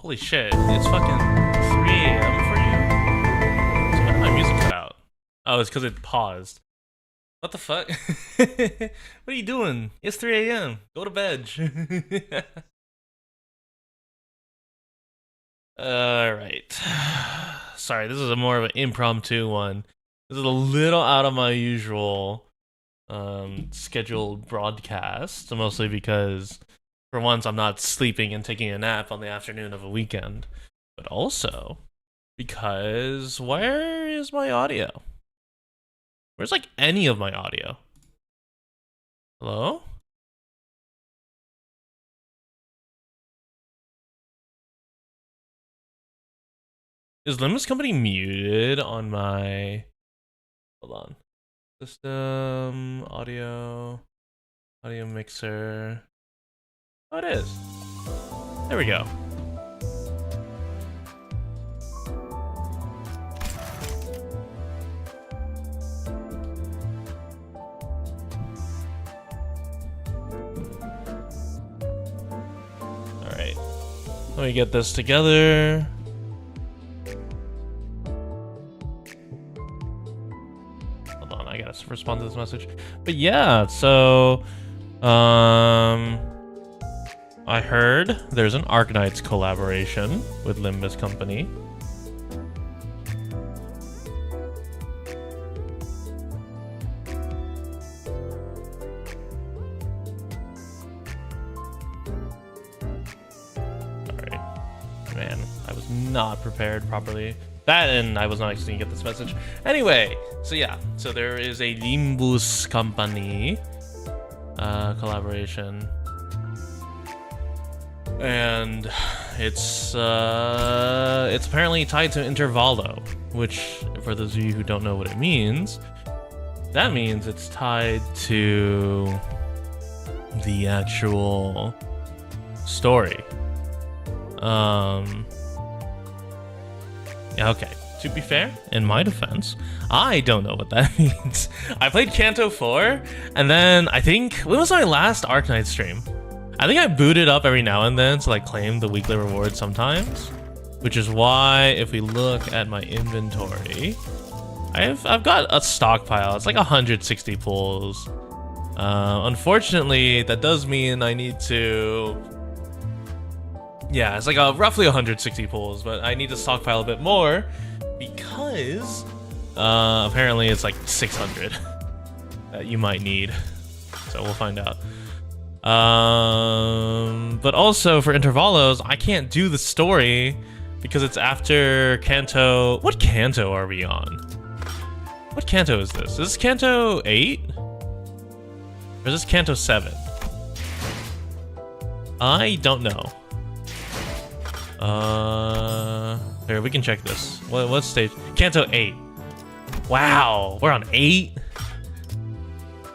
Holy shit, it's fucking 3 a.m. for you? So when did my music cut out? Oh, it's because it paused. What the fuck? What are you doing? It's 3 a.m. Go to bed. Alright. Sorry, this is a more of an impromptu one. This is a little out of my usual scheduled broadcast, mostly because for once I'm not sleeping and taking a nap on the afternoon of a weekend, but also because where is my audio? Where's like any of my audio? Hello? Is Limbus Company muted on my... Hold on. System, audio mixer. Oh, it is. There we go. All right. Let me get this together. I gotta respond to this message. But yeah, so I heard there's an Arknights collaboration with Limbus Company. Alright. Man, I was not prepared properly. That, and I was not expecting to get this message. Anyway, so yeah, so there is a Limbus Company collaboration, and it's apparently tied to Intervallo, which, for those of you who don't know what it means, that means it's tied to the actual story. Okay, to be fair, in my defense, I don't know what that means. I played Canto 4, and then I think, when was my last Arknight stream? I think I booted up every now and then to like claim the weekly reward sometimes, which is why if we look at my inventory, I've got a stockpile. It's like 160 pulls. Unfortunately, that does mean I need to... Yeah, it's like roughly 160 pulls, but I need to stockpile a bit more because apparently it's like 600 that you might need. So we'll find out. But also for Intervallos, I can't do the story because it's after Canto. What Canto are we on? What Canto is this? Is this Canto 8? Or is this Canto 7? I don't know. Here, we can check this. What stage? Canto 8. Wow, we're on 8?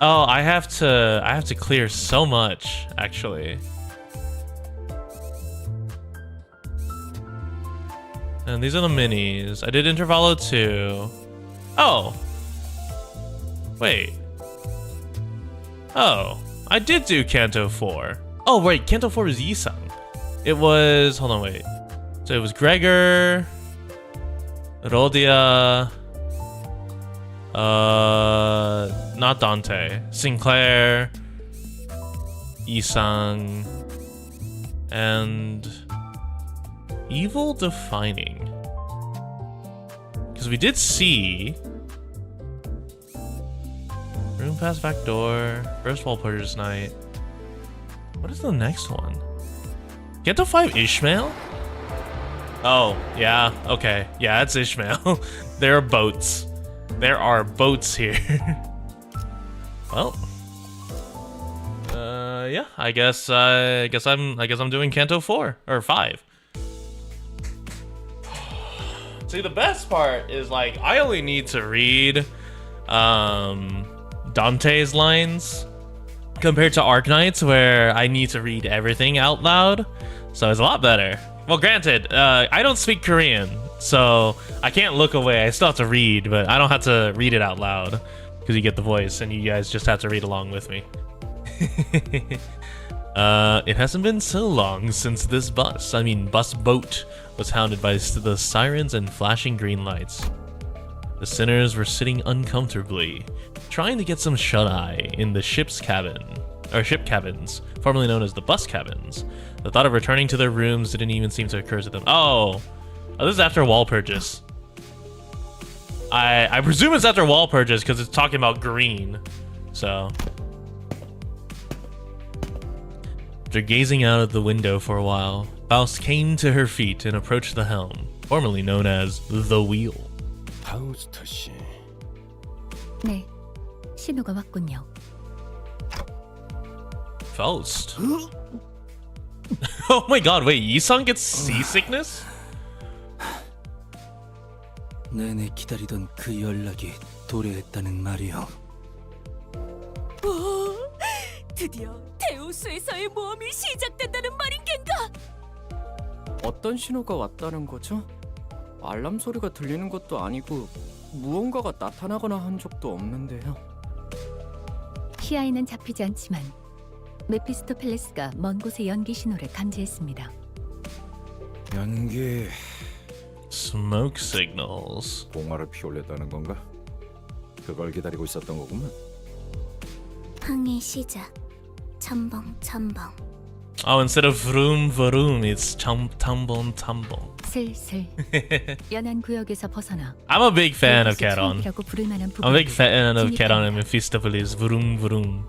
Oh, I have to clear so much, actually. And these are the minis. I did Intervallo 2. Oh. Wait. Oh, I did do Canto 4. Oh, wait, Canto 4 is Yisang. It was, hold on, wait. So it was Gregor, Rodia, not Dante, Sinclair, Isang, and Evil Defining. Because we did see Room Past Back Door, First Wall Purchase Night. What is the next one? Canto 5 Ishmael? Oh, yeah, okay. Yeah, it's Ishmael. There are boats. There are boats here. Well, yeah, I guess I'm doing Canto 4 or 5. See, the best part is like I only need to read Dante's lines compared to Arknights, where I need to read everything out loud. So it's a lot better. Well, granted, I don't speak Korean, so I can't look away. I still have to read, but I don't have to read it out loud because you get the voice and you guys just have to read along with me. It hasn't been so long since this bus boat was hounded by the sirens and flashing green lights. The sinners were sitting uncomfortably, trying to get some shut-eye in the ship cabins, formerly known as the bus cabins. The thought of returning to their rooms didn't even seem to occur to them. Oh, this is after wall purchase. I presume it's after wall purchase because it's talking about green. So, after gazing out of the window for a while, Faust came to her feet and approached the helm, formerly known as the wheel. 파우스트 씨. 네, 신호가 왔군요. Faust. Oh my god, wait, Yisun gets seasickness? 내내 기다리던 그 연락이 도래했다는 말이오. 드디어 데우스에서의 모험이 시작된다는 말인 겐가? 어떤 신호가 왔다는 거죠? 알람 소리가 들리는 것도 아니고 무언가가 나타나거나 한 적도 없는데요. 시야에는 잡히지 않지만 메피스토펠레스가 먼 곳의 연기 신호를 감지했습니다. 연기 Smoke signals. 봉화를 피울렸다는 건가? 그걸 기다리고 있었던 거구만. 항해 시작. 첨벙 첨벙. Oh, instead of vroom vroom, it's tumble tumble. 슬슬 연안 구역에서 벗어나 I'm a big fan of Charon. 이라고 부를 만한 I'm a big fan of Charon and 진입합니다. Mephistopheles. Vroom vroom.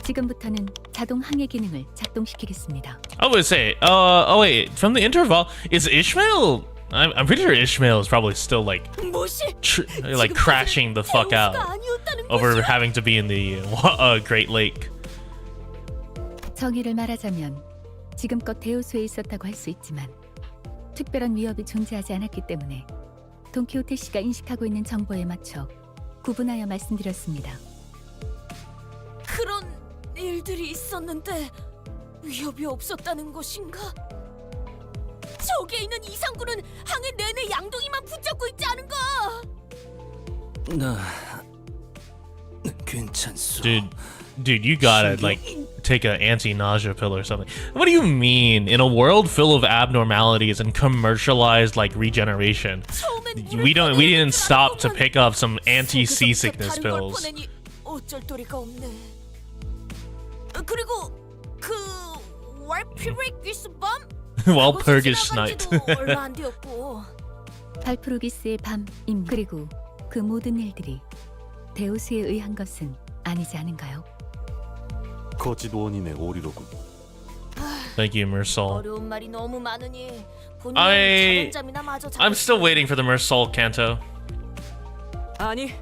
지금부터는 자동 항해 기능을 작동시키겠습니다. I would say, oh wait, from the interval, is Ishmael? I'm pretty sure Ishmael is probably still like 뭐시? like crashing the fuck out over having to be in the Great Lake. 정의를 말하자면 지금껏 데우스에 있었다고 할 수 있지만 특별한 위협이 존재하지 않았기 때문에 돈키호테 씨가 인식하고 있는 정보에 맞춰 구분하여 말씀드렸습니다. 그런 일들이 있었는데 위협이 없었다는 것인가? 저기에 있는 이상구는 항해 내내 양동이만 붙잡고 있지 않은가? 나 괜찮소. Dude, you gotta like take an anti-nausea pill or something. What do you mean? In a world full of abnormalities and commercialized like regeneration, we didn't stop to pick up some anti-seasickness pills. 어쩔 도리가 없네. 그리고 그 왈피레기스밤 Walpurgis Night. 얼마 안 되었고. 발프루기스의 밤임 그리고 그 모든 일들이 데우스에 의한 것은 아니지 않은가요? 거짓원인의 오리로군. Thank you, Mersal. 어려운 말이 너무 많으니 I- 잠이나 마저 I'm still waiting for the Mersal Canto. 아니,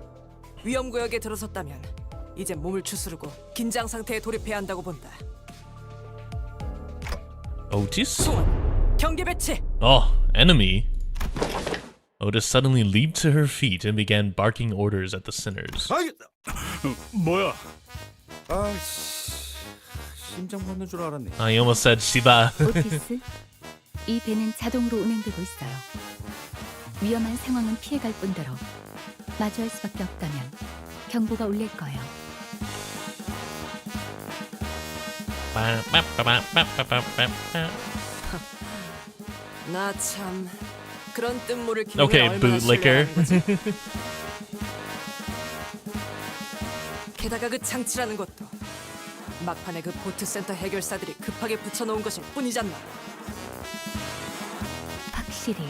위험 구역에 들어섰다면 이제 몸을 추스르고 긴장 상태에 돌입해야 한다고 본다. Otis? 송원, 경계 배치. Oh, enemy. Otis suddenly leaped to her feet and began barking orders at the sinners. 아이, 뭐야? 아이씨, 심장 멎는 줄 알았네. I almost said Shiba. 오티스, 이 배는 자동으로 운행되고 있어요. 위험한 상황은 피해갈 뿐더러 마주할 수밖에 없다면 경보가 울릴 거예요. 나 참 그런 뜬모를 기르면 Okay, 얼마나 bootlicker. 신뢰하는 거지. 게다가 그 장치라는 것도 막판에 그 보트 센터 해결사들이 급하게 붙여놓은 것일 뿐이잖아. 확실히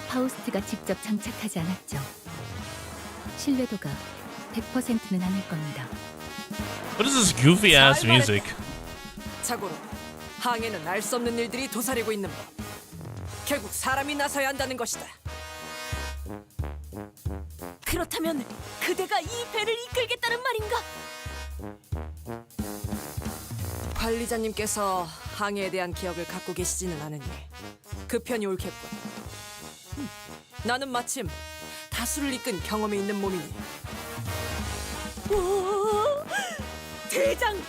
파우스트가 직접 장착하지 않았죠. 신뢰도가 100%는 아닐 겁니다. What is this goofy ass music? 자고로 항해는 알 수 없는 일들이 도사리고 있는 법. 결국 사람이 나서야 한다는 것이다. 그렇다면 그대가 이 배를 이끌겠다는 말인가? 관리자님께서 항해에 대한 기억을 갖고 계시지는 않으니 그 편이 옳겠군. 나는 마침 다수를 이끈 경험이 있는 몸이니. 오, 대장!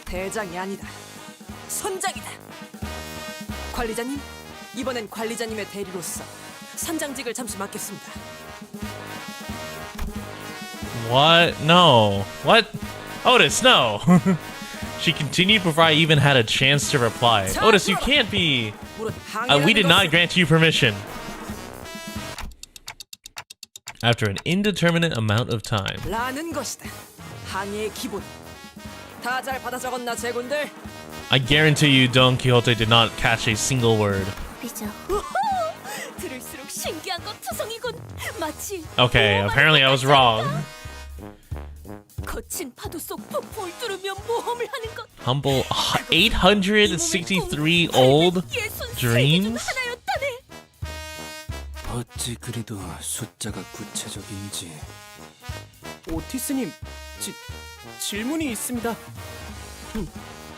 대장이 아니다. 선장이다. 관리자님, 이번엔 관리자님의 대리로서 선장직을 잠시 맡겠습니다. What? No. What? Otis, no. She continued before I even had a chance to reply. Otis, you can't be. 물은 We did not 항해라는 grant you permission. After an indeterminate amount of time. 것은 라는 것이다. 항해의 기본. 다 잘 받아 적었나 제군들? I guarantee you Don Quixote did not catch a single word. 비죠. 들을수록 신기한 것 투성이군. 마치 Okay, apparently I was wrong. 거친 파도 속 폭풍을 뚫으며 모험을 하는 것. Humble 863 old 예순 dreams? 하나였다네. 어찌 그리도 숫자가 구체적인지. 오티스님, 질문이 있습니다.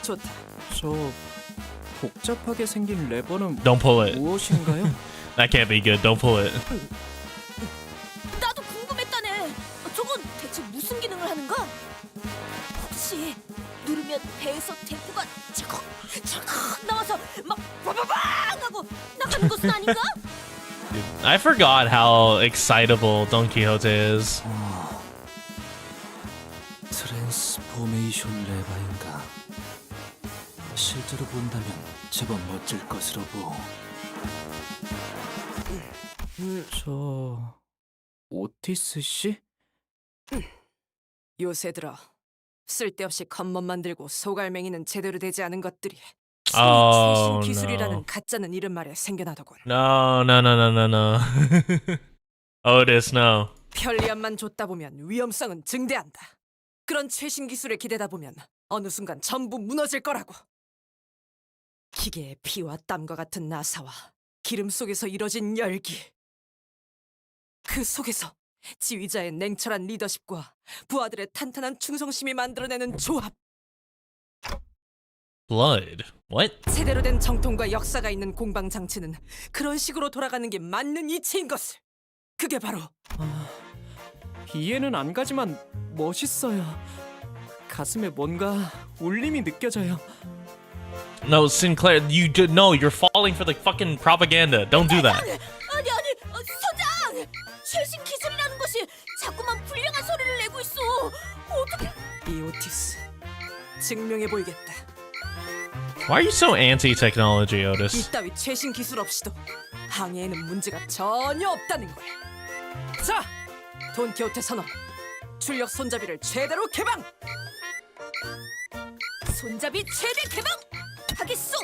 좋다. 저 복잡하게 생긴 레버는 Don't pull it. 무엇인가요? That can't be good. Don't pull it. 나도 궁금했다네. 저건 대체 무슨 기능을 하는가? 혹시 누르면 배에서 대포가 차컥 나와서 막 빠바방 하고 나가는 것은 아닌가? I forgot how excitable Don Quixote is. 트랜스포메이션 레버인가? 실제로 본다면 제법 멋질 것으로 보. 저 오티스 씨? 요새 들어 쓸데없이 겉멋만 들고 소갈맹이는 제대로 되지 않은 것들이 Oh, 최신 기술이라는 no. 가짜는 이름 말에 생겨나더군. No. Otis, no. 편리함만 줬다 보면 위험성은 증대한다. 그런 최신 기술에 기대다 보면 어느 순간 전부 무너질 거라고. 기계의 피와 땀과 같은 나사와 기름 속에서 이뤄진 열기. 그 속에서 지휘자의 냉철한 리더십과 부하들의 탄탄한 충성심이 만들어내는 조합. Blood. What? 제대로 된 정통과 역사가 있는 공방 장치는 그런 식으로 돌아가는 게 맞는 이치인 것을. 그게 바로 이해는 안 가지만 멋있어요. 가슴에 뭔가 울림이 느껴져요. No, Sinclair, no, you're falling for the fucking propaganda. Don't do that. 아니 선장! 최신 기술이라는 것이 자꾸만 불량한 소리를 내고 있어. 어떻게? 이 오티스 증명해 보이겠다. Why are you so anti-technology, Otis? 이따위 최신 기술 없이도 항해에는 문제가 전혀 없다는 거야. 자, 돈키호테 선언. 출력 손잡이를 최대로 개방. 손잡이 최대 개방! 하겠소!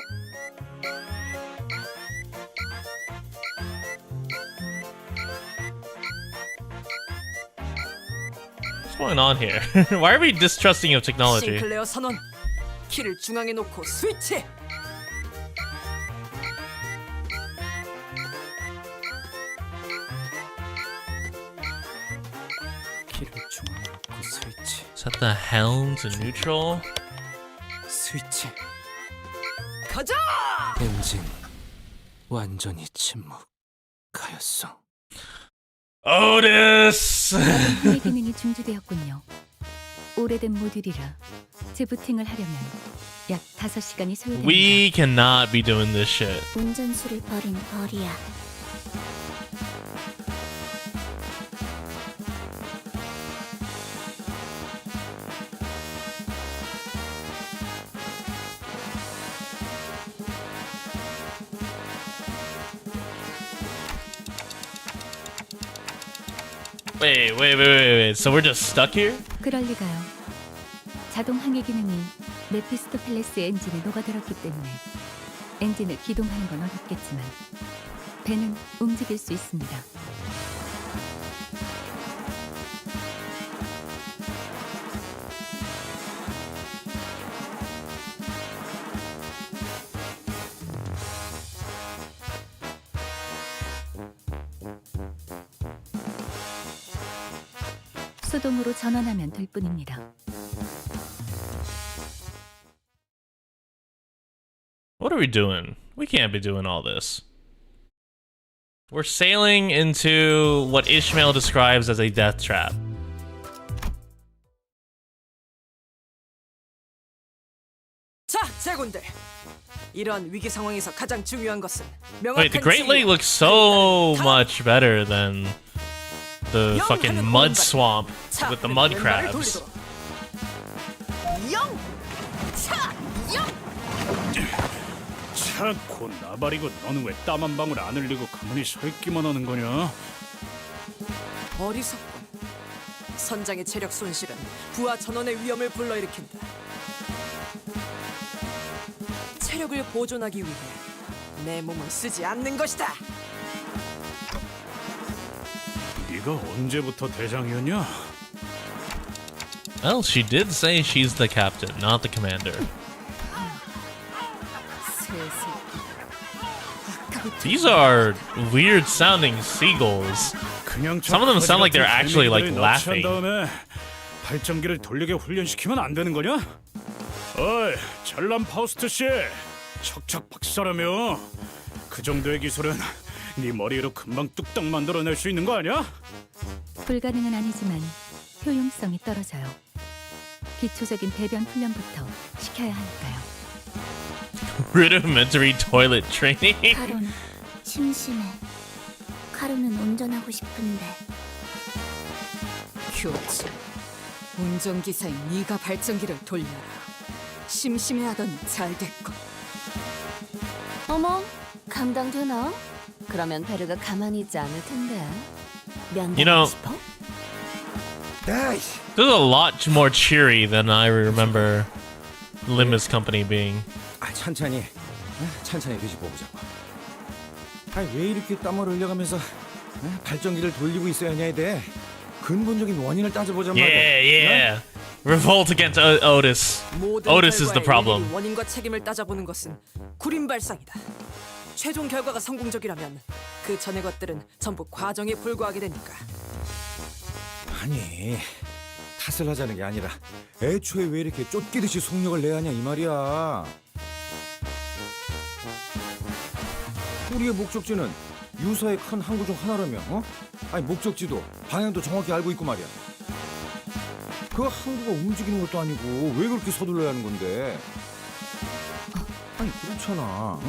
What's going on here? Why are we distrusting of technology? 싱클레어 선언. 키를 중앙에 놓고 스위치. 키를 중앙에 놓고 스위치. Set the helm to neutral. 스위치. 가자! 엔진 완전히 침묵하였어. Otis! 의 기능이 중지되었군요. 오래된 모듈이라 재부팅을 하려면 약 5시간이 소요됩니다. We cannot be doing this shit. 운전수를 버린 벌이야. Wait. So we're just stuck here? 그럴 리가요. 자동 항해 기능이 메피스토펠레스 엔진에 녹아들었기 때문에 엔진을 기동하는 건 어렵겠지만 배는 움직일 수 있습니다. 수동으로 전환하면 될 뿐입니다. What are we doing? We can't be doing all this. We're sailing into what Ishmael describes as a death trap. 자, 제군들. 이런 위기 상황에서 가장 중요한 것은 Wait, the 명확한 Great Lake 지휘와 looks so much better than the fucking mud swamp 자, with the mud 왼발을 crabs. 돌리도록. 영! 차! 영! 차고 나발이고 너는 왜 땀 한 방울 안 흘리고 가만히 서 있기만 하는 거냐? 어리석군. 선장의 체력 손실은 부하 전원의 위험을 불러일으킨다. 체력을 보존하기 위해 내 몸을 쓰지 않는 것이다. 네가 언제부터 대장이었냐? Well, she did say she's the captain, not the commander. These are weird sounding seagulls. Some of them sound like they're actually like laughing. 발전기를 돌리게 훈련시키면 안 되는 거냐? 어이, 전람 파우스트 씨, 척척 박사라며. 그 정도의 기술은 네 머리로 금방 뚝딱 만들어낼 수 있는 거 아니야? 불가능은 아니지만 효용성이 떨어져요. 기초적인 배변 훈련부터 시켜야 하니까요. Rudimentary toilet training. 카로는 심심해. 카로는 운전하고 싶은데. 교치. 운전기사인 네가 발전기를 돌려라. 심심해하더니 잘 됐고. 어머, 감당되나? 그러면 베르가 가만히 있지 않을 텐데. You know- 면담하고 싶어? 야이씨. This is a lot more cheery than I remember Limbus Company being. 천천히 뒤집어 보자고. 왜 이렇게 땀을 흘려가면서 발전기를 돌리고 있어야 하냐에 대해 근본적인 원인을 따져보자면 Yeah. Revolt against Otis. 모든 Otis is the 결과의 problem. 일일이 원인과 책임을 따져보는 것은 구린 발상이다. 최종 결과가 성공적이라면 그 전의 것들은 전부 과정에 불과하게 되니까. 아니 탓을 하자는 게 아니라 애초에 왜 이렇게 쫓기듯이 속력을 내야 하냐 이 말이야. 우리의 목적지는 유사의 큰 항구 중 하나라며. 아니 목적지도 방향도 정확히 알고 있고 말이야. 그 항구가 움직이는 것도 아니고 왜 그렇게 서둘러야 하는 건데. 아니 그렇잖아.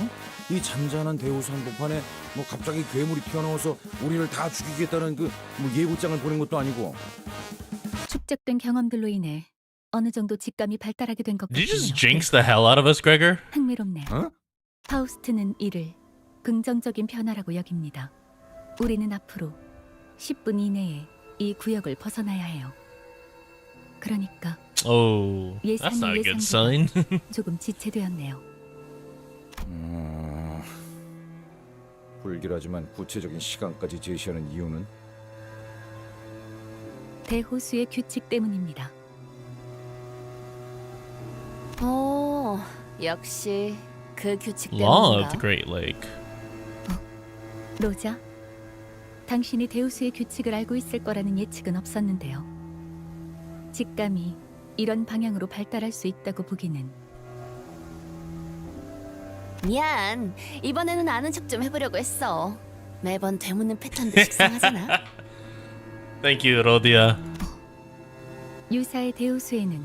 이 잔잔한 대호수 한복판에 뭐 갑자기 괴물이 튀어나와서 우리를 다 죽이겠다는 그 뭐 예고장을 보낸 것도 아니고. 축적된 경험들로 인해 어느 정도 직감이 발달하게 된 것 Did you just 같군요. jinx the hell out of us, Gregor? 흥미롭네요. 어? 파우스트는 이를 긍정적인 변화라고 여깁니다. 우리는 앞으로 10분 이내에 이 구역을 벗어나야 해요. 그러니까 Oh, that's not a good sign. 조금 지체되었네요. 불길하지만 구체적인 시간까지 제시하는 이유는 대호수의 규칙 때문입니다. 역시 그 규칙 Law 때문인가? of the Great Lake. 로자, 당신이 대호수의 규칙을 알고 있을 거라는 예측은 없었는데요. 직감이 이런 방향으로 발달할 수 있다고 보기는. 미안. 이번에는 아는 척 좀 해보려고 했어. 매번 되묻는 패턴도 식상하잖아. Thank you, Rodia. 유사의 대호수에는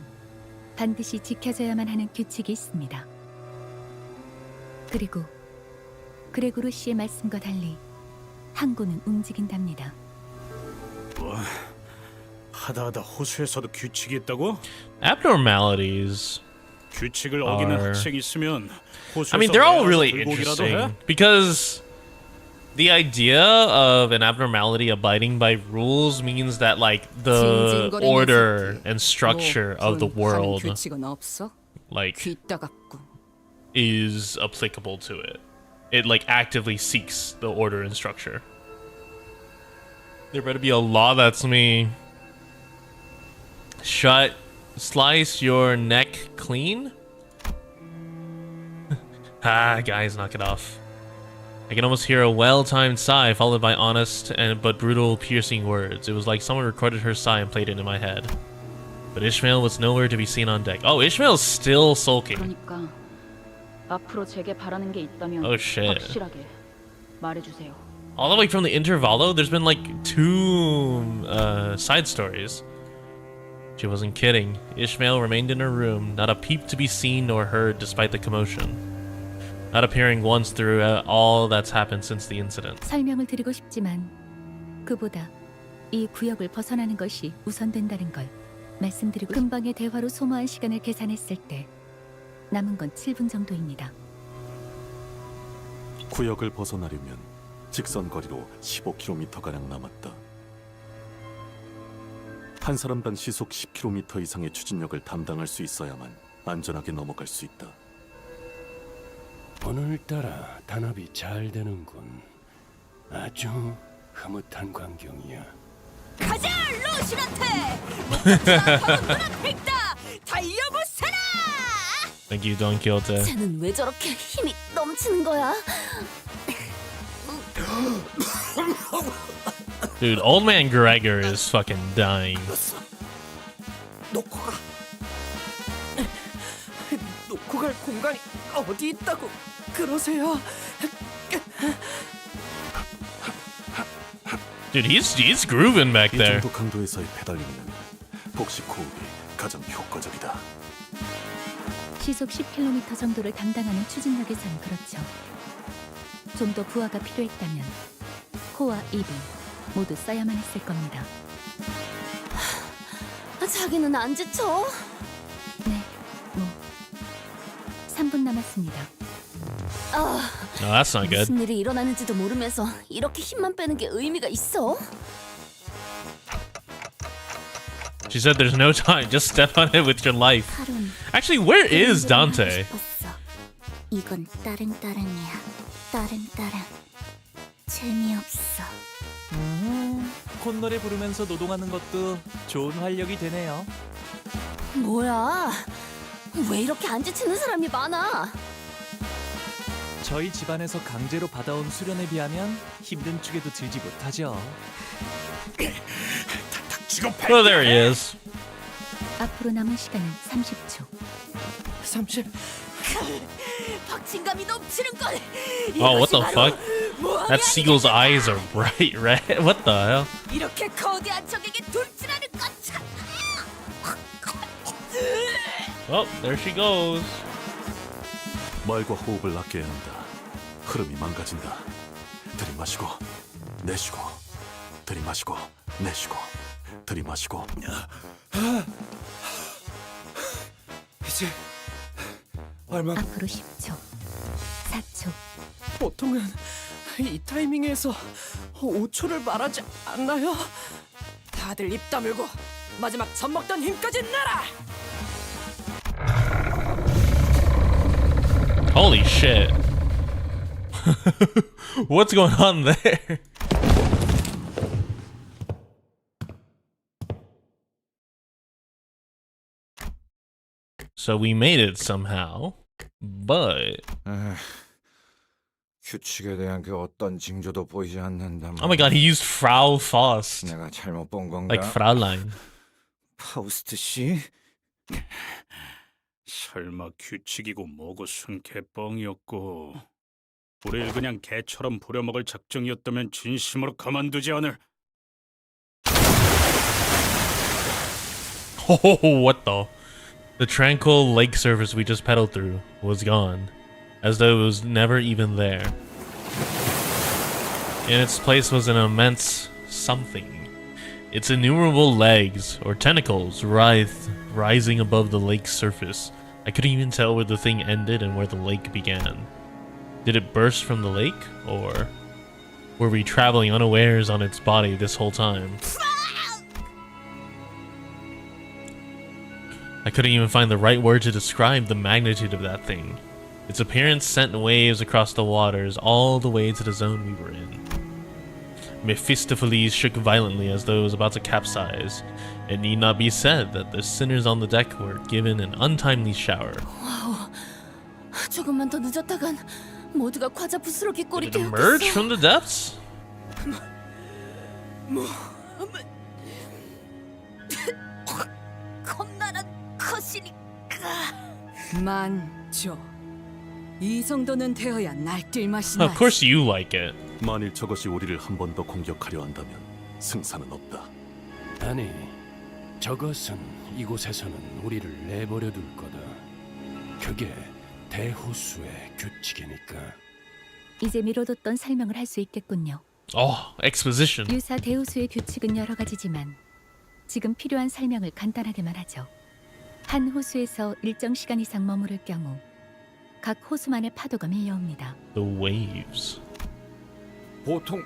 반드시 지켜져야만 하는 규칙이 있습니다. 그리고 그레고르 씨의 말씀과 달리 항구는 움직인답니다. 뭐, 하다하다 호수에서도 규칙이 있다고? Abnormalities. 규칙을 어기는 Are- 학생이 있으면 호수에서 I mean, they're all 매일 really 들고기라도 interesting 해? because the idea of an abnormality abiding by rules means that like the 징징거리는 order 새끼. and structure of the 뭐, 그런 world 규칙은 없어? like 귀따갑군. is applicable to it. It like actively seeks the order and structure. There better be a law that's me. Slice your neck clean? Guys, knock it off. I can almost hear a well-timed sigh followed by honest but brutal piercing words. It was like someone recorded her sigh and played it in my head. But Ishmael was nowhere to be seen on deck. Oh, Ishmael's still sulking. 그러니까 앞으로 제게 바라는 게 있다면 Oh, shit. 확실하게 말해주세요. All the way from the Intervallo, there's been like 2 side stories. She wasn't kidding. Ishmael remained in her room, not a peep to be seen nor heard despite the commotion. Not appearing once through all that's happened since the incident. 설명을 드리고 싶지만 그보다 이 구역을 벗어나는 것이 우선된다는 걸 말씀드리고 금방의 대화로 소모한 시간을 계산했을 때 남은 건 7분 정도입니다. 구역을 벗어나려면 직선 거리로 15km가량 남았다. 한 사람당 시속 10km 이상의 추진력을 담당할 수 있어야만 안전하게 넘어갈 수 있다. 오늘따라 단합이 잘 되는군. 아주 흐뭇한 광경이야. 가자 로신한테. 목적지가 바로 눈앞에 있다. 달려보세라. Thank you, Don Quixote. 쟤는 왜 저렇게 힘이 넘치는 거야? Dude, old man Gregor is fucking dying. 놓고 가. 놓고 갈 공간이 어디 있다고 그러세요? Dude, he's grooving back 이 there. 정도 강도에서의 페달링은 복식 호흡이 가장 효과적이다. 시속 10km 정도를 담당하는 추진력에서는 그렇죠. 좀 더 부하가 필요했다면 코와 입이 모두 써야만 했을 겁니다. 자기는 안 지쳐? 네, 뭐 3분 남았습니다. No, that's not good. 무슨 일이 일어나는지도 모르면서 이렇게 힘만 빼는 게 의미가 있어? She said there's no time. Just step on it with your life. 칼은 Actually, where is Dante? 이건 따릉따릉이야. 따릉따릉. 재미없어. 콧노래 부르면서 노동하는 것도 좋은 활력이 되네요. 뭐야? 왜 이렇게 안 지치는 사람이 많아? 저희 집안에서 강제로 받아온 수련에 비하면 힘든 축에도 들지 못하죠. Oh, there he is. 앞으로 남은 시간은 30초. 30. 박진감이 넘치는 걸. Oh, what the 이것이 바로 fuck? 모험이 That seagull's 아니겠나? eyes are bright red. What the hell? 이렇게 거대한 적에게 돌진하는 것 참. Oh, there she goes. 말과 호흡을 낮게 해야 한다. 흐름이 망가진다. 들이마시고 내쉬고 들이마시고 내쉬고 들이마시고. 이제 얼마 앞으로 10초. 4초. 보통은 이 타이밍에서 5초를 말하지 않나요? 다들 입 다물고 마지막 젖 먹던 힘까지 내라. Holy shit. What's going on there? So we made it somehow, but 규칙에 대한 그 어떤 징조도 보이지 않는다. oh my god, he used Frau Faust 내가 잘못 본 건가? like Fraulein. 파우스트 씨? 설마 규칙이고 뭐고 순개뻥이었고 우릴 그냥 개처럼 부려먹을 작정이었다면 진심으로 가만두지 않을. Oh, what the? The tranquil lake surface we just pedaled through was gone, as though it was never even there. In its place was an immense something. Its innumerable legs, or tentacles, rising above the lake's surface. I couldn't even tell where the thing ended and where the lake began. Did it burst from the lake, or were we traveling unawares on its body this whole time? I couldn't even find the right word to describe the magnitude of that thing. Its appearance sent waves across the waters all the way to the zone we were in. Mephistopheles shook violently as though it was about to capsize. It need not be said that the sinners on the deck were given an untimely shower. 와우, 조금만 더 늦었다간 모두가 과자 부스러기 꼴이 Did it emerge 되었겠어. from the depths? 겁나는 것이니까. 만조. 이 정도는 되어야 날뛸 맛이 Of course you like it. 만일 저것이 우리를 한 번 더 공격하려 한다면 승산은 없다. 아니, 저것은 이곳에서는 우리를 내버려 둘 거다. 그게 대호수의 규칙이니까. 이제 미뤄뒀던 설명을 할 수 있겠군요. Oh, exposition. 유사 대호수의 규칙은 여러 가지지만 지금 필요한 설명을 간단하게만 하죠. 한 호수에서 일정 시간 이상 머무를 경우 각 호수만의 파도가 밀려옵니다. The waves. 보통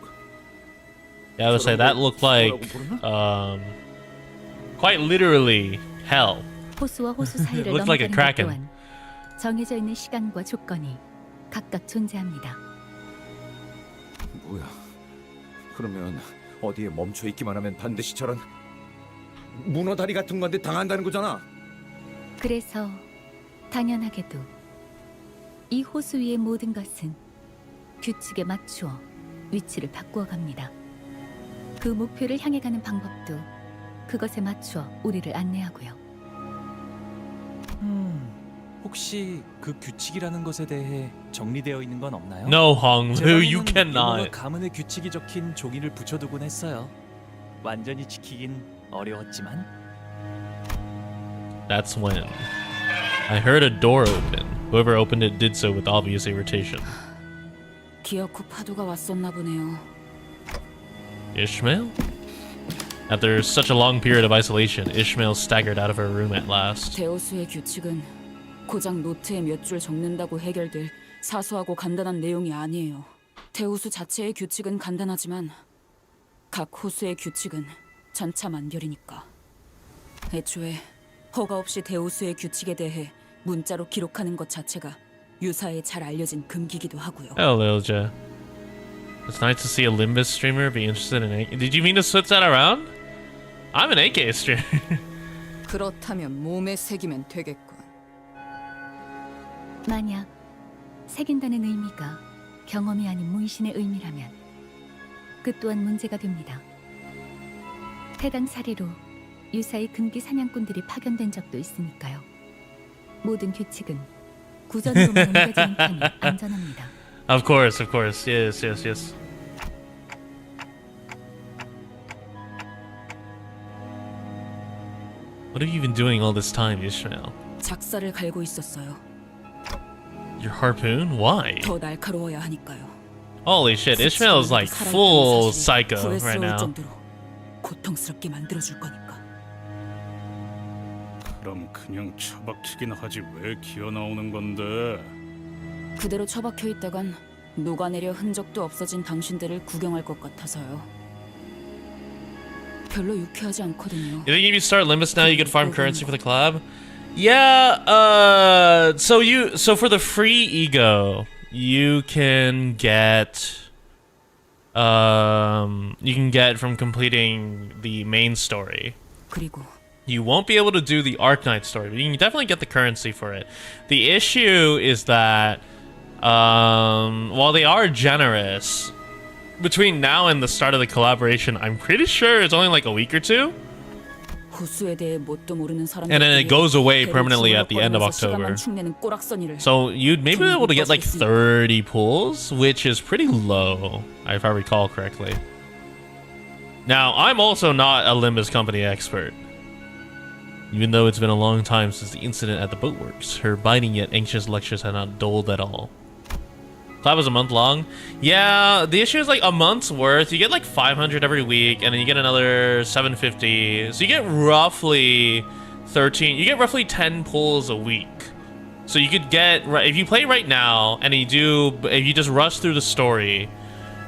Yeah, I would say that looked like, quite literally, hell. 호수와 호수 사이를 Looked like a 넘어가는 것 kraken. 또한 정해져 있는 시간과 조건이 각각 존재합니다. 뭐야? 그러면 어디에 멈춰 있기만 하면 반드시 저런 문어다리 같은 건데 당한다는 거잖아. 그래서 당연하게도 이 호수 위의 모든 것은 규칙에 맞추어 위치를 바꾸어 갑니다. 그 목표를 향해 가는 방법도 그것에 맞추어 우리를 안내하고요. 혹시 그 규칙이라는 것에 대해 정리되어 있는 건 없나요? No, Hong 제 Lu, 방에는 you cannot. 유머와 가문의 규칙이 적힌 종이를 붙여두곤 했어요. 완전히 지키긴 어려웠지만. That's when I heard a door open. Whoever opened it did so with obvious irritation. 기억 후 파도가 왔었나 보네요. Ishmael? After such a long period of isolation, Ishmael staggered out of her room at last. 대호수의 규칙은 고작 노트에 몇 줄 적는다고 해결될 사소하고 간단한 내용이 아니에요. 대호수 자체의 규칙은 간단하지만 각 호수의 규칙은 천차만별이니까. 애초에 허가 없이 대호수의 규칙에 대해 문자로 기록하는 것 자체가 유사에 잘 알려진 금기기도 하고요. Hello, Lilja. It's nice to see a Limbus streamer be interested in AK. Did you mean to switch that around? I'm an AK streamer. 그렇다면 몸에 새기면 되겠군. 만약 새긴다는 의미가 경험이 아닌 문신의 의미라면 그 또한 문제가 됩니다. 해당 사례로 유사의 금기 사냥꾼들이 파견된 적도 있으니까요. 모든 규칙은 구전으로만 옮겨지는 편이 안전합니다. Of course. Yes. What have you been doing all this time, Ishmael? 작사를 갈고 있었어요. Your harpoon? Why? 더 날카로워야 하니까요. Holy shit, Ishmael is like full psycho right 후회스러울 now. 정도로 고통스럽게 만들어줄 거니까. 그럼 그냥 처박히긴 하지 왜 기어 나오는 건데? 그대로 처박혀 있다간 녹아내려 흔적도 없어진 당신들을 구경할 것 같아서요. 별로 유쾌하지 않거든요. You think if you start Limbus now, you could farm currency for the collab? Yeah. So for the free ego, you can get from completing the main story. 그리고 You won't be able to do the Arknight story, but you can definitely get the currency for it. The issue is that while they are generous, between now and the start of the collaboration, I'm pretty sure it's only like a week or two. 호수에 대해 뭣도 모르는 사람들. And then it goes away permanently at the end of October. So you'd maybe be able to get like 30 pulls, which is pretty low, if I recall correctly. Now, I'm also not a Limbus Company expert. Even though it's been a long time since the incident at the boatworks, her biting yet anxious lectures had not dulled at all. Collab was a month long. Yeah, the issue is like a month's worth. You get like 500 every week, and then you get another 750. So you get roughly 13. You get roughly 10 pulls a week. So you could get, if you play right now, and if you just rush through the story,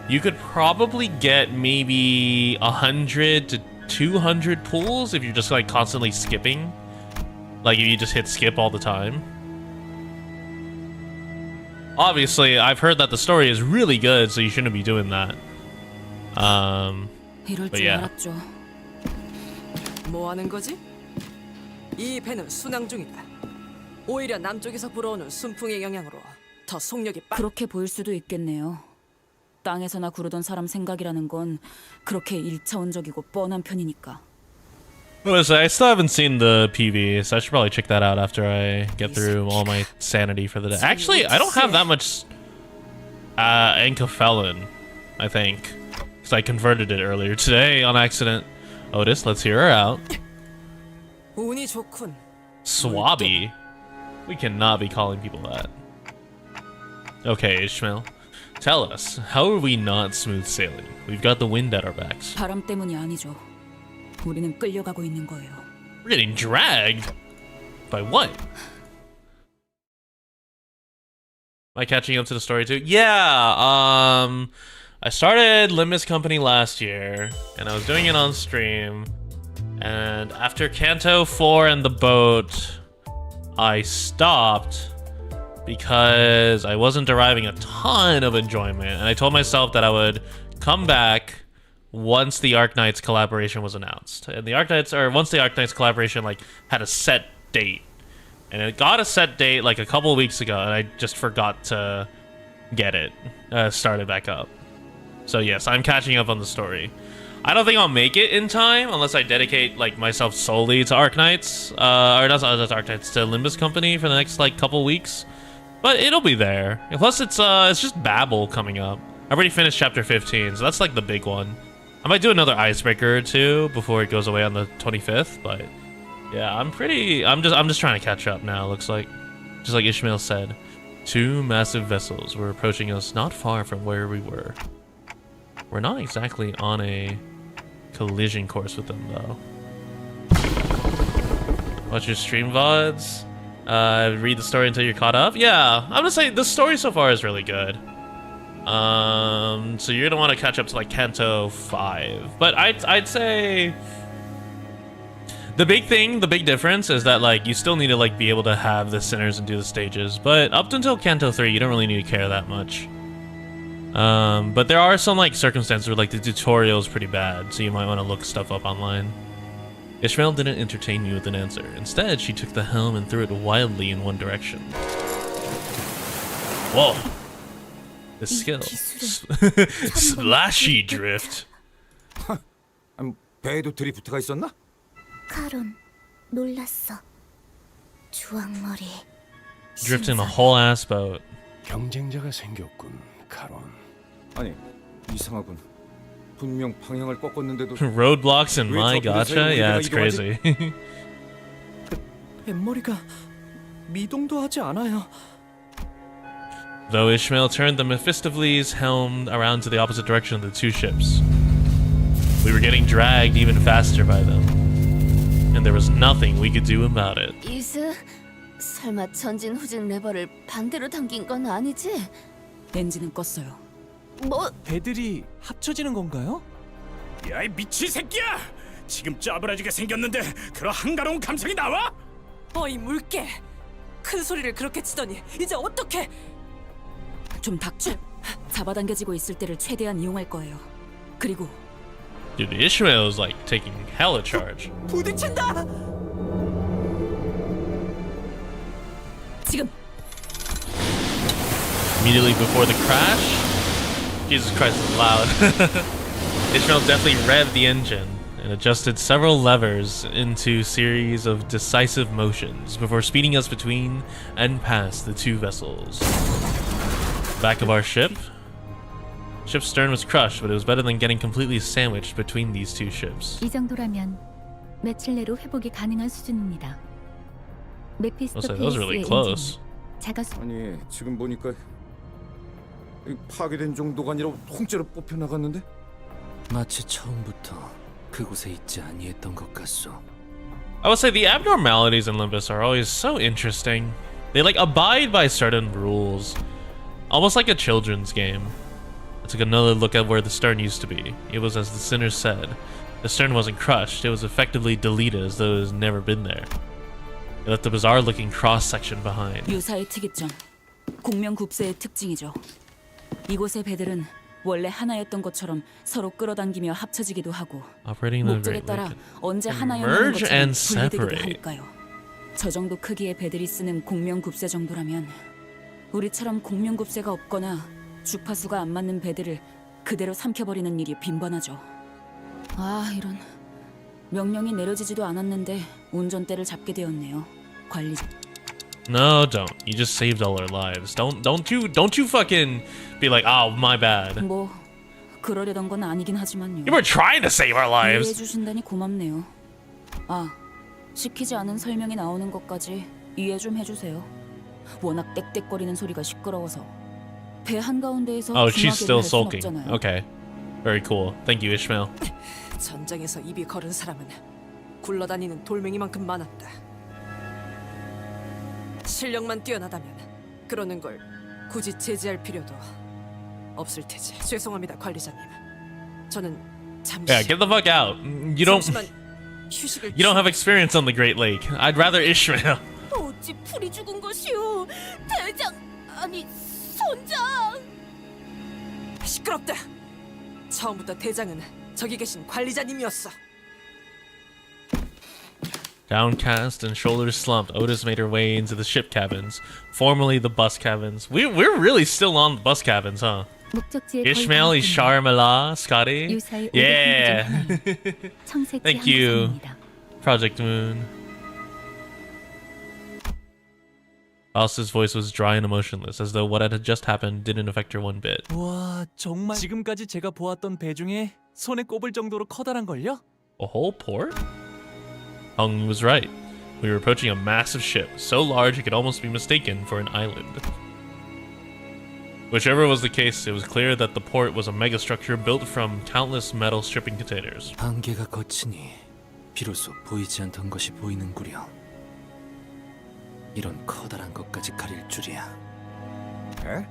you could probably get maybe 100 to 200 pulls if you're just like constantly skipping. Like if you just hit skip all the time. Obviously, I've heard that the story is really good, so you shouldn't be doing that. But yeah. 뭐 하는 거지? 이 배는 순항 중이다. 오히려 남쪽에서 불어오는 순풍의 영향으로 더 속력이 그렇게 보일 수도 있겠네요. 땅에서나 구르던 사람 생각이라는 건 그렇게 1차원적이고 뻔한 편이니까. Listen, I still haven't seen the PV, so I should probably check that out after I get through all my sanity for the day. Actually, I don't have that much Encafelin, I think, because I converted it earlier today on accident. Otis, let's hear her out. 운이 좋군. Swabby? We cannot be calling people that. Okay, Ishmael. Tell us, how are we not smooth sailing? We've got the wind at our backs. 바람 때문이 아니죠. 우리는 끌려가고 있는 거예요. We're getting dragged? By what? Am I catching up to the story too? Yeah, I started Limbus Company last year, and I was doing it on stream. And after Canto 4 and the boat, I stopped because I wasn't deriving a ton of enjoyment. And I told myself that I would come back once the Arknights collaboration was announced. And the Arknights, or once the Arknights collaboration like had a set date. And it got a set date like a couple of weeks ago, and I just forgot to get it started back up. So yes, I'm catching up on the story. I don't think I'll make it in time unless I dedicate like myself solely to Arknights, or not Arknights, to Limbus Company for the next like couple weeks. But it'll be there. And plus, it's just Babel coming up. I already finished chapter 15, so that's like the big one. I might do another icebreaker or two before it goes away on the 25th, but yeah, I'm just trying to catch up now. Looks like, just like Ishmael said, 2 massive vessels were approaching us not far from where we were. We're not exactly on a collision course with them though. Watch your stream VODs. Read the story until you're caught up. Yeah, I'm gonna say the story so far is really good. So you're gonna want to catch up to like Canto 5, but I'd say the big difference is that like you still need to like be able to have the sinners and do the stages, but up until Canto 3 you don't really need to care that much. But there are some like circumstances where like the tutorial is pretty bad, so you might want to look stuff up online. Ishmael didn't entertain me with an answer. Instead, she took the helm and threw it wildly in one direction. Whoa! The skill. Splashy drift. 배에도 드리프트가 있었나? 카론, 놀랐어. 주황머리. Drifting a whole ass boat. 경쟁자가 생겼군, 카론. 아니, 이상하군. 분명 방향을 꺾었는데도 Roadblocks in my gacha? Yeah, it's crazy. 뱃머리가 미동도 하지 않아요. Though Ishmael turned the Mephistopheles helm around to the opposite direction of the 2 ships. We were getting dragged even faster by them. And there was nothing we could do about it. 이스, 설마 전진 후진 레버를 반대로 당긴 건 아니지? 엔진은 껐어요. 뭐? 배들이 합쳐지는 건가요? 야, 이 미친 새끼야! 지금 짜부라지게 생겼는데 그런 한가로운 감상이 나와? 어이 물개! 큰 소리를 그렇게 치더니 이제 어떻게? 좀 닥쳐. 잡아당겨지고 있을 때를 최대한 이용할 거예요. 그리고 Dude, Ishmael is like taking hella charge. 부딪힌다! 지금 Immediately before the crash? Jesus Christ, it's loud. Ishmael definitely revved the engine and adjusted several levers into series of decisive motions before speeding us between and past the 2 vessels. Back of our ship. Ship's stern was crushed, but it was better than getting completely sandwiched between these 2 ships. 이 정도라면 며칠 내로 회복이 가능한 수준입니다. that was really 메피스토펠리스의 close. 엔진은 자가수 아니, 지금 보니까 이 파괴된 정도가 아니라 통째로 뽑혀 나갔는데? 마치 처음부터 그곳에 있지 아니했던 것 같소. I would say the abnormalities in Limbus are always so interesting. They like abide by certain rules. Almost like a children's game. I took another look at where the stern used to be. It was as the sinners said. The stern wasn't crushed, it was effectively deleted as though it has never been there. It left a bizarre looking cross section behind. 유사의 특이점, 공명굽세의 특징이죠. 이곳의 배들은 원래 하나였던 것처럼 서로 끌어당기며 합쳐지기도 하고 Operating the 목적에 Great 따라 Lake. 언제 하나였는 Merge 것처럼 and 분리되기도 separate. 하니까요. 저 정도 크기의 배들이 쓰는 공명굽세 정도라면 우리처럼 공명굽세가 없거나 주파수가 안 맞는 배들을 그대로 삼켜버리는 일이 빈번하죠. 아, 이런. 명령이 내려지지도 않았는데 운전대를 잡게 되었네요. 관리자. No, don't. You just saved all our lives. Don't you fucking be like, oh, my bad. 뭐 그러려던 건 아니긴 하지만요. You were trying to save our 이해해 lives. 주신다니 고맙네요. 아, 시키지 않은 설명이 나오는 것까지 이해 좀 해주세요. 워낙 떽떽거리는 소리가 시끄러워서 배 한가운데에서 Oh, she's still 중하게를 할 순 sulking. 없잖아요. Okay. Very cool. Thank you, Ishmael. 전장에서 입이 거른 사람은 굴러다니는 돌멩이만큼 많았다. 실력만 뛰어나다면 그러는 걸 굳이 제지할 필요도 없을 테지. 죄송합니다, 관리자님. 저는 잠시 Yeah, get the fuck out. 잠시만 휴식을 You don't have experience on the Great Lake. I'd rather Ishmael. 어찌 풀이 죽은 것이오? 대장, 아니 선장. 시끄럽다. 처음부터 대장은 저기 계신 관리자님이었어. Downcast and shoulders slumped, Otis made her way into the ship cabins, formerly the bus cabins. We're really still on the bus cabins, huh? 목적지에 Ishmael, Isharmala, Scotty. 유사의 Yeah. 청새치 Thank you. 항구선입니다. Project Moon. Alice's voice was dry and emotionless, as though what had just happened didn't affect her one bit. 와, 정말 지금까지 제가 보았던 배 중에 손에 꼽을 정도로 커다란 걸요? A whole port? Hung was right. We were approaching a massive ship, so large it could almost be mistaken for an island. Whichever was the case, it was clear that the port was a megastructure built from countless metal shipping containers. 안개가 거치니 비로소 보이지 않던 것이 보이는구려. 이런 커다란 것까지 가릴 줄이야. 에?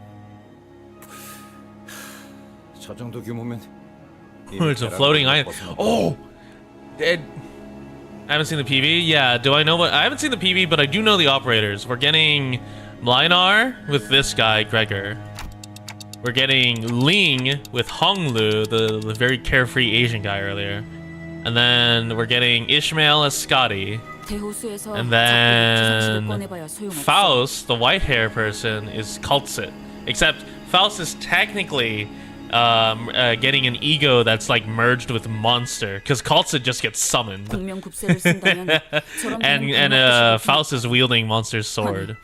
저 정도 규모면 It's a floating island. Oh! I haven't seen the PV? Yeah, do I know what? I haven't seen the PV, but I do know the operators. We're getting Mlinar with this guy, Gregor. We're getting Ling with Honglu, the very carefree Asian guy earlier. And then we're getting Ishmael as Scotty. And then Faust, the white hair person, is Kultsit. Except Faust is technically getting an ego that's like merged with monster, because Kultsit just gets summoned. and Faust is wielding monster's sword.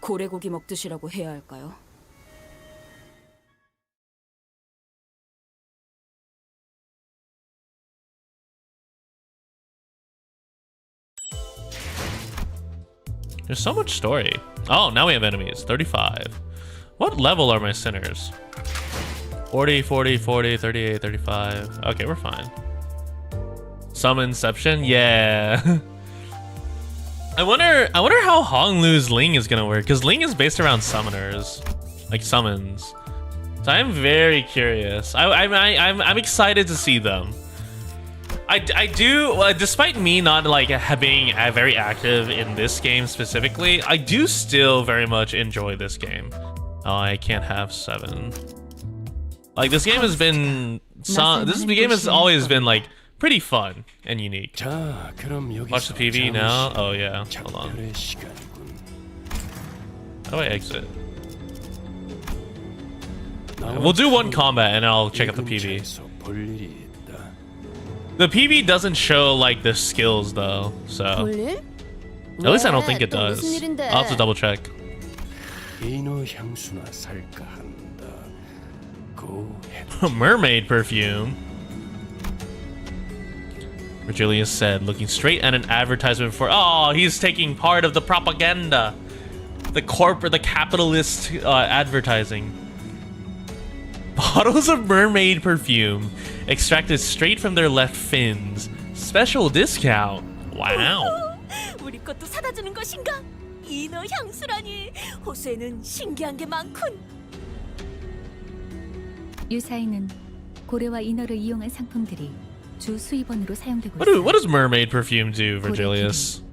고래고기 먹듯이라고 해야 할까요? There's so much story. Oh, now we have enemies. 35. What level are my sinners? 40, 40, 40, 38, 35. Okay, we're fine. Summonception? Yeah. I wonder how Honglu's Ling is gonna work, because Ling is based around summoners. Like summons. So I'm very curious. I'm excited to see them. I do, despite me not like being very active in this game specifically, I do still very much enjoy this game. Oh, I can't have 7. Like this game has been, this game has always been like pretty fun and unique. Watch the PV now. Oh yeah, hold on. How do I exit? We'll do one combat and I'll check out the PV. The PV doesn't show like the skills though, so at least I don't think it does. I'll have to double check. Mermaid perfume. Virgilius said, looking straight at an advertisement for. Oh, he's taking part of the propaganda, the capitalist advertising. Bottles of mermaid perfume extracted straight from their left fins. Special discount. Wow. 우리 것도 사다 주는 것인가? 이너 향수라니. 호수에는 신기한 게 많군. 유사에는 고래와 이너를 이용한 상품들이 주 수입원으로 사용되고 What 있어요. does mermaid perfume do, Virgilius?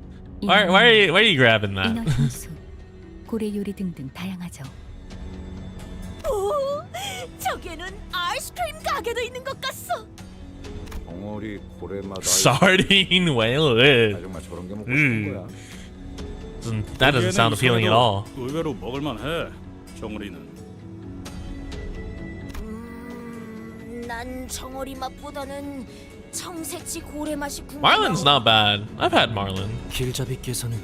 Why are you grabbing that? 이너 향수, 고래 요리 등등 다양하죠. 오, 저기에는 아이스크림 가게도 있는 것 같소. 덩어리 고래마다 Sardine whale. 정말 저런 게 먹고 싶은 거야. That doesn't sound appealing at all. 의외로 먹을만해. 정우리는. 난 정어리 맛보다는 청새치 고래 맛이 궁금해. Marlin's not bad. I've had Marlin. 길잡이께서는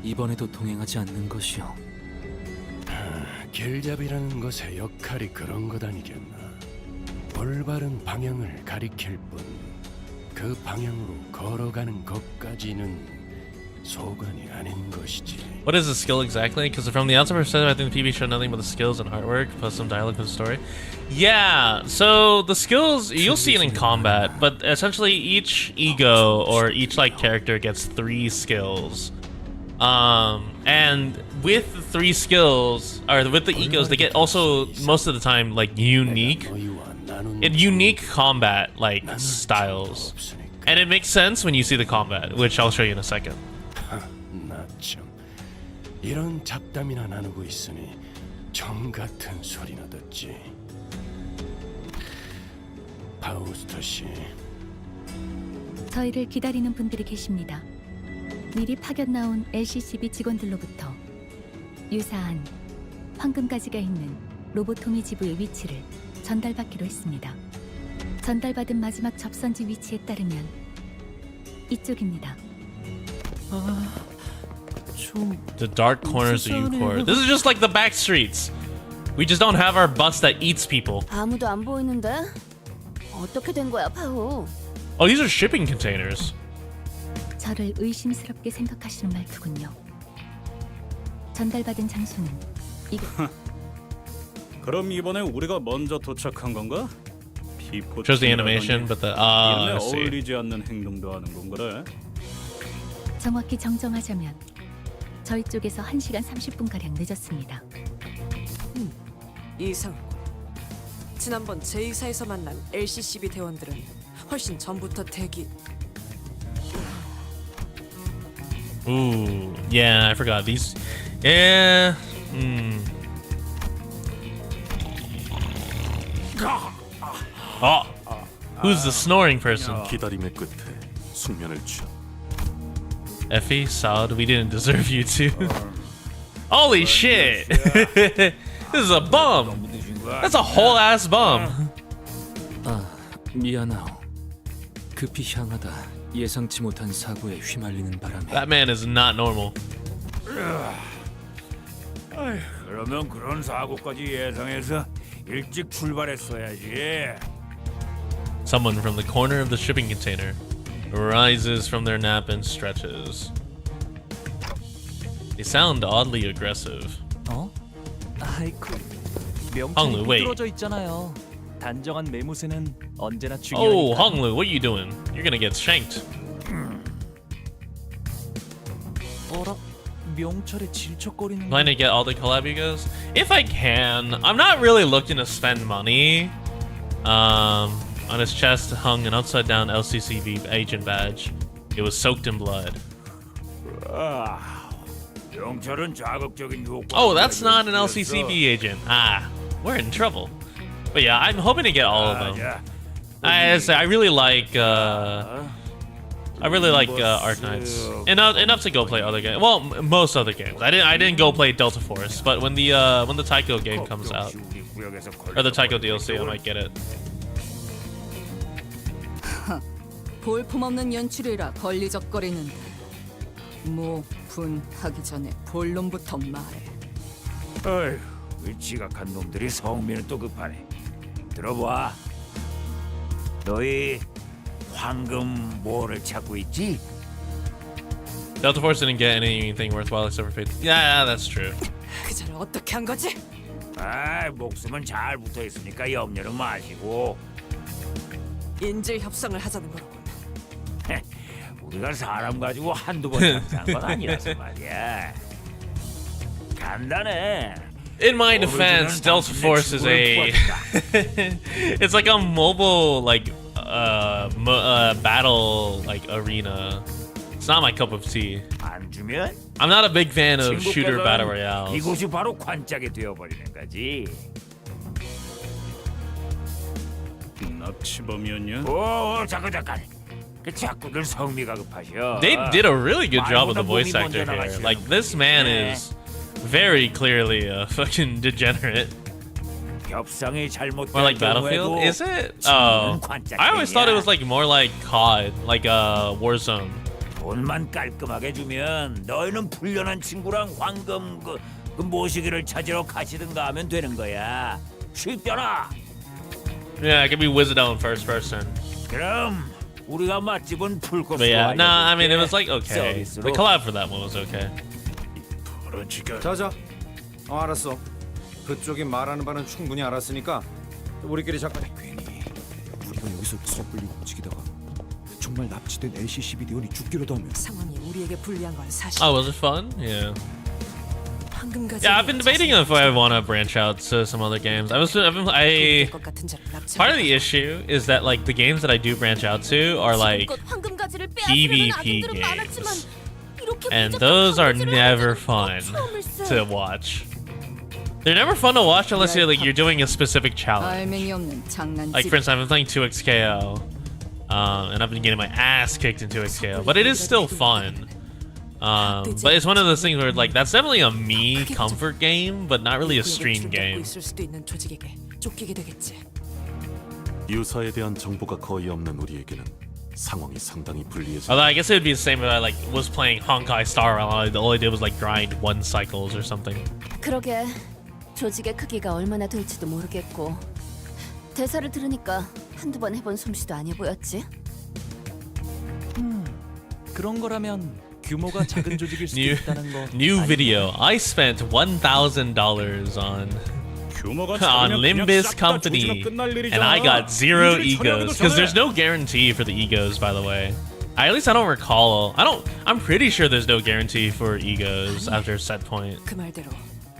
이번에도 동행하지 않는 것이요. 길잡이라는 것의 역할이 그런 것 아니겠나. 올바른 방향을 가리킬 뿐 그 방향으로 걸어가는 것까지는 소관이 아닌 것이지. What is the skill exactly? Because from the outside perspective, I think the PV showed nothing but the skills and artwork, plus some dialogue for the story. Yeah, so the skills, you'll see it in combat, but essentially each ego or each like character gets 3 skills. And with the 3 skills, or with the egos, they get also most of the time like unique combat like styles. And it makes sense when you see the combat, which I'll show you in a second. 나 참 이런 잡담이나 나누고 있으니 정 같은 소리나 듣지. 파우스터 씨, 저희를 기다리는 분들이 계십니다. 미리 파견 나온 LCCB 직원들로부터 유사한 황금가지가 있는 로보토미 지부의 위치를 전달받기로 했습니다. 전달받은 마지막 접선지 위치에 따르면 이쪽입니다. The dark corners of Ucore. This is just like the back streets. We just don't have our bus that eats people. 아무도 안 보이는데? 어떻게 된 거야, 파오? Oh, these are shipping containers. 저를 의심스럽게 생각하시는 말투군요. 전달받은 장소는 이곳. 그럼 이번에 우리가 먼저 도착한 건가? 피포 Shows the animation, but the I 이름에 see. 어울리지 않는 행동도 하는 건 그래? 정확히 정정하자면 저희 쪽에서 1시간 30분가량 늦었습니다. 이상하고. 지난번 제2사에서 만난 LCCB 대원들은 훨씬 전부터 대기. Ooh, yeah, I forgot these. Yeah. Oh, who's the snoring person? 기다림의 끝에 숙면을 취한 Effie, Saud, we didn't deserve you to. Holy shit! This is a bum. That's a whole ass bum. 아, 미안하오. 급히 향하다 예상치 못한 사고에 휘말리는 바람에 That man is not normal. 그러면 그런 사고까지 예상해서 일찍 출발했어야지. Someone from the corner of the shipping container rises from their nap and stretches. They sound oddly aggressive. 어? 아이쿠. 명칭이 황루, wait. 삐뚤어져 있잖아요. 단정한 매무새는 언제나 Oh, 중요하니까. Honglu, what are you doing? You're gonna get shanked. 어라? 명철에 질척거리는 Plan to get all the collab you guys? If I can. I'm not really looking to spend money. On his chest hung an upside down LCCV agent badge. It was soaked in blood. 영철은 자극적인 효과. Oh, that's not an LCCV agent. Ah, we're in trouble. But yeah, I'm hoping to get all of them. I really like Arknights. Enough to go play other games. Well, most other games. I didn't go play Delta Force, but when the Tycho game comes out, or the Tycho DLC, I might get it. 볼품없는 연출이라 걸리적거리는데 뭐 분하기 전에 본론부터 말해. 어휴, 이 지각한 놈들이 성미는 또 급하네. 들어봐. 너희 황금 뭐를 찾고 있지? Delta Force didn't get anything worthwhile except for Fate. Yeah, that's true. 그자를 어떻게 한 거지? 아, 목숨은 잘 붙어 있으니까 염려는 마시고. 인질 협상을 하자는 거로군. 우리가 사람 가지고 한두 번 장사한 건 아니라서 말이야. 간단해. In my defense, Delta Force is a it's like a mobile battle arena. It's not my cup of tea. 안 주면 I'm not a big fan of shooter battle royales. 이곳이 바로 관짝이 되어버리는 거지. 납치범이었냐? 오, 잠깐. 그 자꾸들 성미가 급하셔. They did a really good job with the voice actor here. Like, this man is very clearly a fucking degenerate. 협상이 잘못된 Or like Battlefield? Is it? Oh, I always thought it was like more like COD, like Warzone. 돈만 깔끔하게 주면 너희는 불련한 친구랑 황금 그 모시기를 찾으러 가시든가 하면 되는 거야. 쉽잖아. Yeah, it could be Wizardell in first person. 그럼 우리가 맛집은 풀코스. But yeah, nah, I mean, it was like okay. The collab for that one was okay. 자자. 알았어. 그쪽이 말하는 바는 충분히 알았으니까 우리끼리 잠깐. 괜히 우리가 여기서 섣불리 움직이다가 정말 납치된 LCCB 대원이 죽기라도 하면. 상황이 우리에게 불리한 건 사실. Oh, was it fun? Yeah. 황금가지. Yeah, I've been debating if I want to branch out to some other games. Part of the issue is that like the games that I do branch out to are like PvP games, and those are never fun to watch. They're never fun to watch unless you're doing a specific challenge. 알맹이 없는 장난질. Like for instance, I've been playing 2XKO. and I've been getting my ass kicked into scale, but it is still fun. But it's one of those things where like that's definitely a me comfort game, but not really a stream game. 있을 수도 있는 조직에게 쫓기게 되겠지. 유사에 대한 정보가 거의 없는 우리에게는 상황이 상당히 불리해져. Although I guess it would be the same if I like was playing Honkai Star Rail. All I did was like grind 1 cycles or something. 그러게 조직의 크기가 얼마나 될지도 모르겠고 대사를 들으니까 한두 번 해본 솜씨도 아니어 보였지. 그런 거라면 규모가 작은 조직일 수도 New 있다는 거. new video. I spent $1,000 on 규모가 on 작으면 그냥 Limbus 싹다 Company, 조지면 끝날 일이잖아. and I got 0 일일이 처리하기도 egos because 전에. there's no guarantee for the egos. By the way, at least I don't recall. I'm pretty sure there's no guarantee for egos after a set point. 그 말대로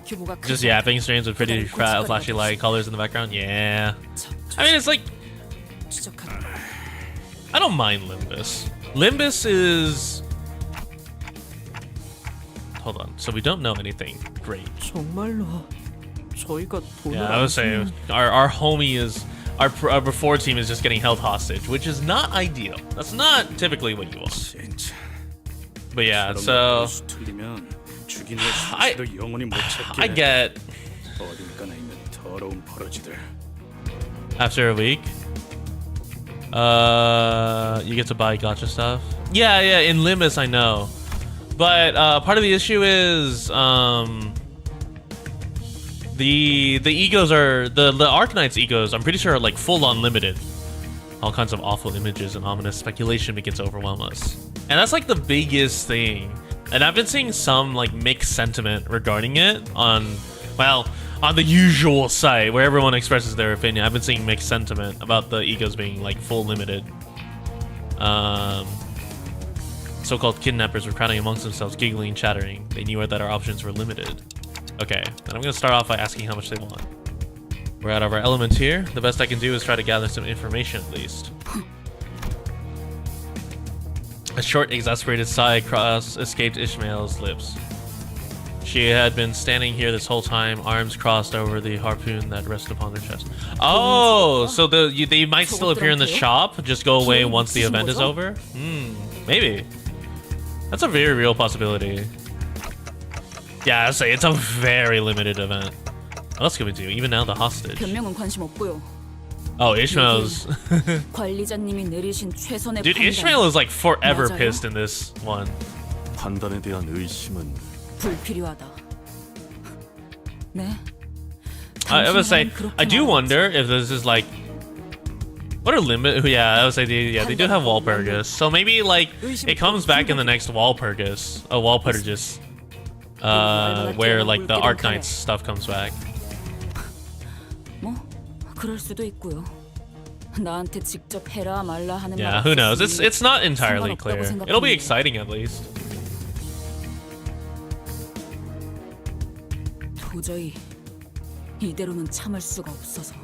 규모가 Just yapping streams with pretty flashy light colors in the background. Yeah, I mean it's like 추적하는 I don't mind Limbus. Limbus is. Hold on. So we don't know anything. Great. 정말로 저희가 돈을 Yeah, I would say our homie is our before team is just getting held hostage, which is not ideal. That's not typically what you want. 진짜. But yeah, 사람들 so 버릇이 틀리면 죽인 I- 내 수치도 영원히 못 찾게. I get 어딘가나 있는 더러운 버러지들. after a week, you get to buy gacha stuff. Yeah, in Limbus I know, but part of the issue is the egos are the Arknights egos. I'm pretty sure are like full on limited. All kinds of awful images and ominous speculation begins to overwhelm us, and that's like the biggest thing. And I've been seeing some like mixed sentiment regarding it on the usual site where everyone expresses their opinion. I've been seeing mixed sentiment about the egos being like full limited. So-called kidnappers were crowding amongst themselves, giggling and chattering. They knew that our options were limited. Okay, and I'm gonna start off by asking how much they want. We're out of our element here. The best I can do is try to gather some information at least. A short, exasperated sigh escaped Ishmael's lips. She had been standing here this whole time, arms crossed over the harpoon that rested upon her chest. Oh, so they might still appear in the shop, just go away once the event is over? Maybe. That's a very real possibility. Yeah, I'd say it's a very limited event. What else can we do? Even now, the hostage. 변명은 관심 없고요. Oh, Ishmael's... 관리자님이 내리신 최선의 Dude, 판단. Ishmael is like forever 맞아요? pissed in this one. 판단에 대한 의심은 불필요하다. 네. I would say, 당신 I do 말하는 wonder if this is like... What are limit? Yeah, I would say they do have Walpurgis. So maybe like it comes back in the next Walpurgis, where like the Arknights stuff comes back. 뭐 그럴 수도 있고요. 나한테 직접 해라 말라 하는 말 Yeah, who knows? 없었으니 It's not entirely 상관없다고 clear. 생각합니다. It'll be exciting at least. 도저히 이대로는 참을 수가 없어서.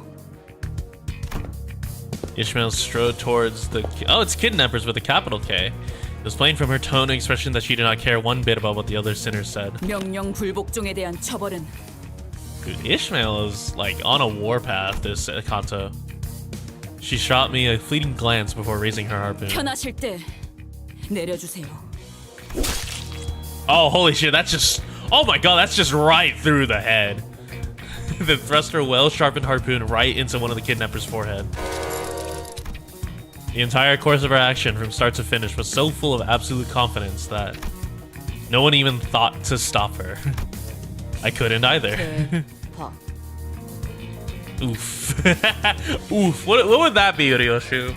Ishmael strode towards the... Oh, it's kidnappers with a capital K. It was plain from her tone and expression that she did not care one bit about what the other sinners said. 명령 불복종에 대한 처벌은 Dude, Ishmael is like on a warpath, this Canto. She shot me a fleeting glance before raising her harpoon. 편하실 때 내려주세요. Oh, holy shit, that's just... Oh my god, that's just right through the head. The thrust her well-sharpened harpoon right into one of the kidnappers' forehead. The entire course of her action from start to finish was so full of absolute confidence that no one even thought to stop her. I couldn't either. 봐. Oof. Oof. What would that be, Ryoshu?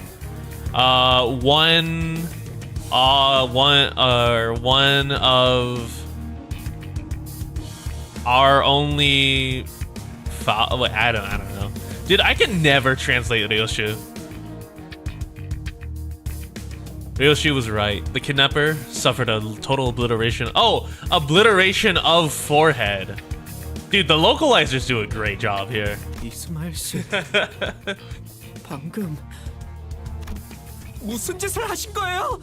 One of our only wait, I don't know. Dude, I can never translate Ryoshu. Ryoshu was right. The kidnapper suffered a total obliteration. Oh, obliteration of forehead. Dude, the localizers do a great job here. 이스마일 씨, 방금 무슨 짓을 하신 거예요?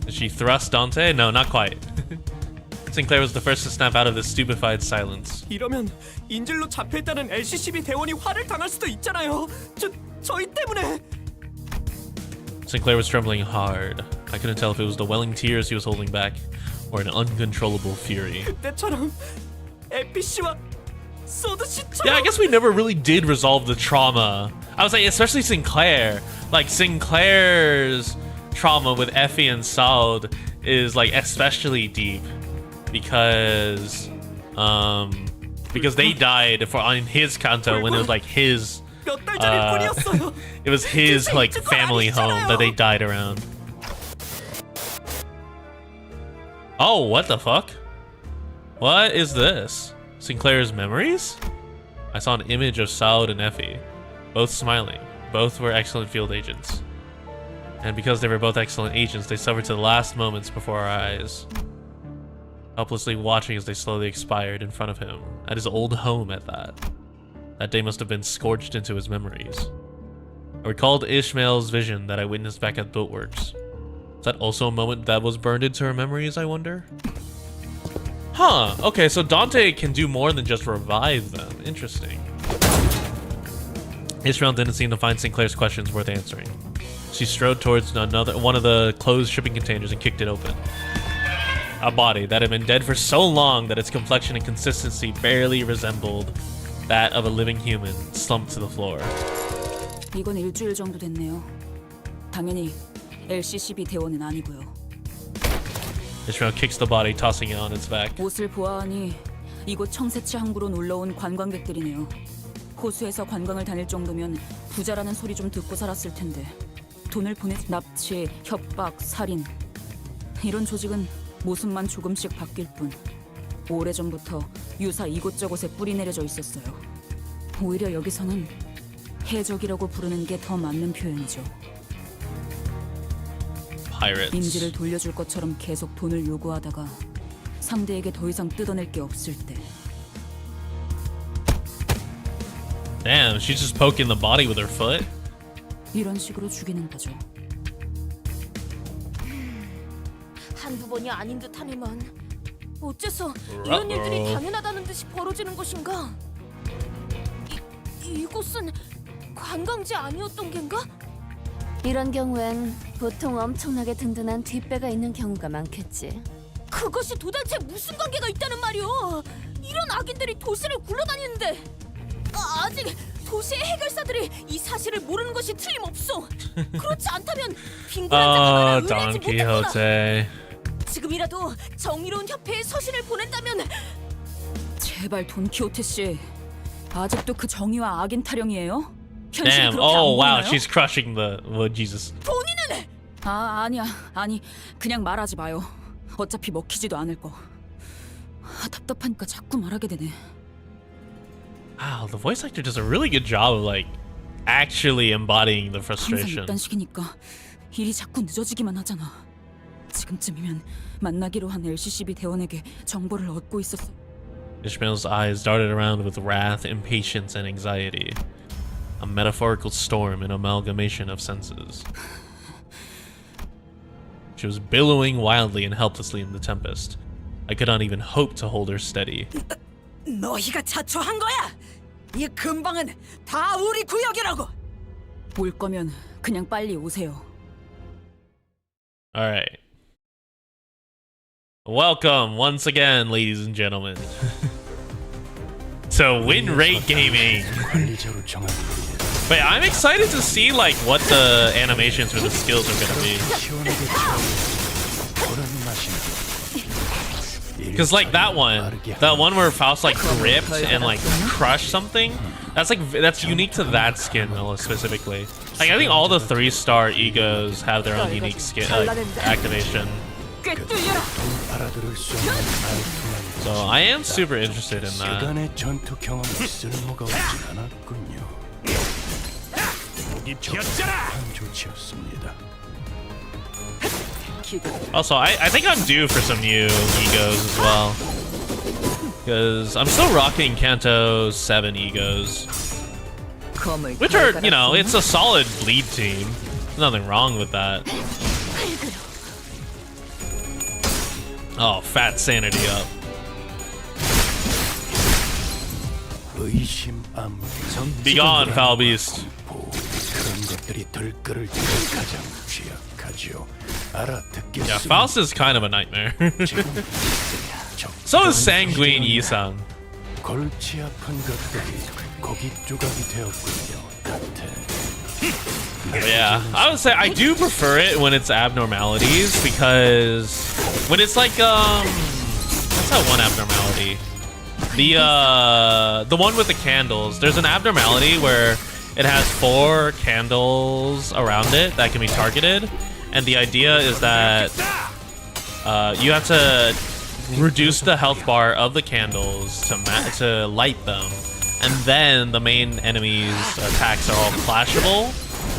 Did she thrust Dante? No, not quite. Sinclair was the first to snap out of this stupefied silence. 이러면 인질로 잡혀있다는 LCCB 대원이 화를 당할 수도 있잖아요. 저희 때문에. Sinclair was trembling hard. I couldn't tell if it was the welling tears he was holding back or an uncontrollable fury. 그때처럼 NPC와 소드씨처럼. Yeah, I guess we never really did resolve the trauma. I was like, especially Sinclair. Like, Sinclair's trauma with Effie and Saud is like especially deep because they died on his Canto when it was like his it was his like family home that they died around. Oh, what the fuck? What is this? Sinclair's memories? I saw an image of Saud and Effie, both smiling. Both were excellent field agents. And because they were both excellent agents, they suffered to the last moments before our eyes. Helplessly watching as they slowly expired in front of him, at his old home at that. That day must have been scorched into his memories. I recalled Ishmael's vision that I witnessed back at Boatworks. Is that also a moment that was burned into her memories, I wonder? Huh, okay, so Dante can do more than just revive them. Interesting. Ishmael didn't seem to find Sinclair's questions worth answering. She strode towards one of the closed shipping containers and kicked it open. A body that had been dead for so long that its complexion and consistency barely resembled that of a living human slumped to the floor. 이건 일주일 정도 됐네요. 당연히 LCCB 대원은 아니고요. Ishmael kicks the body, tossing it on its back. 옷을 보아하니 이곳 청새치 항구로 놀러온 관광객들이네요. 호수에서 관광을 다닐 정도면 부자라는 소리 좀 듣고 살았을 텐데 돈을 보내 납치, 협박, 살인 이런 조직은 모습만 조금씩 바뀔 뿐 오래전부터 유사 이곳저곳에 뿌리 내려져 있었어요. 오히려 여기서는 해적이라고 부르는 게 더 맞는 표현이죠. Pirates. 임지를 돌려줄 것처럼 계속 돈을 요구하다가 상대에게 더 이상 뜯어낼 게 없을 때 Damn, she's just poking the body with her foot? 이런 식으로 죽이는 거죠. 한두 번이 아닌 듯하네만. 어째서 이런 일들이 당연하다는 듯이 벌어지는 것인가? 이곳은 관광지 아니었던 겐가? 이런 경우엔 보통 엄청나게 든든한 뒷배가 있는 경우가 많겠지. 그것이 도대체 무슨 관계가 있다는 말이오? 이런 악인들이 도시를 굴러다니는데 아직 도시의 해결사들이 이 사실을 모르는 것이 틀림없어. 그렇지 않다면 빈곤한 자가 의뢰하지 못했구나. 지금이라도 정의로운 협회에 서신을 보낸다면. 제발 돈키호테 씨, 아직도 그 정의와 악인 타령이에요? 현실 Damn, 그렇게 안 oh wow, 보이나요? she's crushing the Jesus. 본인은 아니 그냥 말하지 마요. 어차피 먹히지도 않을 거. 답답하니까 자꾸 말하게 되네. Wow, the voice actor does a really good job of like actually embodying the 항상 frustration. 이딴 식이니까 일이 자꾸 늦어지기만 하잖아. 지금쯤이면 만나기로 한 LCCB 대원에게 정보를 얻고 있었어. Ishmael's eyes darted around with wrath, impatience, and anxiety. A metaphorical storm, an amalgamation of senses. She was billowing wildly and helplessly in the tempest. I could not even hope to hold her steady. 너희가 자초한 거야. 이 근방은 다 우리 구역이라고. 올 거면 그냥 빨리 오세요. Alright. Welcome once again, ladies and gentlemen, to Win Rate Gaming. 관리자로 정한 Wait, I'm excited to see like what the animations for the skills are gonna be. Because like that one where Faust like gripped and like crushed something, that's unique to that skin specifically. Like I think all the 3-star egos have their own unique skin activation. So I am super interested in that. 시간의 전투 경험이 쓸모가 없진 않았군요. 적합한 조치였습니다. Also, I think I'm due for some new egos as well. Because I'm still rocking Canto 7 egos. Which are, you know, it's a solid bleed team. There's nothing wrong with that. Oh, fat sanity up. 의심 아무리 Be gone, foul beast. 그런 것 그것들이 들끓을 때 가장 취약하죠. 알아듣겠습니다. Yeah, Faust is kind of a nightmare. So is Sanguine Yisang. 골치 아픈 것들이 고깃 조각이 되었군요. Yeah, I would say I do prefer it when it's abnormalities, because when it's like what's that one abnormality? The one with the candles. There's an abnormality where it has 4 candles around it that can be targeted, and the idea is that you have to reduce the health bar of the candles to light them, and then the main enemy's attacks are all clashable,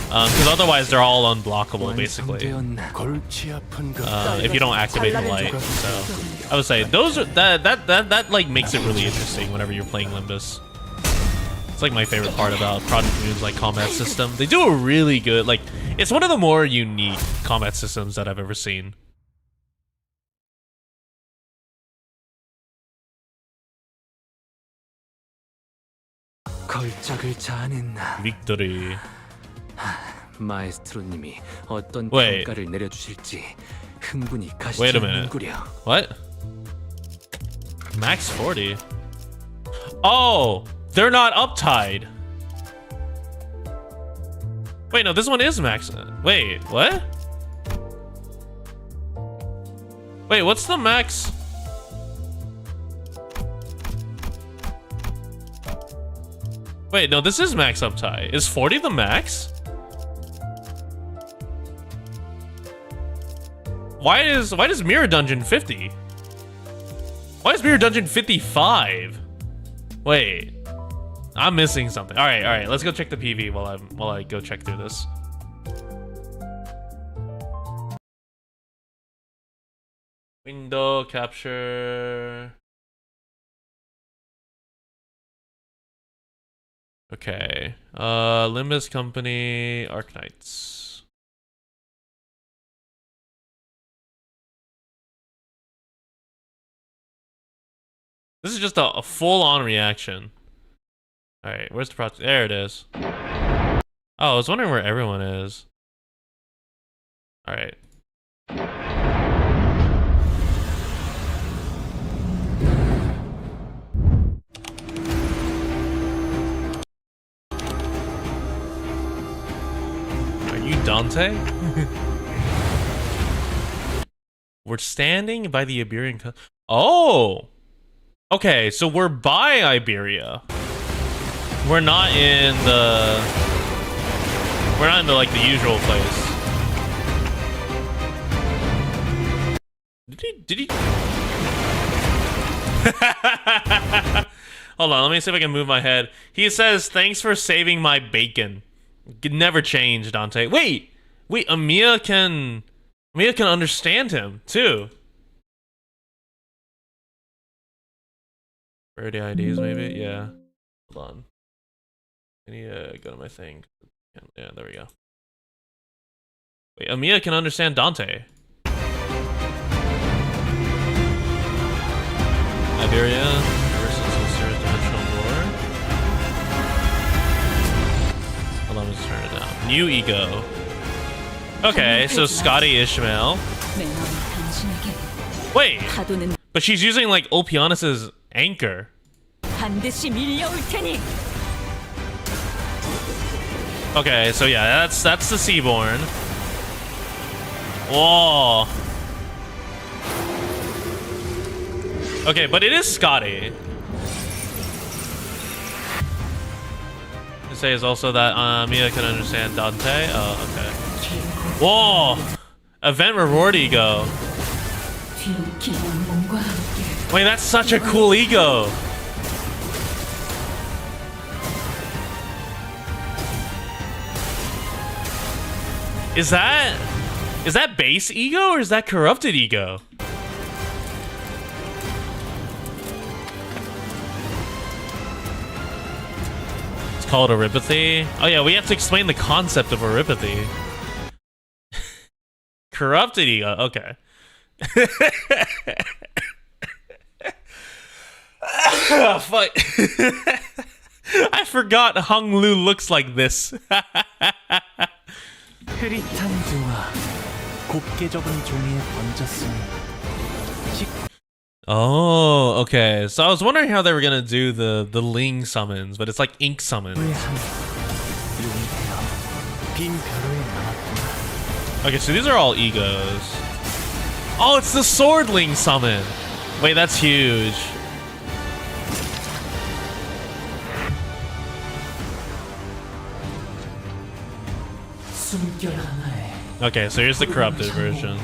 because otherwise they're all unblockable basically. If you don't activate the light. So I would say those are that like makes it really interesting whenever you're playing Limbus. It's like my favorite part about Project Moon's like combat system. They do a really good, like, it's one of the more unique combat systems that I've ever seen. 걸작을 자아낸 Victory. 마에스트로님이 어떤 Wait. 평가를 내려주실지 흥분이 가시지 Wait a minute. 않는구려. What? Max 40. Oh, they're not uptied. Wait, no, this one is max. Wait, what? Wait, what's the max? Wait, no, this is max uptie. Is 40 the max? Why does Mirror Dungeon 50? Why is Mirror Dungeon 55? Wait, I'm missing something. All right, let's go check the PV while I go check through this. Window capture. Okay. Limbus Company, Arknights. This is just a full-on reaction. Alright, where's the project? There it is. Oh, I was wondering where everyone is. Alright. Dante? We're standing by the Iberian coast. Oh! Okay, so we're by Iberia. We're not in the like the usual place. Did he Hold on, let me see if I can move my head. He says, "Thanks for saving my bacon." Could never change, Dante. Wait, Amiya can understand him too. Rarity IDs, maybe. Yeah. Hold on. I need to go to my thing. Yeah, there we go. Wait, Amiya can understand Dante. Iberia versus Sister's Dimensional War. Hold on, let's turn it down. New ego. Okay, so Scotty Ishmael. Wait, but she's using like Ulpianus's anchor. Okay, so yeah, that's the Seaborn. Whoa. Okay, but it is Scotty. To say is also that Mia can understand Dante. Oh, okay. Whoa! Event reward ego. Wait, that's such a cool ego. Is that base ego or is that corrupted ego? It's called Eripathy. Oh yeah, we have to explain the concept of Eripathy. Corrupted ego, okay. Oh, fuck. I forgot Hung Lu looks like this. 흐릿한 등화 곱게 접은 종이에 번졌으니 Oh, okay. So I was wondering how they were gonna do the Ling summons, but it's like ink summons. 후회하며 용이 되어 빈 벼로에 남았구나. Okay, so these are all egos. Oh, it's the sword Ling summon. Wait, that's huge. 숨결 하나에 Okay, so here's the corrupted version.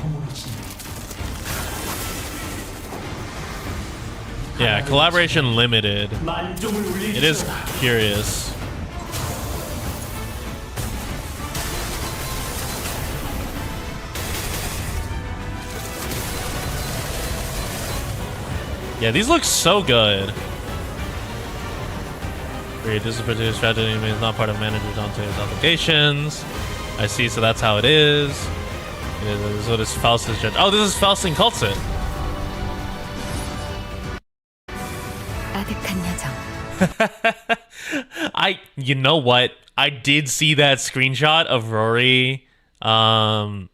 Yeah, collaboration limited. It is curious. Yeah, these look so good. Great, this is particular strategy is not part of manager Dante's obligations. I see, so that's how it is. This is what is Faust's judge. Oh, this is Faust and Cultsit. 아득한 여정. You know what? I did see that screenshot of Rory. I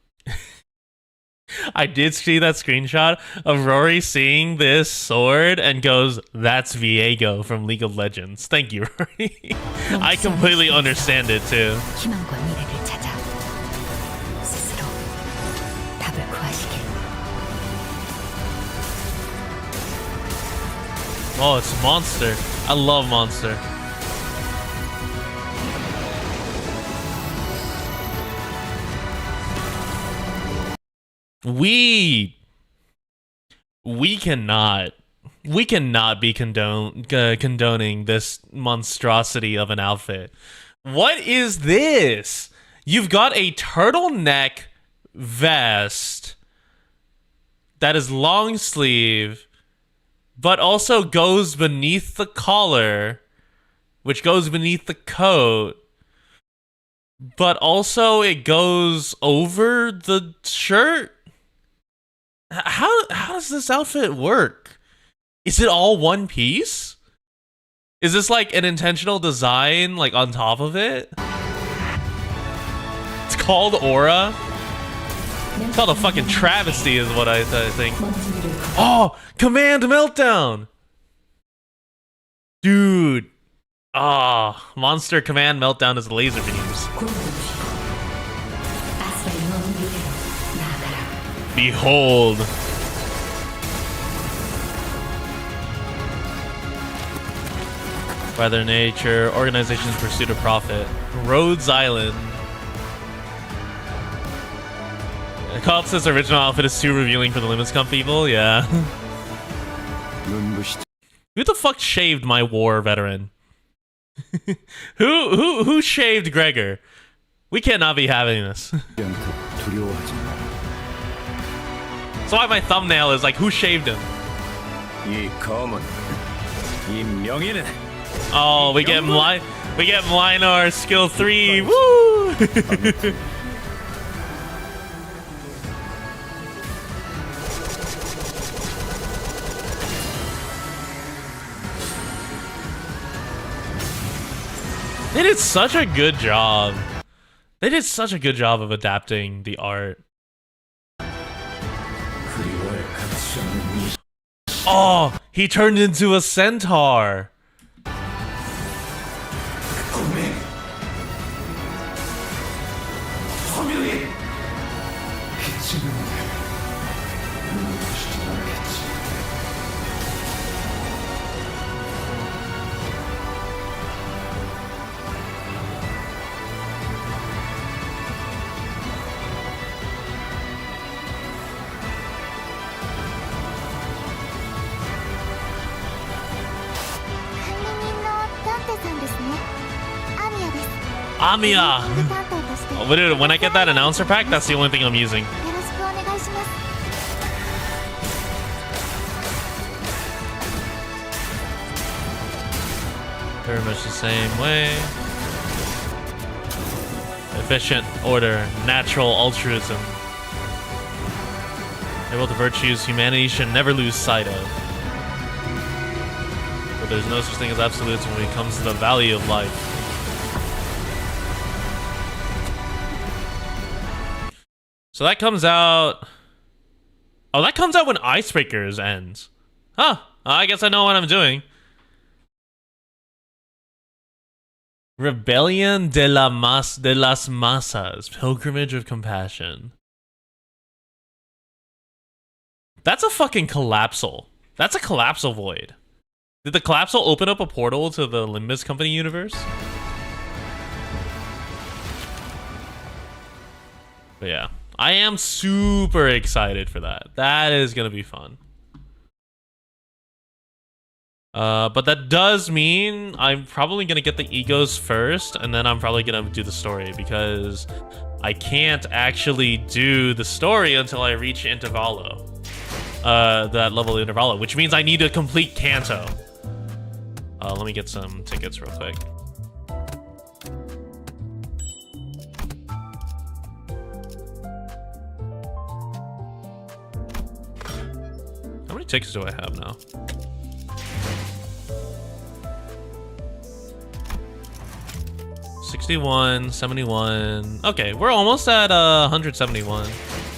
did see that screenshot of Rory seeing this sword and goes, "That's Viego from League of Legends." Thank you, Rory. I completely understand it too. 희망과 미래를 찾아 스스로 답을 구하시길. Oh, it's Monster. I love Monster. We cannot be condoning this monstrosity of an outfit. What is this? You've got a turtleneck vest that is long sleeve, but also goes beneath the collar, which goes beneath the coat, but also it goes over the shirt. How does this outfit work? Is it all one piece? Is this like an intentional design like on top of it? It's called Aura. It's called a fucking travesty is what I think. Oh, Command Meltdown. Dude. Ah, Monster Command Meltdown is laser beams. Behold. By their nature, organizations pursuit of profit. Rhodes Island. Cult's original outfit is too revealing for the Limbus Company people. Yeah. Who the fuck shaved my war veteran? Who shaved Gregor? We cannot be having this. That's why my thumbnail is like, who shaved him? Oh, we get Mlinar skill 3. Woo! They did such a good job. They did such a good job of adapting the art. Oh, he turned into a centaur. Amiya! Oh, but dude, when I get that announcer pack, that's the only thing I'm using. Very much the same way. Efficient order, natural altruism. They're both the virtues humanity should never lose sight of. But there's no such thing as absolutes when it comes to the value of life. So that comes out. Oh, that comes out when Icebreakers ends. Huh. I guess I know what I'm doing. Rebellion de las Masas. Pilgrimage of Compassion. That's a fucking collapsal. That's a collapsal void. Did the collapsal open up a portal to the Limbus Company universe? But yeah, I am super excited for that. That is gonna be fun. But that does mean I'm probably gonna get the egos first, and then I'm probably gonna do the story, because I can't actually do the story until I reach Intervallo. That level of Intervallo, which means I need to complete Canto. Let me get some tickets real quick. How many tickets do I have now? $61, $71. Okay, we're almost at 171.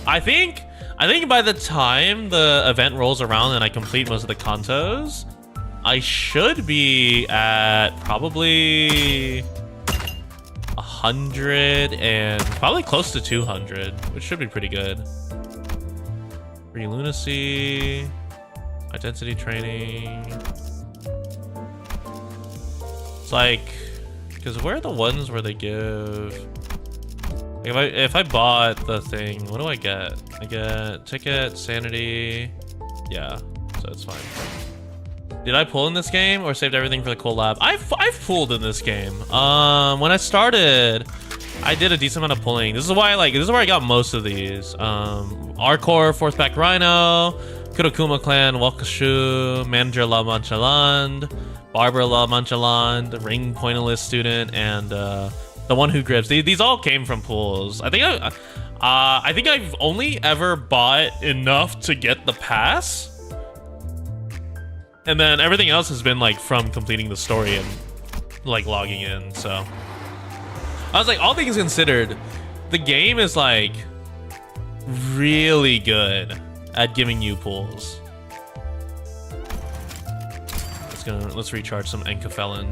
I think by the time the event rolls around and I complete most of the Cantos, I should be at probably 100 and probably close to 200, which should be pretty good. Free lunacy, identity training. It's like, because where are the ones where they give? If I bought the thing, what do I get? I get ticket, sanity. Yeah, so it's fine. Did I pull in this game or saved everything for the collab? I've pulled in this game. When I started, I did a decent amount of pulling. This is why this is where I got most of these. Arcor, Fourth Back Rhino, Kurokuma Clan, Wakashu, Manager La Manchaland, Barber La Manchaland, Ring Pointillist Student, and the one who grips. These all came from pulls. I think I've only ever bought enough to get the pass. And then everything else has been like from completing the story and like logging in. So I was like, all things considered, the game is like really good at giving you pulls. Let's recharge some Enkafelin.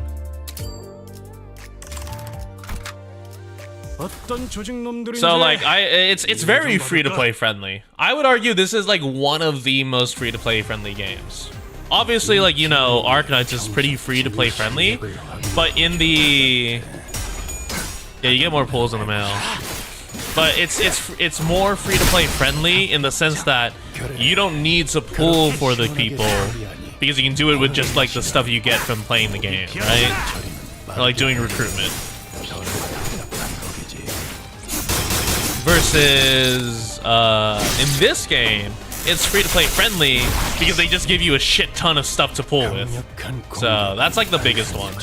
So like it's very free to play friendly. I would argue this is like one of the most free to play friendly games. Obviously, like, you know, Arknights is pretty free to play friendly, but in the you get more pulls in the mail. But it's more free to play friendly in the sense that you don't need to pull for the people, because you can do it with just like the stuff you get from playing the game, right? Or like doing recruitment. Versus in this game, it's free to play friendly because they just give you a shit ton of stuff to pull with. So that's like the biggest one.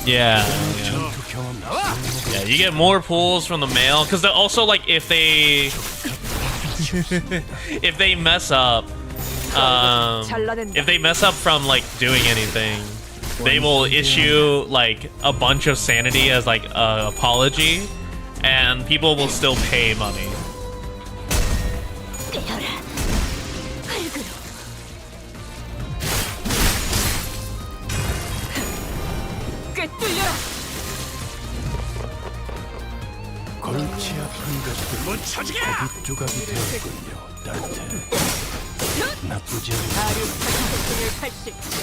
Yeah, you get more pulls from the mail, because they're also like, if they if they mess up from like doing anything, they will issue like a bunch of sanity as like a apology, and people will still pay money.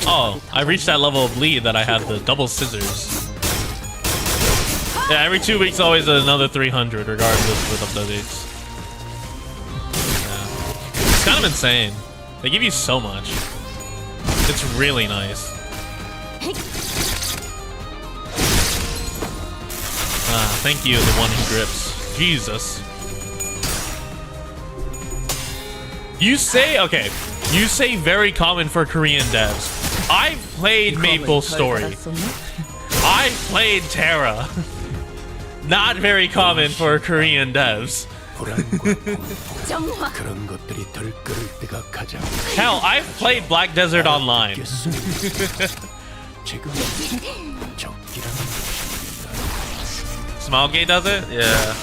Oh, I reached that level of lead that I have the double scissors. Yeah, every 2 weeks always another 300 regardless with updates. Yeah. It's kind of insane. They give you so much. It's really nice. Thank you, the one who grips. Jesus. You say, okay, you say very common for Korean devs. I've played Maple Story. I've played Terra. Not very common for Korean devs. 불안과 공포 정화. 그런 것들이 덜끓을 때가 가장 Hell, I've played Black Desert Online. 지금 적기라는 Smilegate does it? Yeah.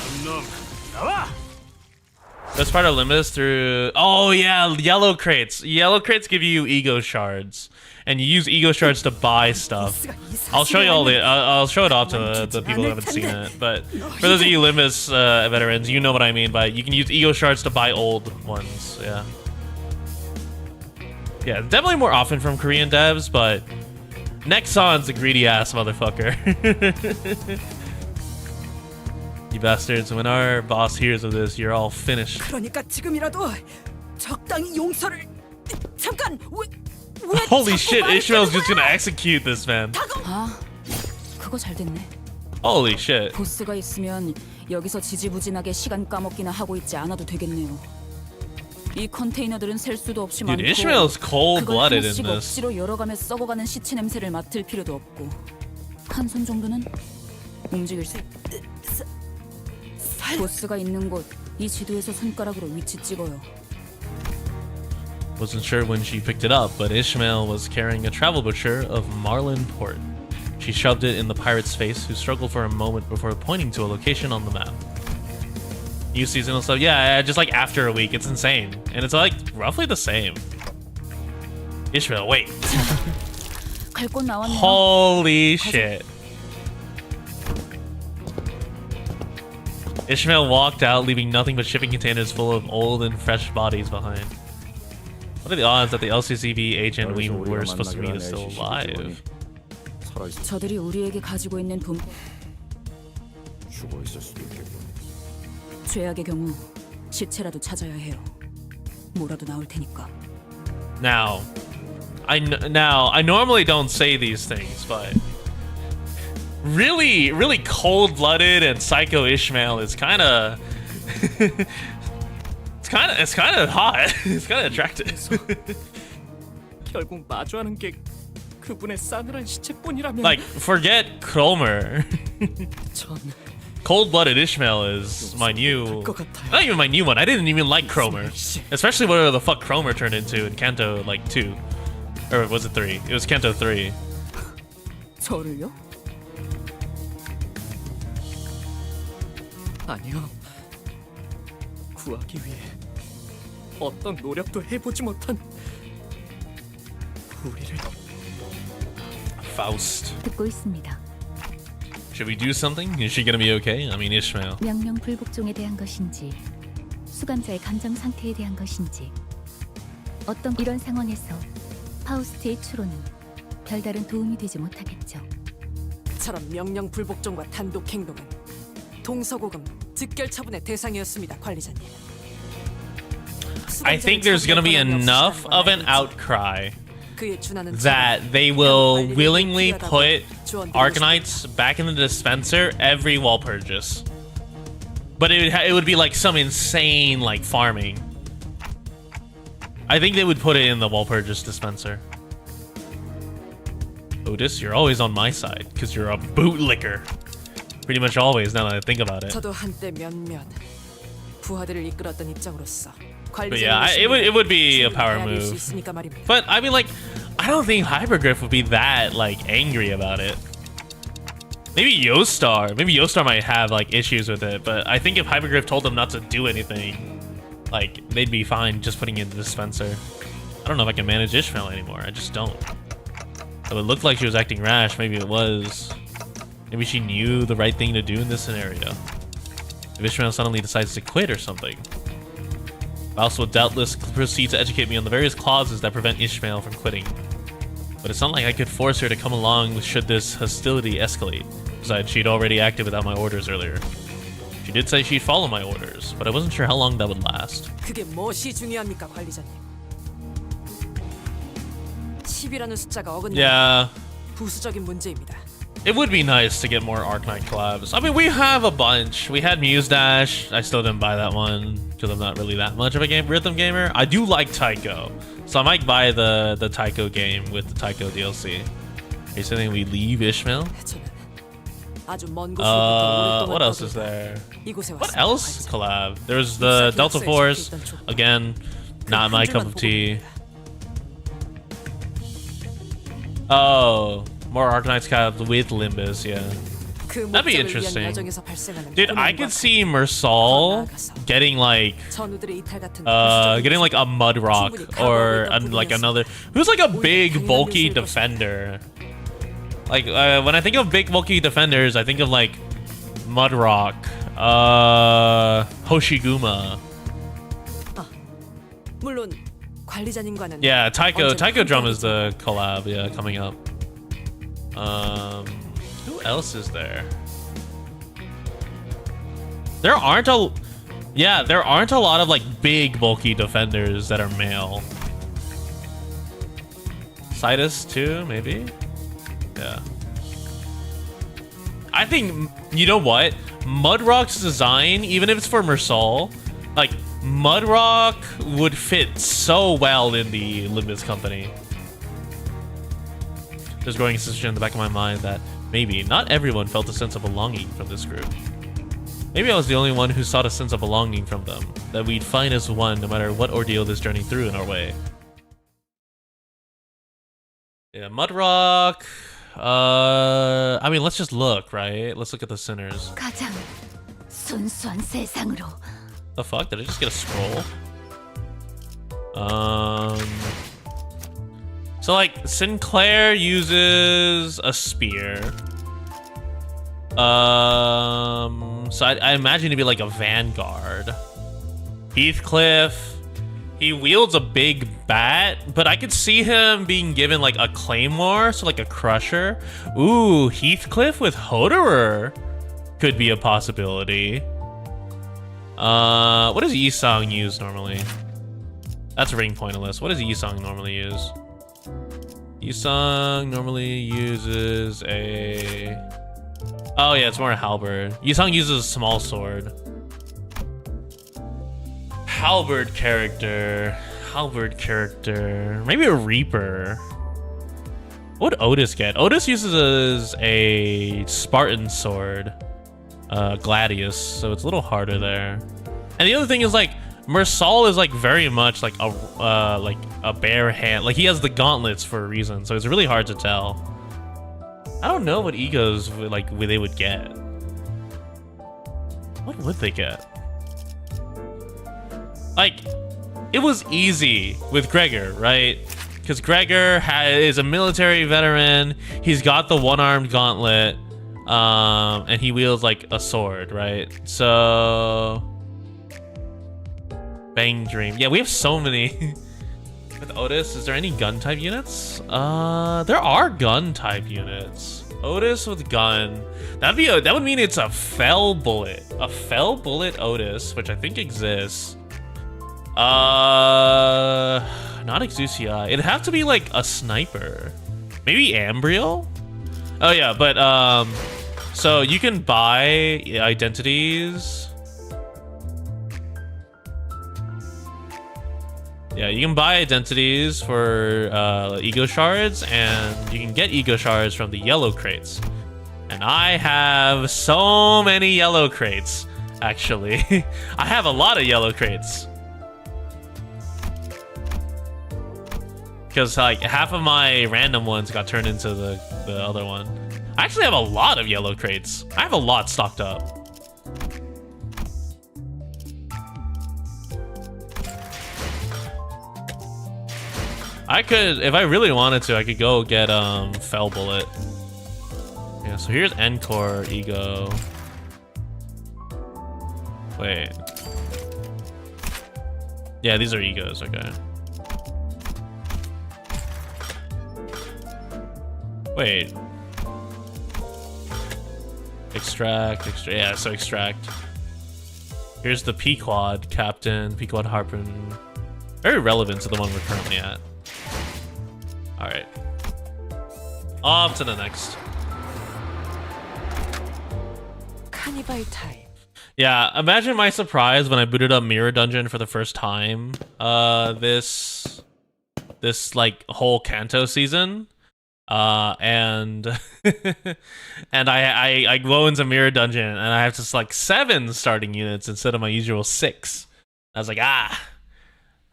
Best part of Limbus through... Oh yeah, yellow crates. Yellow crates give you ego shards. And you use ego shards to buy stuff. I'll show you all the... I'll show it off to the people who haven't seen it. But for those of you Limbus veterans, you know what I mean by you can use ego shards to buy old ones. Yeah. Yeah, definitely more often from Korean devs, but... Nexon's a greedy ass motherfucker. You bastards, when our boss hears of this, you're all finished. 그러니까 지금이라도 적당히 용서를 잠깐 왜 Holy shit, Ishmael's just gonna execute this man. 아, 그거 잘 됐네. Holy shit. 보스가 있으면 여기서 지지부진하게 시간 까먹기나 하고 있지 않아도 되겠네요. 이 컨테이너들은 셀 수도 없이 Dude, 많고 Ishmael's cold-blooded in 그걸 하나씩 this. 억지로 열어가며 썩어가는 시체 냄새를 맡을 필요도 없고 한 손 정도는 움직일 수 보스가 있는 곳, 이 지도에서 손가락으로 위치 찍어요. Wasn't sure when she picked it up, but Ishmael was carrying a travel brochure of Marlin Port. She shoved it in the pirate's face, who struggled for a moment before pointing to a location on the map. New seasonal stuff, yeah, just like after a week, it's insane. And it's like roughly the same. Ishmael, wait. 갈 곳 나왔네요. Holy shit. Ishmael walked out, leaving nothing but shipping containers full of old and fresh bodies behind. What are the odds that the LCCB agent we were supposed to meet is still alive? 저들이 우리에게 가지고 있는 돈 죽어 있을 수도 있겠군. 죄악의 경우 시체라도 찾아야 해요. 뭐라도 나올 테니까. Now, I normally don't say these things, but really cold-blooded and psycho Ishmael is kind of it's kind of hot. It's kind of attractive. 결국 마주하는 게 그분의 싸늘한 시체뿐이라면 Like, forget Cromer. 전 Cold-blooded Ishmael is my new, not even my new one. I didn't even like Cromer, especially whatever the fuck Cromer turned into in Canto like 2, or was it 3? It was Canto 3. 저를요? 아니요. 구하기 위해 어떤 노력도 해보지 못한 우리를 Faust. 듣고 있습니다. Should we do something? Is she gonna be okay? I mean, Ishmael. 명령 불복종에 대한 것인지 수감자의 감정 상태에 대한 것인지 어떤 이런 상황에서 파우스트의 추론은 별다른 도움이 되지 못하겠죠. 처럼 명령 불복종과 단독 행동은 동서고금 즉결 처분의 대상이었습니다, 관리자님. I think there's gonna be enough of an outcry 그에 준하는 that they will willingly put Arknights back in the dispenser every wall purchase. But it would be like some insane like farming. I think they would put it in the wall purchase dispenser. Otis, you're always on my side because you're a bootlicker. Pretty much always, now that I think about it. 저도 한때 몇몇 부하들을 이끌었던 입장으로서 But yeah, it would be a power move. But I mean, like, I don't think Hypergriff would be that like angry about it. Maybe Yostar might have like issues with it, but I think if Hypergriff told them not to do anything, like they'd be fine just putting it in the dispenser. I don't know if I can manage Ishmael anymore. I just don't. So it looked like she was acting rash. Maybe it was. Maybe she knew the right thing to do in this scenario. If Ishmael suddenly decides to quit or something. Faust will doubtless proceed to educate me on the various clauses that prevent Ishmael from quitting. But it's not like I could force her to come along should this hostility escalate. Besides, she'd already acted without my orders earlier. She did say she'd follow my orders, but I wasn't sure how long that would last. 그게 무엇이 중요합니까, 관리자님? 10이라는 숫자가 어긋나는 Yeah. 부수적인 문제입니다. It would be nice to get more Arknight collabs. I mean, we have a bunch. We had Muse Dash. I still didn't buy that one because I'm not really that much of a rhythm gamer. I do like Taiko, so I might buy the Taiko game with the Taiko DLC. Are you saying we leave Ishmael? 저는 아주 먼 곳으로부터 오랫동안 What else is 떠돌다 there? 이곳에 What 왔습니다. else collab? There's the Delta Force. Again, not my cup of tea. Oh, more Arknights collab with Limbus, yeah. 그 That'd be 목적을 위한 interesting. 야정에서 발생하는 Dude, I 고난과 could see Mersal getting like 전우들의 이탈 같은 getting like a mud rock or like another who's like a big bulky defender. Like when I think of big bulky defenders, I think of like Mudrock, Hoshiguma. 물론 관리자님과는 Yeah, Taiko 언제나 Drum is 함께하겠죠. the collab, yeah, coming up. Who else is there? There aren't a lot of like big bulky defenders that are male. Sidus too, maybe? Yeah. I think, you know what? Mudrock's design, even if it's for Mersal, like, Mudrock would fit so well in the Limbus Company. There's growing suspicion in the back of my mind that maybe not everyone felt a sense of belonging from this group. Maybe I was the only one who sought a sense of belonging from them, that we'd find as one no matter what ordeal this journey threw in our way. Yeah, Mudrock. I mean, let's just look, right? Let's look at the sinners. 가장 순수한 세상으로. The fuck? Did I just get a scroll? So like Sinclair uses a spear. So I imagine it'd be like a vanguard. Heathcliff, he wields a big bat, but I could see him being given like a claymore, so like a crusher. Ooh, Heathcliff with Hoderer could be a possibility. What does Yisang use normally? That's ring pointless. What does Yisang normally use? Yisang normally uses a... Oh yeah, it's more a halberd. Yisang uses a small sword. Halberd character. Maybe a Reaper. What would Otis get? Otis uses a Spartan sword. Gladius, so it's a little harder there. And the other thing is like Mersal is like very much like a bare hand. Like he has the gauntlets for a reason, so it's really hard to tell. I don't know what egos they would get. What would they get? Like, it was easy with Gregor, right? Because Gregor is a military veteran. He's got the one-armed gauntlet, and he wields like a sword, right? So, Bang Dream. Yeah, we have so many. With Otis, is there any gun type units? There are gun type units. Otis with gun. That would mean it's a fell bullet. A fell bullet Otis, which I think exists. Not Exusia. It'd have to be like a sniper. Maybe Ambriel? Oh yeah, but so you can buy identities. Yeah, you can buy identities for ego shards, and you can get ego shards from the yellow crates. And I have so many yellow crates, actually. I have a lot of yellow crates. Because like half of my random ones got turned into the other one. I actually have a lot of yellow crates. I have a lot stocked up. I could, if I really wanted to, I could go get Fell Bullet. Yeah, so here's Encore Ego. Wait. Yeah, these are Egos, okay. Wait. Extract, yeah, so extract. Here's the Pequod Captain, Pequod Harpoon. Very relevant to the one we're currently at. Alright. On to the next. Cannibal type. Yeah, imagine my surprise when I booted up Mirror Dungeon for the first time. This like whole Canto season. and and I go into Mirror Dungeon and I have to select 7 starting units instead of my usual 6. I was like,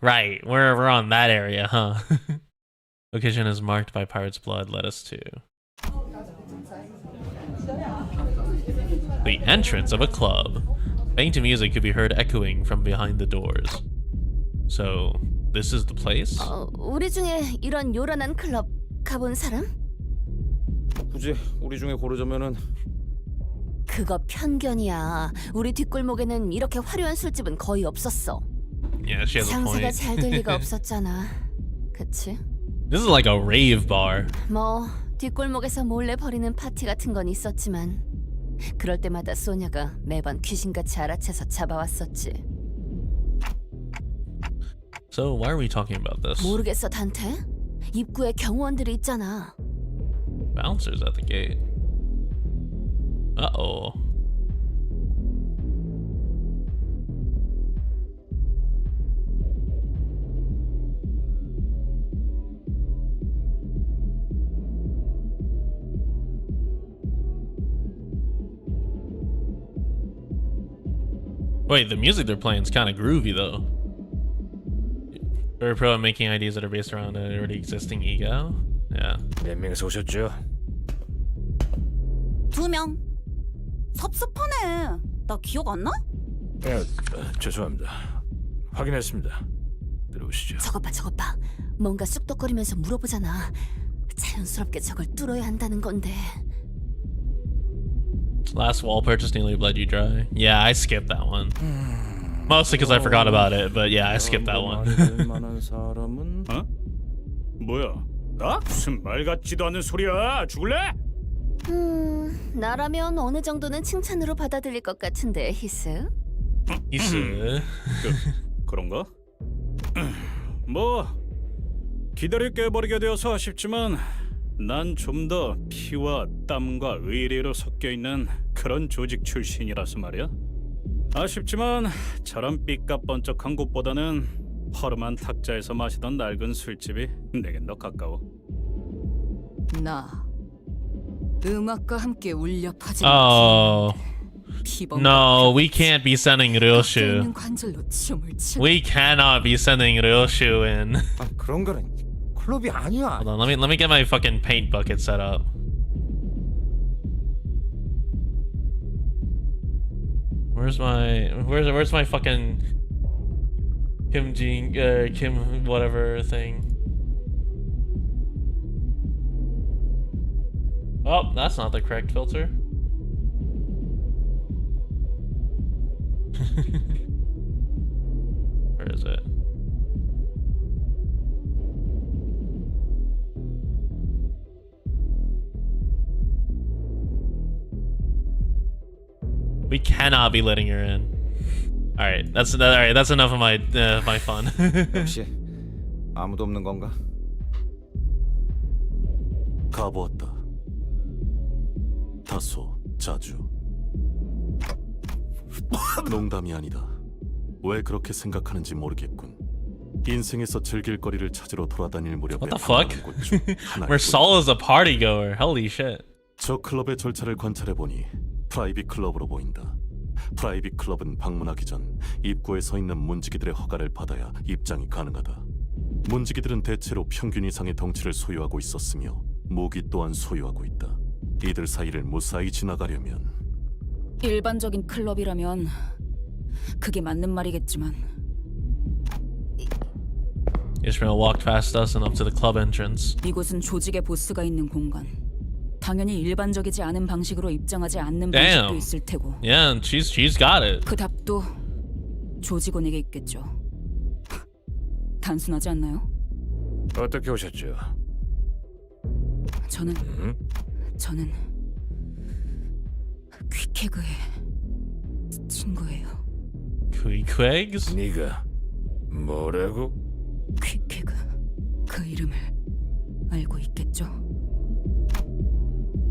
right, we're on that area, huh? Location is marked by Pirate's Blood. Let us to the entrance of a club. Faint music could be heard echoing from behind the doors. So this is the place? 우리 중에 이런 요란한 클럽 가본 사람? 굳이 우리 중에 고르자면은 그거 편견이야. 우리 뒷골목에는 이렇게 화려한 술집은 거의 없었어. Yeah, she has a 장사가 point. 잘 될 리가 없었잖아. 그치? This is like a rave bar. 뭐 뒷골목에서 몰래 벌이는 파티 같은 건 있었지만 그럴 때마다 소녀가 매번 귀신같이 알아채서 잡아왔었지. So why are we talking about this? 모르겠어, 단테? 입구에 경호원들이 있잖아. Bouncers at the gate. Uh-oh. Wait, the music they're playing is kind of groovy though. Very pro at making ideas that are based around an already existing ego. Yeah. 몇 명이서 오셨죠? 2명. 섭섭하네. 나 기억 안 나? 예, 죄송합니다. 확인했습니다. 들어오시죠. 저것 봐. 뭔가 쑥덕거리면서 물어보잖아. 자연스럽게 저걸 뚫어야 한다는 건데. Last wall purchase nearly bled you dry. Yeah, I skipped that one. Mostly because I forgot about it, but yeah, I skipped that one. 만한 사람은 어? 뭐야? 나? 무슨 말 같지도 않은 소리야. 죽을래? 나라면 어느 정도는 칭찬으로 받아들일 것 같은데, 히스? 히스. 그런가? 뭐 기다릴 게 버리게 되어서 아쉽지만 난 좀 더 피와 땀과 의리로 섞여 있는 그런 조직 출신이라서 말이야. 아쉽지만 저런 삐까번쩍한 곳보다는 허름한 탁자에서 마시던 낡은 술집이 내겐 더 가까워. 나 음악과 함께 울려 퍼지는 Oh. 피범 No, we can't be sending Ryoshu. 있는 관절로 춤을 춰. We cannot be sending Ryoshu in. 아, 그런 거는 클럽이 아니야. Hold on, let me get my fucking paint bucket set up. Where's my fucking Kim whatever thing? Oh, that's not the correct filter. Where is it? We cannot be letting her in. All right, that's enough of my my fun. 역시 아무도 없는 건가? 가보았다. 다소 자주. 농담이 아니다. 왜 그렇게 생각하는지 모르겠군. 인생에서 즐길 거리를 찾으러 돌아다닐 무렵에 What the fuck? 곳 중 하나일 Where Saul is a party goer. Holy shit. 저 클럽의 절차를 관찰해 보니 프라이빗 클럽으로 보인다. 프라이빗 클럽은 방문하기 전 입구에 서 있는 문지기들의 허가를 받아야 입장이 가능하다. 문지기들은 대체로 평균 이상의 덩치를 소유하고 있었으며 무기 또한 소유하고 있다. 이들 사이를 무사히 지나가려면 일반적인 클럽이라면 그게 맞는 말이겠지만 Ishmael walked past us and up to the club entrance. 이곳은 조직의 보스가 있는 공간. 당연히 일반적이지 않은 방식으로 입장하지 않는 Damn. 방식도 있을 테고. Yeah, she's got it. 그 답도 조직원에게 있겠죠. 단순하지 않나요? 어떻게 오셨죠? 저는 퀴케그의 친구예요. Queequegs? 네가 뭐라고? 퀴케그 그 이름을 알고 있겠죠?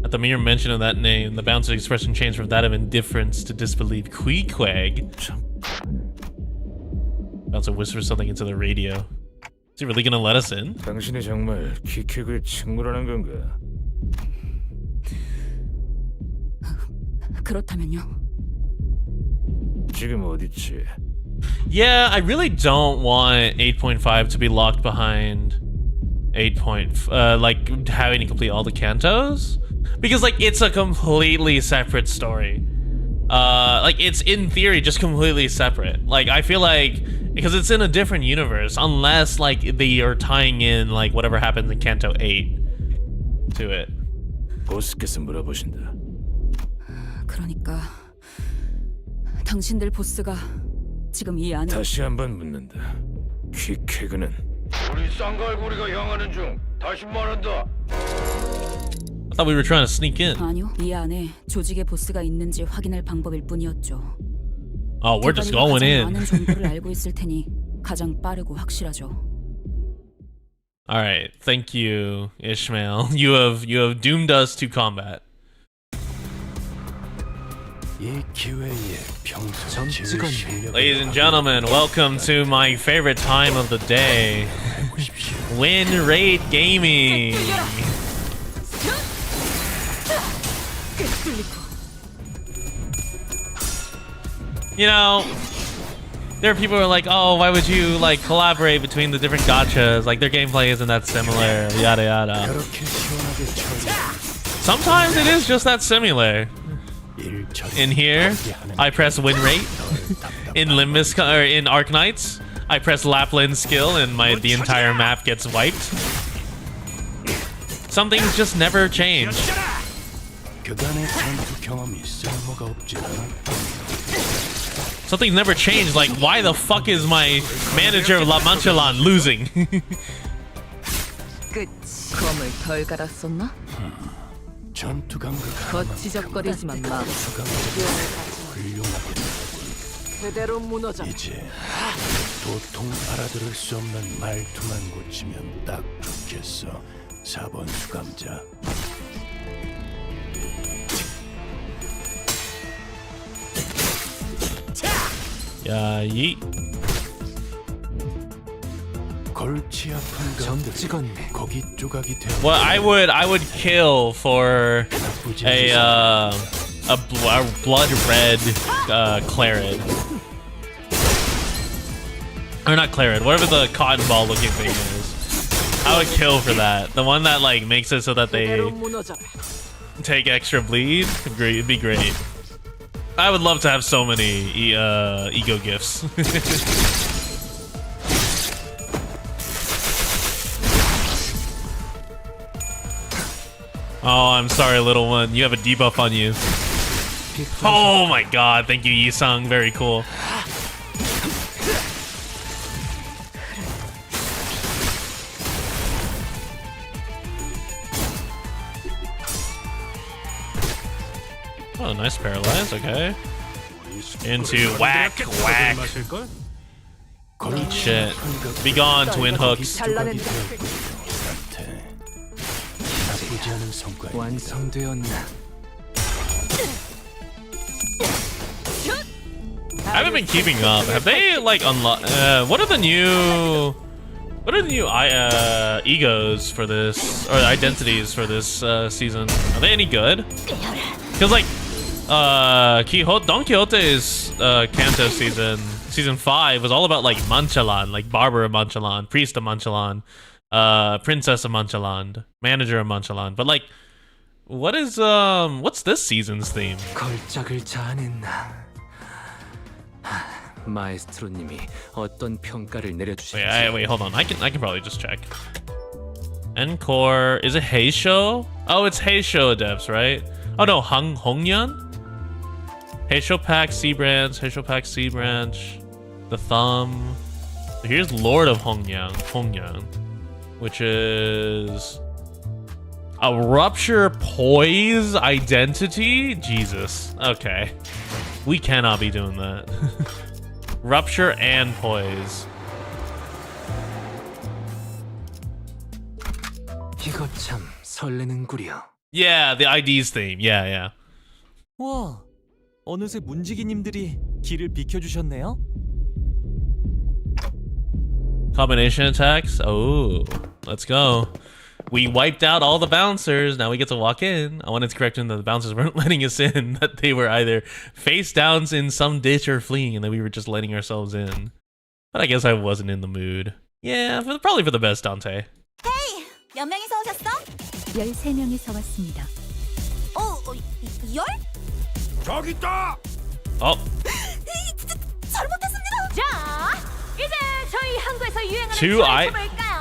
At the mere mention of that name, the bouncer's expression changed from that of indifference to disbelief. Queequeg? Bouncer whispers something into the radio. Is he really gonna let us in? 당신이 정말 키킥을 침몰하는 건가? 그렇다면요. 지금 어딨지? Yeah, I really don't want 8.5 to be locked behind 8. Like having to complete all the cantos, because like it's a completely separate story. Like it's in theory just completely separate. Like I feel like because it's in a different universe, unless like they are tying in like whatever happens in Canto 8 to it. 보스께서 물어보신다. 그러니까 당신들 보스가 지금 이 안에 다시 한번 묻는다. 키케그는 우리 쌍갈고리가 향하는 중. 다시 말한다. I thought we were trying to sneak in. 아니요. 이 안에 조직의 보스가 있는지 확인할 방법일 뿐이었죠. Oh, we're just going 가장 in. 많은 정보를 알고 있을 테니 가장 빠르고 확실하죠. All right, thank you, Ishmael. You have doomed us to combat. 이 기회에 평소 찍었네. 실력을 Ladies and gentlemen, welcome to my favorite time of the day. Win rate gaming. You know, there are people who are like, oh, why would you like collaborate between the different gachas? Like their gameplay isn't that similar, yada yada. 그렇게 시원하게 처리. Sometimes it is just that similar. 일 처리. In here, I press win rate. In Limbus or in Arknights, I press Lapland skill and the entire map gets wiped. Some things just never change. 그간의 전투 경험이 쓸모가 없지 않아. Something's never changed. Like, why the fuck is my manager of La Manchalan losing? 끝. 검을 덜 갈았었나? 전투 감각. 거치적거리지만 마. 훌륭하게. 그대로 무너져. 이제 도통 알아들을 수 없는 말투만 고치면 딱 좋겠어. 4번 수감자. Yeah, yeet. 골치 아픈 점 것들. 찍었네. 고기 조각이 돼. What I would kill for a blood red claret. Or not claret, whatever the cotton ball looking thing is. I would kill for that. The one that like makes it so that they take extra bleed. It'd be great. I would love to have so many ego gifts. Oh, I'm sorry, little one. You have a debuff on you. Oh my god, thank you, Yisung. Very cool. Oh, nice paralyze, okay. Into whack, whack. Eat shit. Be gone, twin hooks. 완성되었나? I haven't been keeping up. Have they like unlocked? What are the new egos for this, or identities for this season? Are they any good? Because like Don Quixote's Canto season 5 was all about like Manchalan, like Barber of Manchalan, Priest of Manchalan, Princess of Manchalan, Manager of Manchalan. But like, what's this season's theme? 걸작을 자아냈나? 마에스트로님이 어떤 평가를 내려주실지. Wait, hold on. I can probably just check. Encore, is it Heisho? Oh, it's Heisho devs, right? Oh no, Hongyan? Heisho Pack, C Branch, Heisho Pack, C Branch, the Thumb. So here's Lord of Hongyan, which is a Rupture Poise identity? Jesus. Okay. We cannot be doing that. Rupture and Poise. 이거 참 설레는구려. Yeah, the IDs theme. Yeah. 와, 어느새 문지기님들이 길을 비켜주셨네요. Combination attacks. Oh, let's go. We wiped out all the bouncers. Now we get to walk in. I wanted to correct him that the bouncers weren't letting us in. That they were either face downs in some ditch or fleeing, and that we were just letting ourselves in. But I guess I wasn't in the mood. Yeah, probably for the best, Dante. 헤이, 몇 명이서 오셨어? 13명이서 왔습니다. 열? 저기 있다. Oh, 잘못했습니다. 자, 이제 저희 항구에서 유행하는 two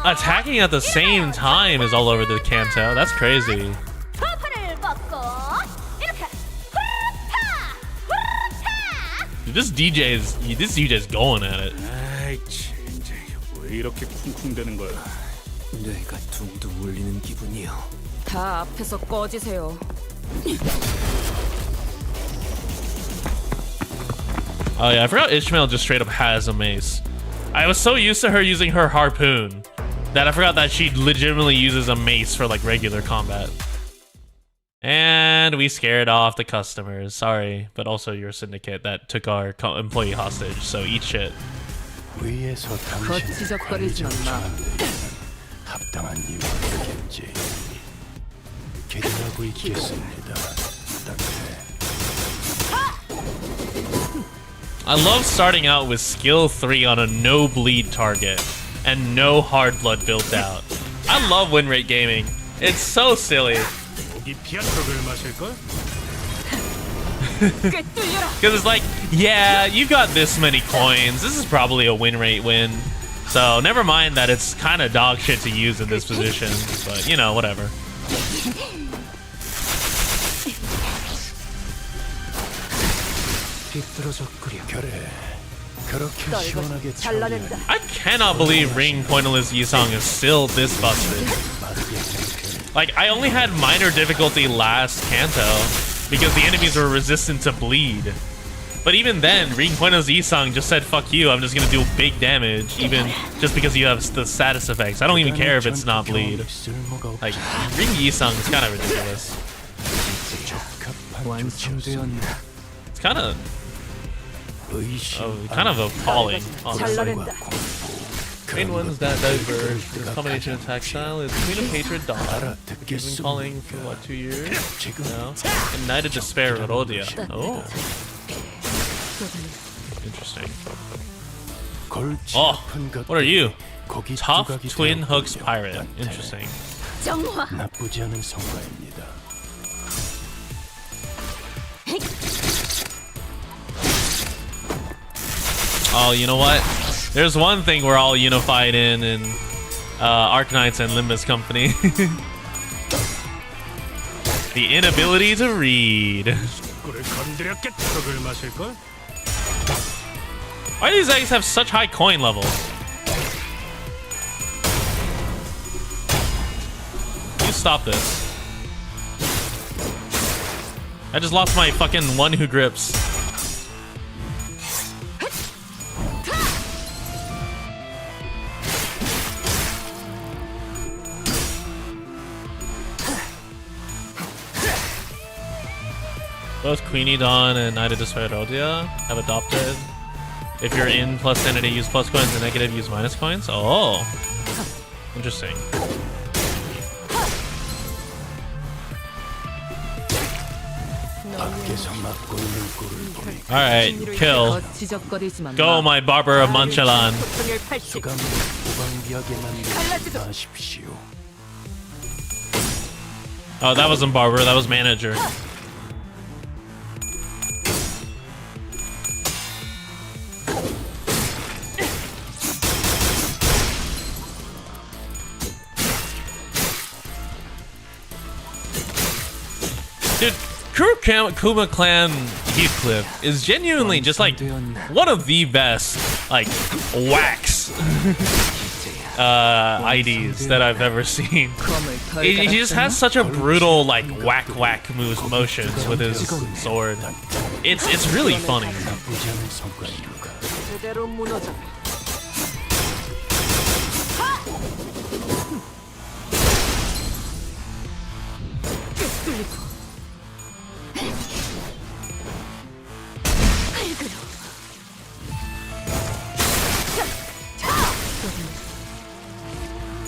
attacking at the same time is all over the Canto. That's crazy. 투판을 벗고 이렇게 후루타 후루타. Dude, this DJ's going at it. 아이, 진짜 왜 이렇게 쿵쿵대는 거야? 뇌가 둥둥 울리는 기분이요. 다 앞에서 꺼지세요. Oh yeah, I forgot Ishmael just straight up has a mace. I was so used to her using her harpoon that I forgot that she legitimately uses a mace for like regular combat. And we scared off the customers. Sorry, but also your syndicate that took our employee hostage. So eat shit. 위에서 당신을 거치적거리지만 마. 합당한 이유가 되겠지. 기다리고 있겠습니다. I love starting out with skill 3 on a no bleed target and no hard blood built out. I love win rate gaming. It's so silly. Because it's like, yeah, you've got this many coins. This is probably a win rate win. So never mind that it's kind of dog shit to use in this position. But, you know, whatever. I cannot believe Ring Pointless Yisong is still this busted. Like, I only had minor difficulty last Canto because the enemies were resistant to bleed. But even then, Ring Pointless Yisong just said, fuck you, I'm just gonna do big damage, even just because you have the status effects. I don't even care if it's not bleed. Like, Ring Yisong is kind of ridiculous. It's kind of appalling, honestly. Main ones that diverge. This combination attack style is Queen of Hatred Dawn. He's been calling for what, 2 years now? And Knight of Despair Rodia. Oh. Interesting. Oh, what are you? Tough Twin Hooks Pirate. Interesting. 나쁘지 않은 성과입니다. Oh, you know what? There's one thing we're all unified in Arknights and Limbus Company. The inability to read. Why do these eggs have such high coin levels? You stop this. I just lost my fucking one who grips. Both Queenie Dawn and Knight of Despair Rodia have adopted. If you're in plus sanity, use plus coins, and negative, use minus coins. Oh, interesting. Alright, kill. Go, my Barber of Manchalan. Oh, that wasn't Barber, that was Manager. Dude, Kuma Clan Heathcliff is genuinely just like one of the best like wax IDs that I've ever seen. He just has such a brutal like whack motions with his sword. It's really funny.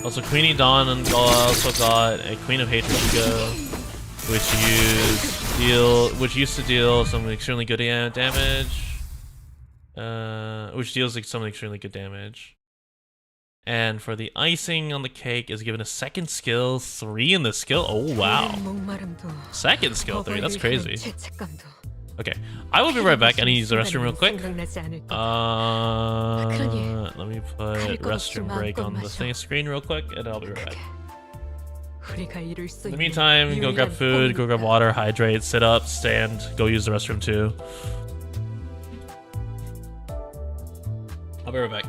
Also, Queenie Dawn and also got a Queen of Hatred ego, which used to deal some extremely good damage. Which deals like some extremely good damage. And for the icing on the cake is given a second skill 3 in the skill. Oh wow. Second skill 3, that's crazy. Okay, I will be right back. I need to use the restroom real quick. Let me put restroom break on the thing screen real quick, and I'll be right back. In the meantime, go grab food, go grab water, hydrate, sit up, stand, go use the restroom too. I'll be right back.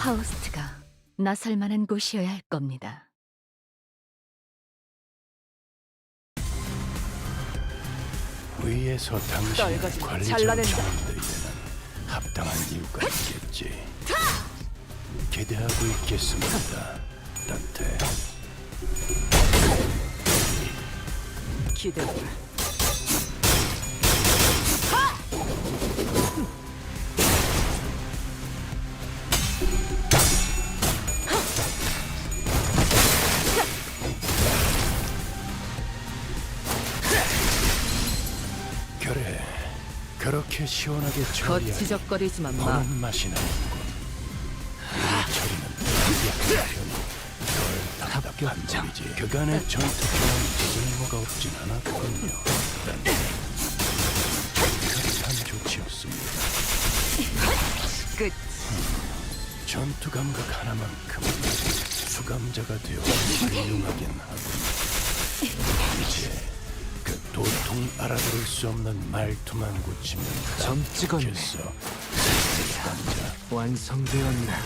파우스트가 나설 만한 곳이어야 할 겁니다. 위에서 당신을 떨거지만 관리자로 잘라낸다. 정한다에는 합당한 이유가 있겠지. 기대하고 있겠습니다, 단테. 기대해라. 그래, 그렇게 시원하게 처리하니 거치적거리지만 마. 보는 맛이 나는군. 이 처리는 약한 편이 덜 답답한 점이지. 그간의 전투 경험이 쓸모가 없진 않았군요. 급한 조치였습니다. 끝. 전투 감각 하나만큼은 수감자가 되어 훌륭하긴 하군. 이제 그 도통 알아들을 수 없는 말투만 고치면 점 찍었네. 좋겠어. 수감자. 완성되었나?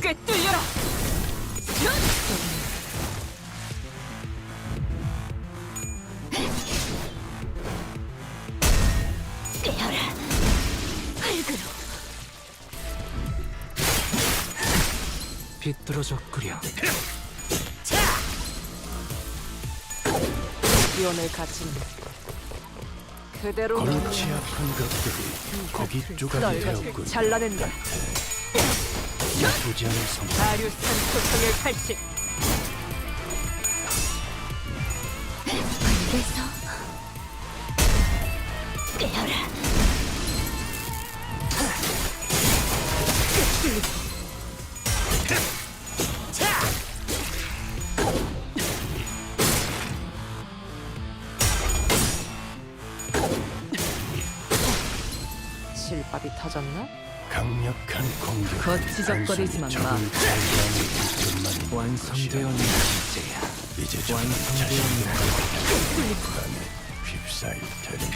꿰뚫려라. 깨어라. 흙으로. 비뚤어졌구려. 기원을 갖춘 그대로 골치 아픈 것들이 고기 조각이 떨거지 되었군. 잘라낸다. 나쁘지 않은 성공. 아류산 소성의 칼집. 그래서 깨어라. 실밥이 터졌나? 강력한 공격. 거치적거리지만 마. 완성되었나? 이제야. 이제 좀 완성되었나? 불안에 휩싸일 테니.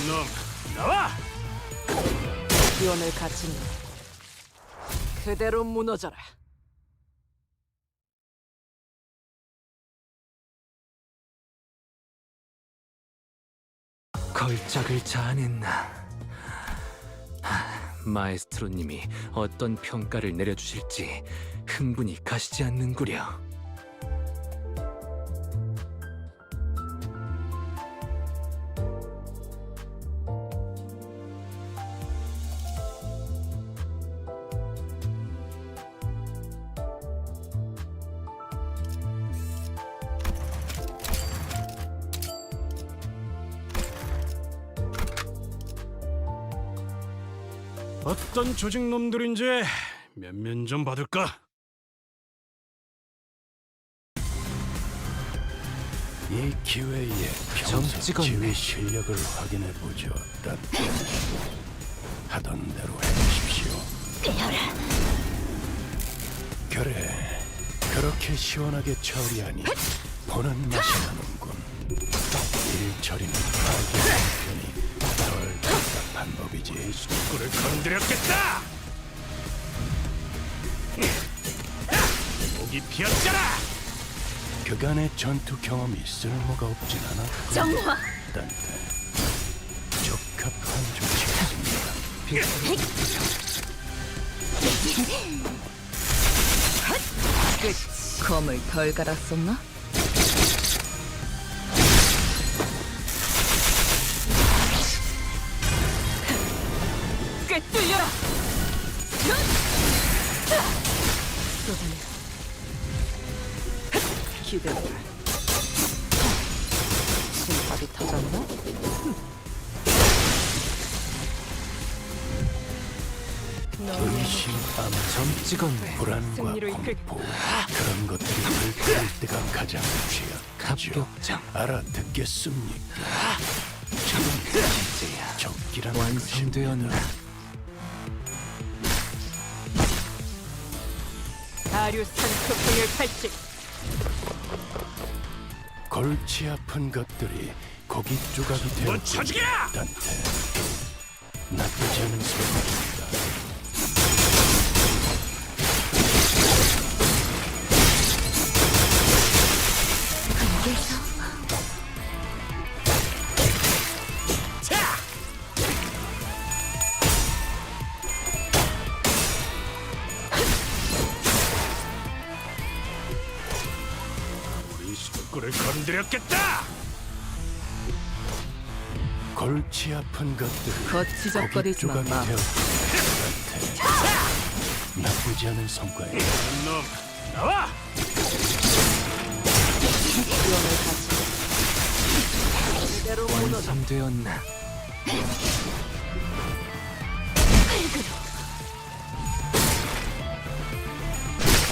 놈 나와! 기원을 갖춘 그대로 무너져라. 걸작을 자아냈나? 마에스트로님이 어떤 평가를 내려주실지 흥분이 가시지 않는구려. 어떤 조직 놈들인지 면면 좀 받을까? 이 기회에 점 평소 찍었네. 지휘 실력을 확인해 보죠. 단테. 하던 대로 해주십시오. 깨어라. 그래, 그렇게 시원하게 처리하니 보는 맛이 나는군. 일 처리는 하기 편이 덜 답답한 법이지. 꿀을 건드렸겠다! 목이 피었잖아! 그간의 전투 경험이 쓸모가 없진 않았군. 정화. 단테. 적합한 조치였습니다. 끝. 검을 덜 갈았었나? 꿰뚫려라. 기대해라. 실밥이 터졌나? 의심, 암, 점 찍었네. 불안과 승리로 이끌- 공포 그런 것들이 불편할 때가 가장 취약하죠. 합격장. 알아듣겠습니까? 이제야. 적기란 완성되었나? 것입니다. 아류산 소성의 칼집. 골치 아픈 것들이 고기 조각이 되었군. 뭐 처지기야! 단테. 나쁘지 않은 생각입니다. 우리 식구를 건드렸겠다. 골치 아픈 것들 거치적거리지 마. 나쁘지 않은 성과에 놈 나와. 완성되었나?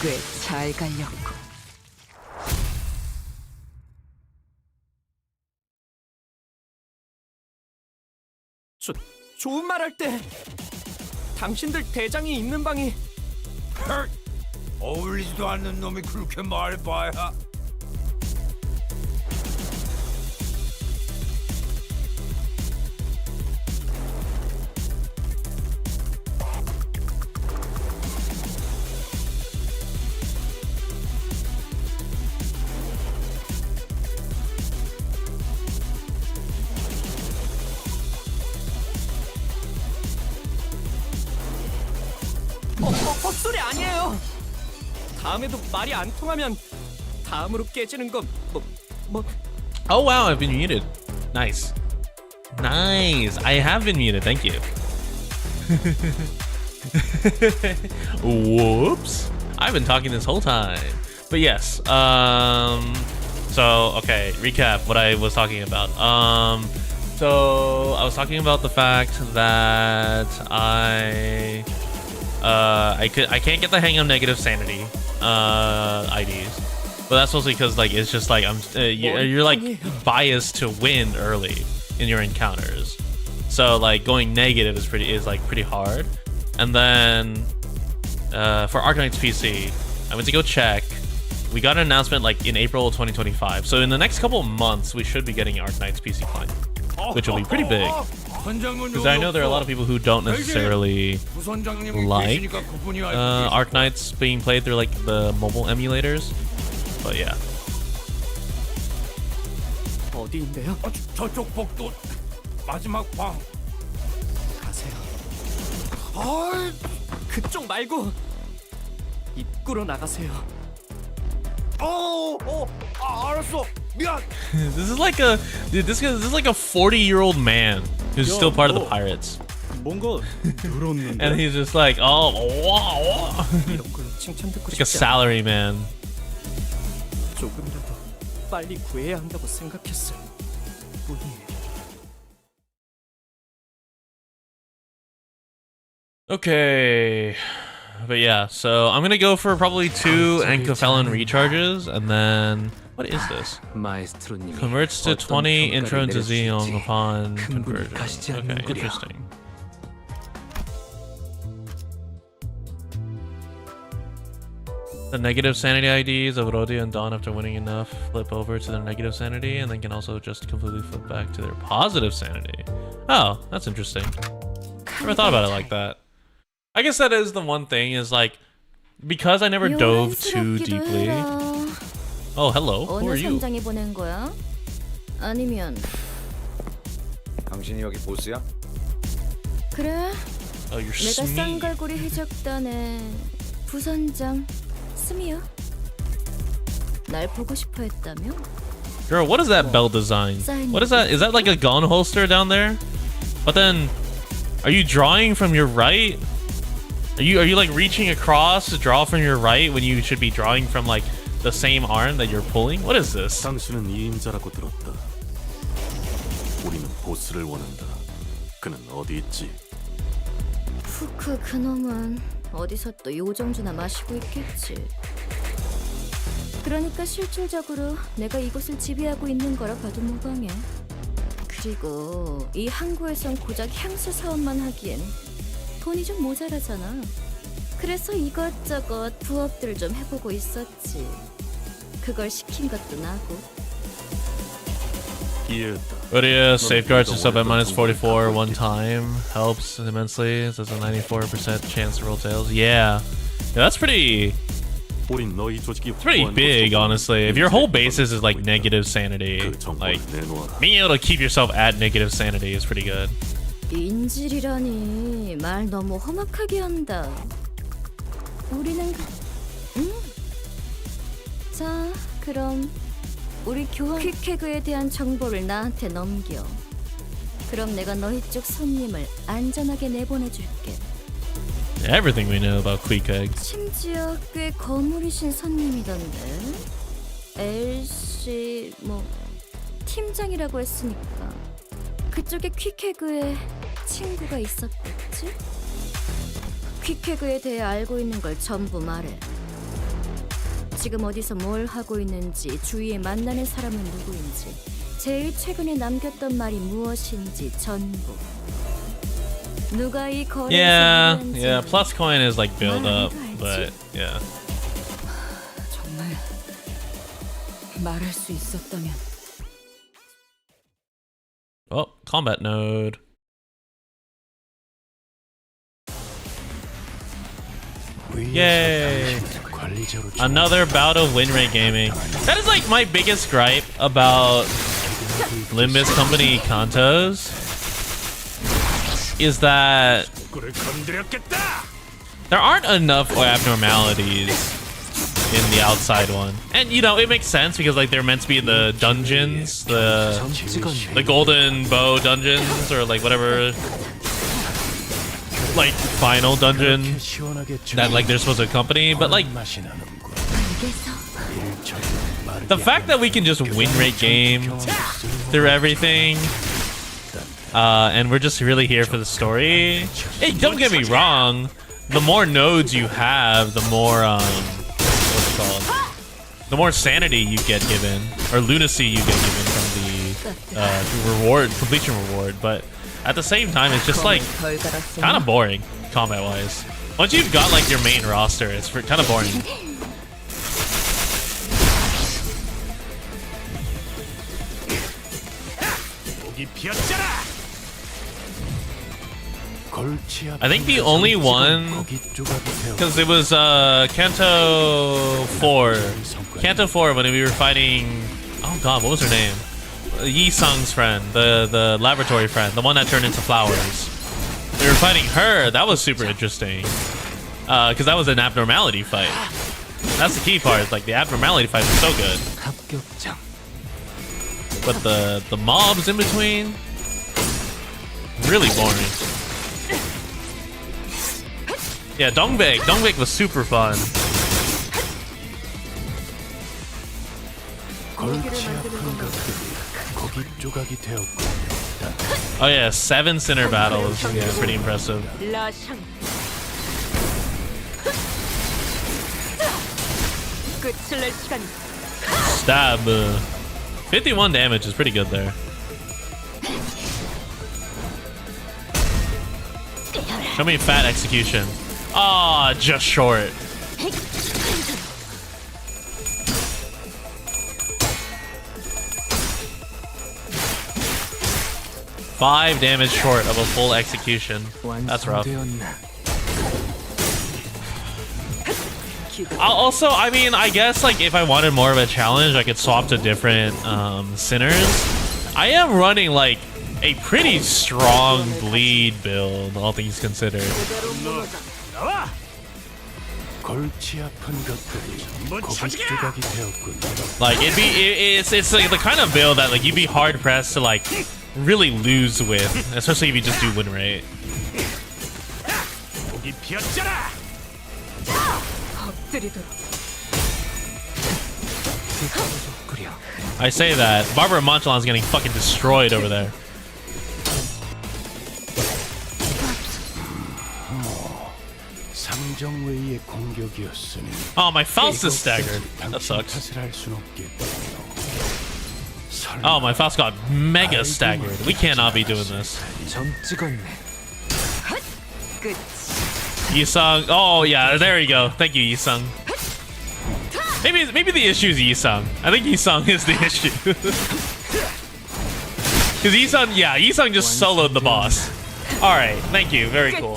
꽤 잘 갈렸고. 좋은 말 할 때 당신들 대장이 있는 방이 어울리지도 않는 놈이 그렇게 말해봐야. 헛소리 아니에요. 다음에도 말이 안 통하면 다음으로 깨지는 건 뭐 Oh wow, I've been muted. Nice. Nice. I have been muted. Thank you. Whoops. I've been talking this whole time. But yes. So okay, recap what I was talking about. So I was talking about the fact that I can't get the hang of negative sanity IDs. But that's mostly because like it's just like you're like biased to win early in your encounters. So like going negative is pretty hard. And then for Arknights PC, I went to go check. We got an announcement like in April 2025. So in the next couple of months, we should be getting Arknights PC client, which will be pretty big. Because I know there are a lot of people who don't necessarily like Arknights being played through like the mobile emulators. But yeah. 어디인데요? 저쪽 복도 마지막 방. 가세요. 그쪽 말고 입구로 나가세요. 알았어. 미안. This is like a dude. This is like a 40-year-old man who's still part of the pirates, 뭔가 늘었는데. and he's just like, oh, wow. 이런 걸로 칭찬 듣고 Like a 싶지 않아. salary man. 조금이라도 빨리 구해야 한다고 생각했을 뿐이에요. Okay, but yeah. So I'm gonna go for probably 2 Ankyphelon recharges, and then what is this? 마에스트로님이 Converts to 어떤 20 평가를 intro into Xeon 내려줄지 upon 큰 분이 conversion. 가시지 Okay, 않는구려. interesting. The negative sanity IDs of Rodi and Dawn after winning enough flip over to their negative sanity and then can also just completely flip back to their positive sanity. Oh, that's interesting. Never thought about it like that. I guess that is the one thing is like, because I never dove too deeply. Oh, hello. Who are 어느 you? 선장이 보낸 거야? 아니면 당신이 여기 보스야? 그래? Oh, you're 내가 Smee. 쌍갈고리 해적단의 부선장 스미야. 날 보고 싶어 했다며? Girl, what is that belt design? What is that? Is that like a gun holster down there? But then, are you drawing from your right? Are you like reaching across to draw from your right when you should be drawing from like the same arm that you're pulling? What is this? 당신은 이임자라고 들었다. 우리는 보스를 원한다. 그는 어디 있지? 후크 그놈은 어디서 또 요정주나 마시고 있겠지. 그러니까 실질적으로 내가 이곳을 지배하고 있는 거라 봐도 무방해. 그리고 이 항구에선 고작 향수 사업만 하기엔 돈이 좀 모자라잖아. 그래서 이것저것 부업들을 좀 해보고 있었지. 그걸 시킨 것도 나고. 이해했다. Udia safeguards yourself at -44 one time. Helps immensely. There's a 94% chance to roll tails. Yeah, that's pretty big, honestly. If your whole basis is like negative sanity, like being able to keep yourself at negative sanity is pretty good. 인질이라니 말 너무 험악하게 한다. 우리는 자, 그럼 우리 교환 퀵해그에 대한 정보를 나한테 넘겨. 그럼 내가 너희 쪽 손님을 안전하게 내보내줄게. Everything we know about Queequeg. 심지어 꽤 거물이신 손님이던데. 엘씨 뭐 팀장이라고 했으니까 그쪽에 퀵해그에 친구가 있었겠지? 퀵해그에 대해 알고 있는 걸 전부 말해. 지금 어디서 뭘 하고 있는지, 주위에 만나는 사람은 누구인지, 제일 최근에 남겼던 말이 무엇인지 전부. 누가 이 거래에서 Yeah. Plus coin is like build up, but yeah. 정말 말할 수 있었다면. Oh, combat node. Yay! Another bout of win rate gaming. That is like my biggest gripe about Limbus Company Cantos. Is that there aren't enough abnormalities in the outside one, and you know it makes sense because like they're meant to be in the dungeons, the golden bow dungeons, or like whatever, like final dungeon that like they're supposed to accompany. But like the fact that we can just win rate game through everything. And we're just really here for the story. Hey, don't get me wrong. The more nodes you have, the more what's it called? The more sanity you get given, or lunacy you get given from the reward, completion reward. But at the same time, it's just like kind of boring combat-wise. Once you've got like your main roster, it's kind of boring. I think the only one, because it was Canto 4 when we were fighting, oh god, what was her name? Yi Sung's friend, the laboratory friend, the one that turned into flowers. We were fighting her. That was super interesting, because that was an abnormality fight. That's the key part. Like the abnormality fight was so good, but the mobs in between, really boring. Yeah, Dongbek was super fun. Oh yeah, 7 center battles. Yeah, pretty impressive. Stab. 51 damage is pretty good there. Show me fat execution. Ah, just short. Five damage short of a full execution. That's rough. Also, I mean, I guess like if I wanted more of a challenge, I could swap to different sinners. I am running like a pretty strong bleed build, all things considered. Like it's like the kind of build that like you'd be hard pressed to like really lose with, especially if you just do win rate. I say that Barbara Monchalon's getting fucking destroyed over there. Oh, my Faust is staggered. That sucks. Oh, my Faust got mega staggered. We cannot be doing this. Yisung. Oh yeah, there you go. Thank you, Yisung. Maybe the issue is Yisung. I think Yisung is the issue. Because Isang, yeah, Isang just soloed the boss. All right, thank you, very cool.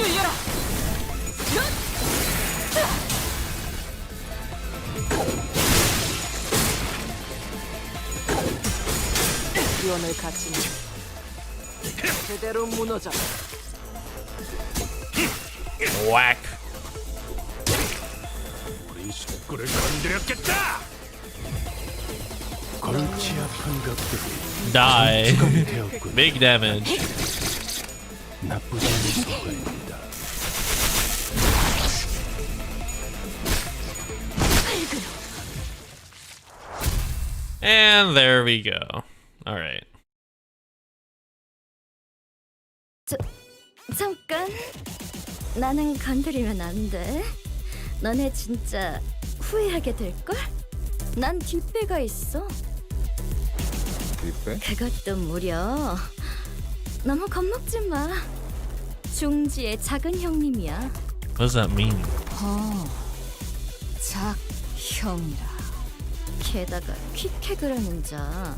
유언을 갖추니 제대로 무너져. Whack. 우리 식구를 건드렸겠다. 골치 아픈 것들이 Die. 직업이 되었군. Big damage. 나쁘지 않은 소가입니다. And there we go. All right. 잠깐. 나는 건드리면 안 돼. 너네 진짜 후회하게 될걸? 난 뒷배가 있어. 뒷배? 그것도 무려. 너무 겁먹지 마. 중지의 작은 형님이야. What does that mean? 작형이라. 게다가 퀵핵을 하는 자.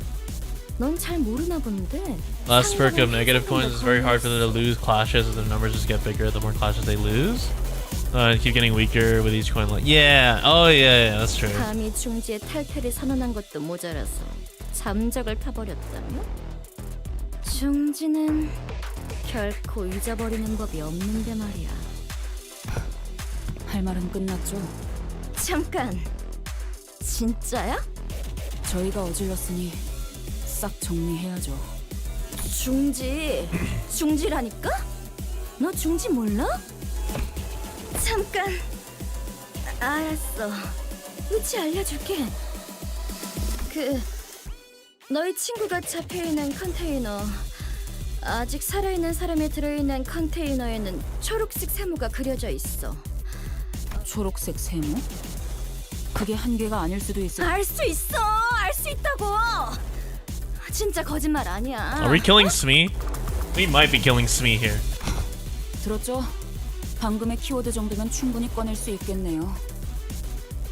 넌 잘 모르나 본데. Last perk of negative coins is very hard for them to lose clashes as the numbers just get bigger the more clashes they lose. And keep getting weaker with each coin. Yeah. Oh yeah, that's true. 감히 중지의 탈퇴를 선언한 것도 모자라서 잠적을 타버렸다며? 중지는 결코 잊어버리는 법이 없는데 말이야. 할 말은 끝났죠? 잠깐. 진짜야? 저희가 어질렀으니 싹 정리해야죠. 중지라니까? 너 중지 몰라? 잠깐. 알았어. 위치 알려줄게. 너희 친구가 잡혀있는 컨테이너. 아직 살아있는 사람이 들어있는 컨테이너에는 초록색 세모가 그려져 있어. 초록색 세모? 그게 한 개가 아닐 수도 있어. 알 수 있어. 알 수 있다고. 진짜 거짓말 아니야. Are we killing Smee? We might be killing Smee here. 들었죠? 방금의 키워드 정도면 충분히 꺼낼 수 있겠네요.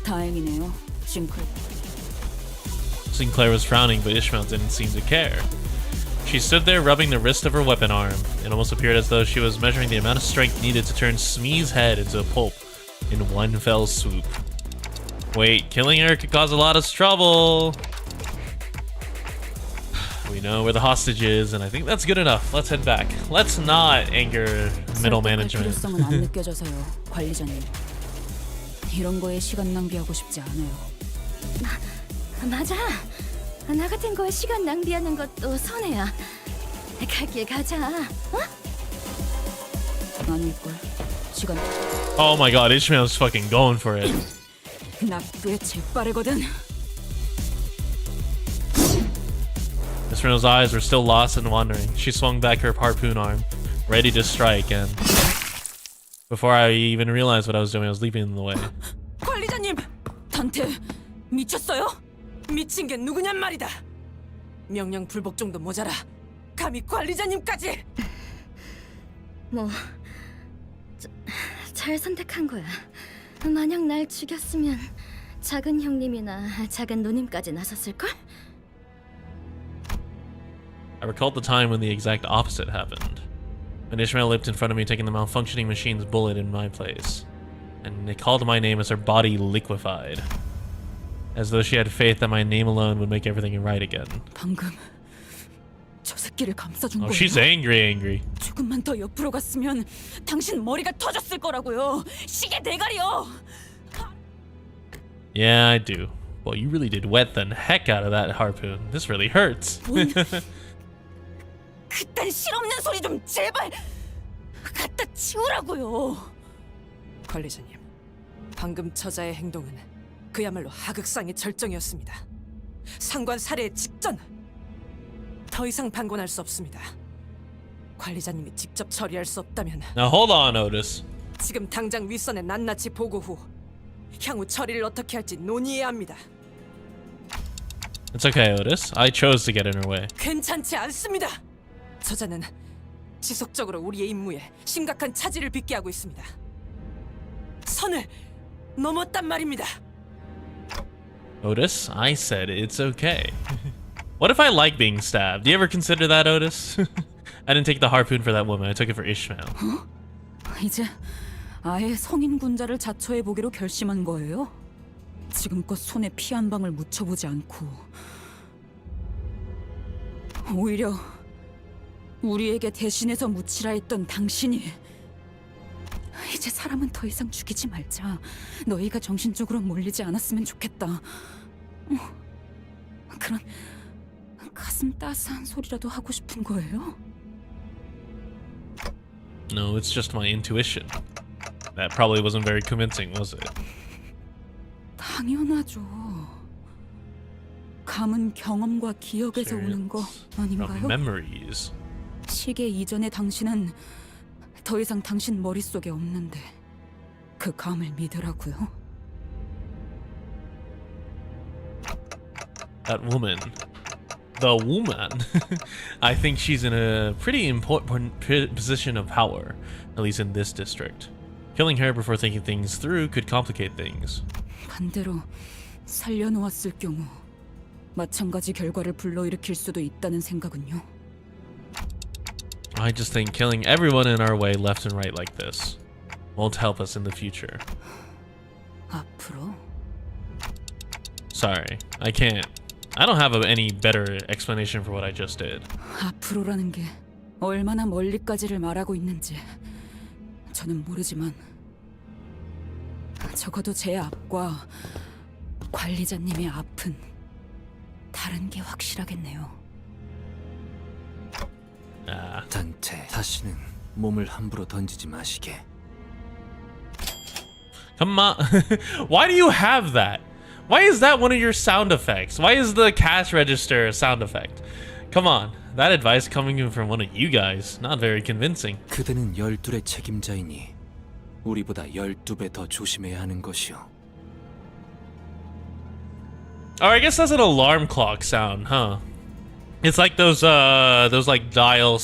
다행이네요, 싱클. Sinclair was frowning, but Ishmael didn't seem to care. She stood there rubbing the wrist of her weapon arm. It almost appeared as though she was measuring the amount of strength needed to turn Smee's head into a pulp in one fell swoop. Wait, killing her could cause a lot of trouble. We know where the hostage is, and I think that's good enough. Let's head back. Let's not anger middle management. 필요성은 안 느껴져서요, 관리자님. 이런 거에 시간 낭비하고 싶지 않아요. 맞아. 나 같은 거에 시간 낭비하는 것도 손해야. 갈길 가자. 어? 아닐걸. 시간. Oh my god, Ishmael's fucking going for it. 나 꽤 재빠르거든. Ishmael's eyes were still lost and wandering. She swung back her harpoon arm, ready to strike, and before I even realized what I was doing, I was leaping in the way. 관리자님, 단테 미쳤어요? 미친 게 누구냔 말이다. 명령 불복 정도 모자라. 감히 관리자님까지. 잘 선택한 거야. 만약 날 죽였으면 작은 형님이나 작은 누님까지 나섰을걸? I recalled the time when the exact opposite happened. When Ishmael leaped in front of me, taking the malfunctioning machine's bullet in my place. And they called my name as her body liquefied. As though she had faith that my name alone would make everything right again. 방금 저 새끼를 감싸준 Oh, 거예요. she's angry. 조금만 더 옆으로 갔으면 당신 머리가 터졌을 거라고요. 시계 대가리요. Yeah, I do. Well, you really did wet the heck out of that harpoon. This really hurts. 그딴 실없는 소리 좀 제발 갖다 치우라고요. 관리자님, 방금 처자의 행동은 그야말로 하극상의 절정이었습니다. 상관 살해 직전. 더 이상 방관할 수 없습니다. 관리자님이 직접 처리할 수 없다면 Now hold on, Otis. 지금 당장 윗선에 낱낱이 보고 후 향후 처리를 어떻게 할지 논의해야 합니다. It's okay, Otis. I chose to get in her way. 괜찮지 않습니다. 저자는 지속적으로 우리의 임무에 심각한 차질을 빚게 하고 있습니다. 선을 넘었단 말입니다. Otis, I said it's okay. What if I like being stabbed? Do you ever consider that, Otis? I didn't take the harpoon for that woman. I took it for Ishmael. 이제 아예 성인 군자를 자처해 보기로 결심한 거예요? 지금껏 손에 피 한 방울 묻혀보지 않고 오히려 우리에게 대신해서 묻히라 했던 당신이 이제 사람은 더 이상 죽이지 말자. 너희가 정신적으로 몰리지 않았으면 좋겠다. 그런 가슴 따스한 소리라도 하고 싶은 거예요? No, it's just my intuition. That probably wasn't very convincing, was it? 당연하죠. 감은 경험과 기억에서 오는 거 From 아닌가요? memories. 시계 이전의 당신은 더 이상 당신 머릿속에 없는데 그 감을 믿으라고요? That woman. The woman. I think she's in a pretty important position of power, at least in this district. Killing her before thinking things through could complicate things. 반대로 살려놓았을 경우 마찬가지 결과를 불러일으킬 수도 있다는 생각은요? I just think killing everyone in our way left and right like this won't help us in the future. 앞으로? Sorry, I can't. I don't have any better explanation for what I just did. 앞으로라는 게 얼마나 멀리까지를 말하고 있는지 저는 모르지만 적어도 제 앞과 관리자님의 앞은 다른 게 확실하겠네요. 단테, 다시는 몸을 함부로 던지지 마시게. Come on. Why do you have that? Why is that one of your sound effects? Why is the cash register a sound effect? Come on. That advice coming from one of you guys. Not very convincing. 그대는 12의 책임자이니 우리보다 12배 더 조심해야 하는 것이오. Oh, I guess that's an alarm clock sound, huh? It's like those like dial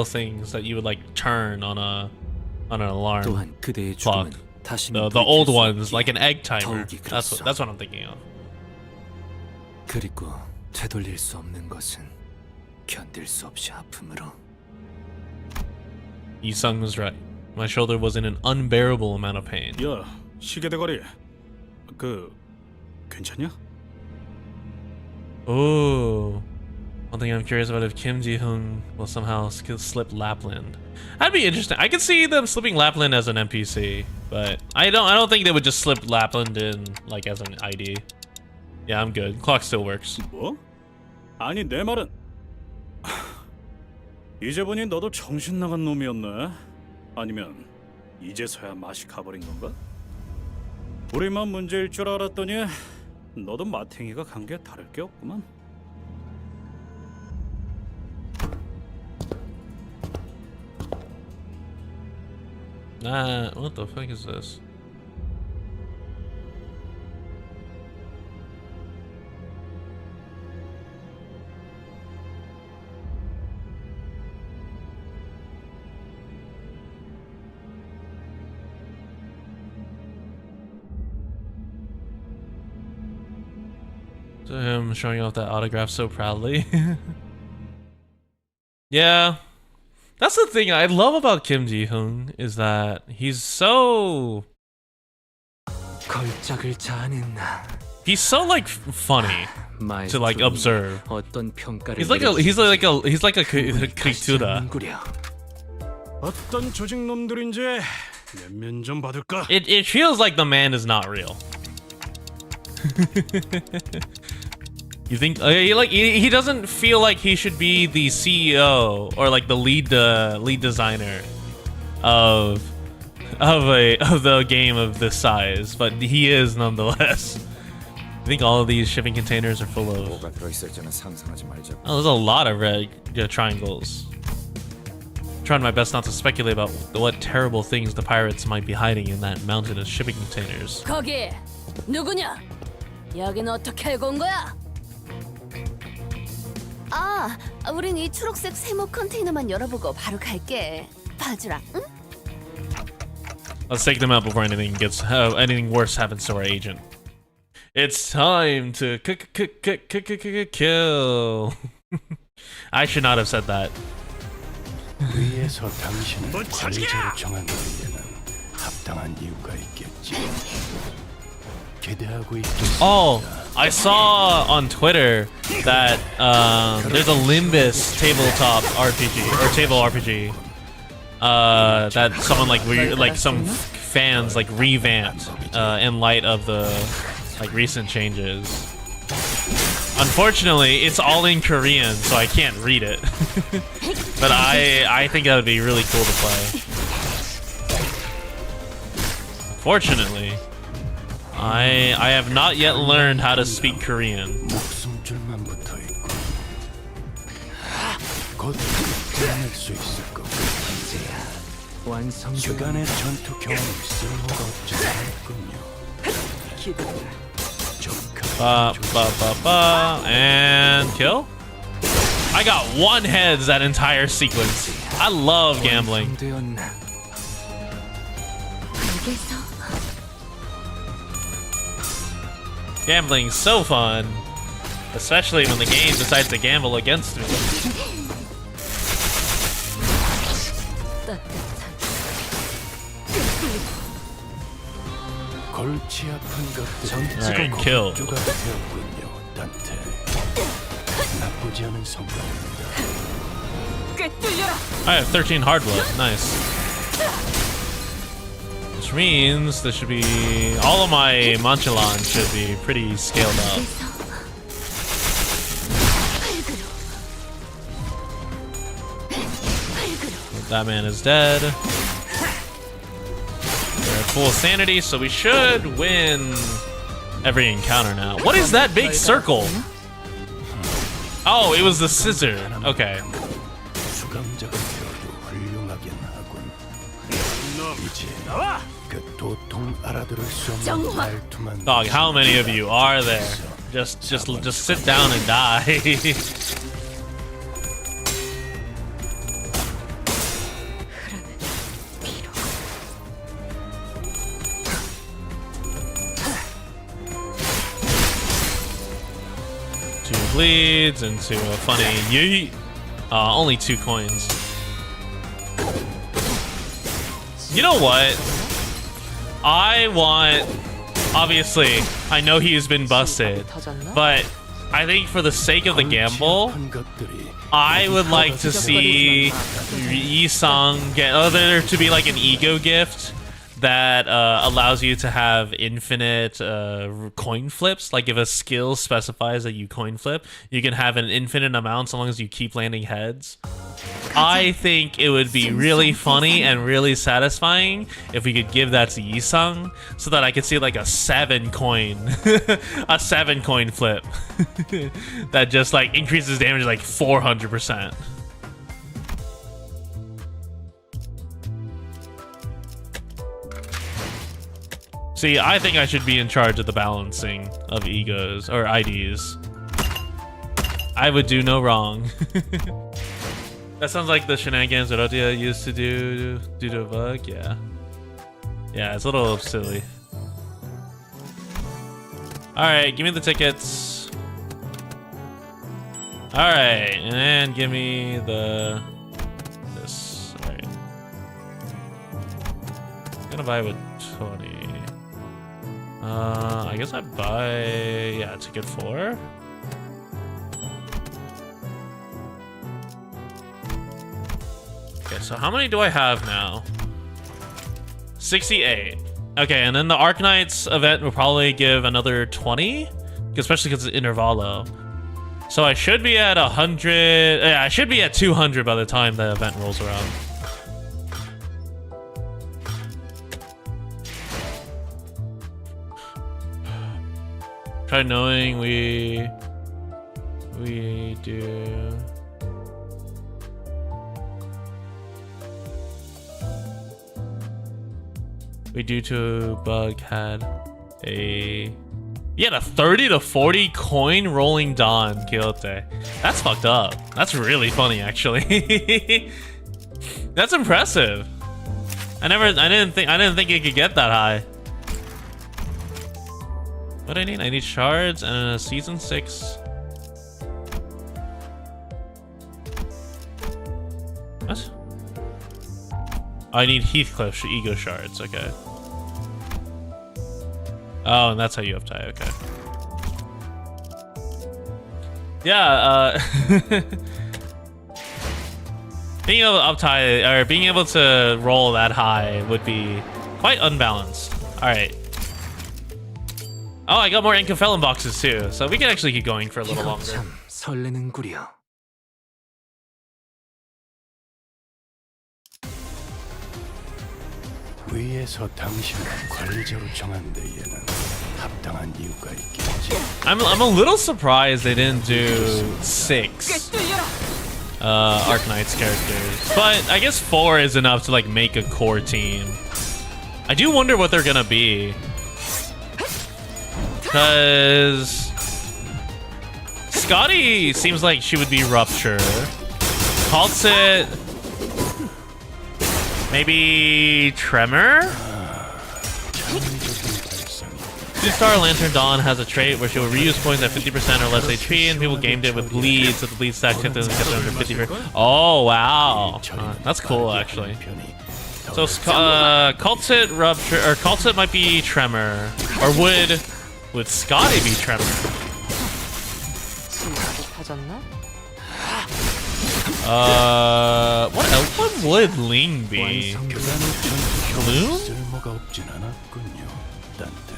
things that you would like turn on an alarm 또한 그대의 clock. 죽음은 다시 The old ones, like an egg timer. That's what I'm thinking of. 그리고 되돌릴 수 없는 것은 견딜 수 없이 아픔으로. Yi-sung was right. My shoulder was in an unbearable amount of pain. 야, 시계 대가리. 괜찮냐? Oh. One thing I'm curious about if Kim Ji-hoon will somehow slip Lapland. That'd be interesting. I could see them slipping Lapland as an NPC, but I don't think they would just slip Lapland in like as an ID. Yeah, I'm good. Clock still works. 뭐? 아니 내 말은 이제 보니 너도 정신 나간 놈이었네. 아니면 이제서야 맛이 가버린 건가? 우리만 문제일 줄 알았더니 너도 마탱이가 간 게 다를 게 없구만. What the fuck is this? To him showing off that autograph so proudly. Yeah. That's the thing I love about Kim Ji-hoon is that he's so 걸작을 자는 나. he's so like funny to like observe. 어떤 평가를 He's like a kritura. 어떤 조직 놈들인지 면면 좀 받을까? It feels like the man is not real. You think he doesn't feel like he should be the CEO or like the lead designer of the game of this size, but he is nonetheless. I think all of these shipping containers are full of. 뭐가 들어있을지는 상상하지 말자. Oh, there's a lot of red triangles. I'm trying my best not to speculate about what terrible things the pirates might be hiding in that mountain of shipping containers. 거기 누구냐? 여기는 어떻게 알고 온 거야? 아, 우린 이 초록색 세모 컨테이너만 열어보고 바로 갈게. 봐주라, 응? Let's take them out before anything worse happens to our agent. It's time to kill. I should not have said that. 위에서 당신을 관리자로 정한 데에는 합당한 이유가 있겠지. 기대하고 있겠습니다. Oh, I saw on Twitter that there's a Limbus tabletop RPG or table RPG that someone like some fans like revamped in light of the like recent changes. Unfortunately, it's all in Korean, so I can't read it. But I think that would be really cool to play. Fortunately, I have not yet learned how to speak Korean. 목숨줄만 붙어 있고 곧 태어날 수 있을 거고. 주간의 전투 경험이 쓸모가 없지 않군요. And kill? I got one heads that entire sequence. I love gambling. Gambling's so fun. Especially when the game decides to gamble against me. 골치 아픈 것들 Alright, kill. 가 되었군요, 단테. 나쁘지 않은 성과입니다. I have 13 hard blood. Nice. Which means there should be all of my Manchalon should be pretty scaled up. That man is dead. We're at full sanity, so we should win every encounter now. What is that big circle? Oh, it was the scissor. Okay. 수감자가 되어도 훌륭하긴 하군. 이제 그 도통 알아들을 수 없는 말투만. Dog, how many of you are there? Just sit down and die. Bleeds into a funny yeet. Only 2 coins. You know what? I want... Obviously, I know he has been busted, but I think for the sake of the gamble, I would like to see Yi-Sang get... there to be like an ego gift that allows you to have infinite coin flips. Like if a skill specifies that you coin flip, you can have an infinite amount so long as you keep landing heads. I think it would be really funny and really satisfying if we could give that to Yi-Sang so that I could see like a 7 coin a 7 coin flip that just like increases damage like 400%. See, I think I should be in charge of the balancing of egos or IDs. I would do no wrong. That sounds like the shenanigans that Odia used to do due to a bug. Yeah. Yeah, it's a little silly. Alright, give me the tickets. Alright, and give me this. Alright. I'm gonna buy with 20. I guess I buy, yeah, ticket 4. Okay, so how many do I have now? 68. Okay, and then the Arknights event will probably give another 20, especially because it's Intervallo. So I should be at 100. Yeah, I should be at 200 by the time the event rolls around. Try knowing we do. We do to bug had a 30 to 40 coin rolling Dawn Quixote. That's fucked up. That's really funny actually. That's impressive. I didn't think it could get that high. What do I need? I need shards and a season 6. What? I need Heathcliff ego shards. Okay. Oh, and that's how you uptie. Okay. Yeah. Being able to uptie or being able to roll that high would be quite unbalanced. All right. Oh, I got more Incafellan boxes too, so we can actually keep going for a little longer. 참 설레는구려. 위에서 당신을 관리자로 정한 데에는 합당한 이유가 있겠지. I'm a little surprised they didn't do 6 Arknights characters, but I guess 4 is enough to like make a core team. I do wonder what they're gonna be, because Scotty seems like she would be Rupture. Caltzit, maybe Tremor. Two-star Lantern Dawn has a trait where she will reuse points at 50% or less HP, and people gamed it with bleed, so the bleed stack shifted and gets under 50%. Oh wow, that's cool actually. So Caltzit Rupture, or Caltzit might be Tremor, or would Scotty be Tremor? What else? What would Ling be? Gloom?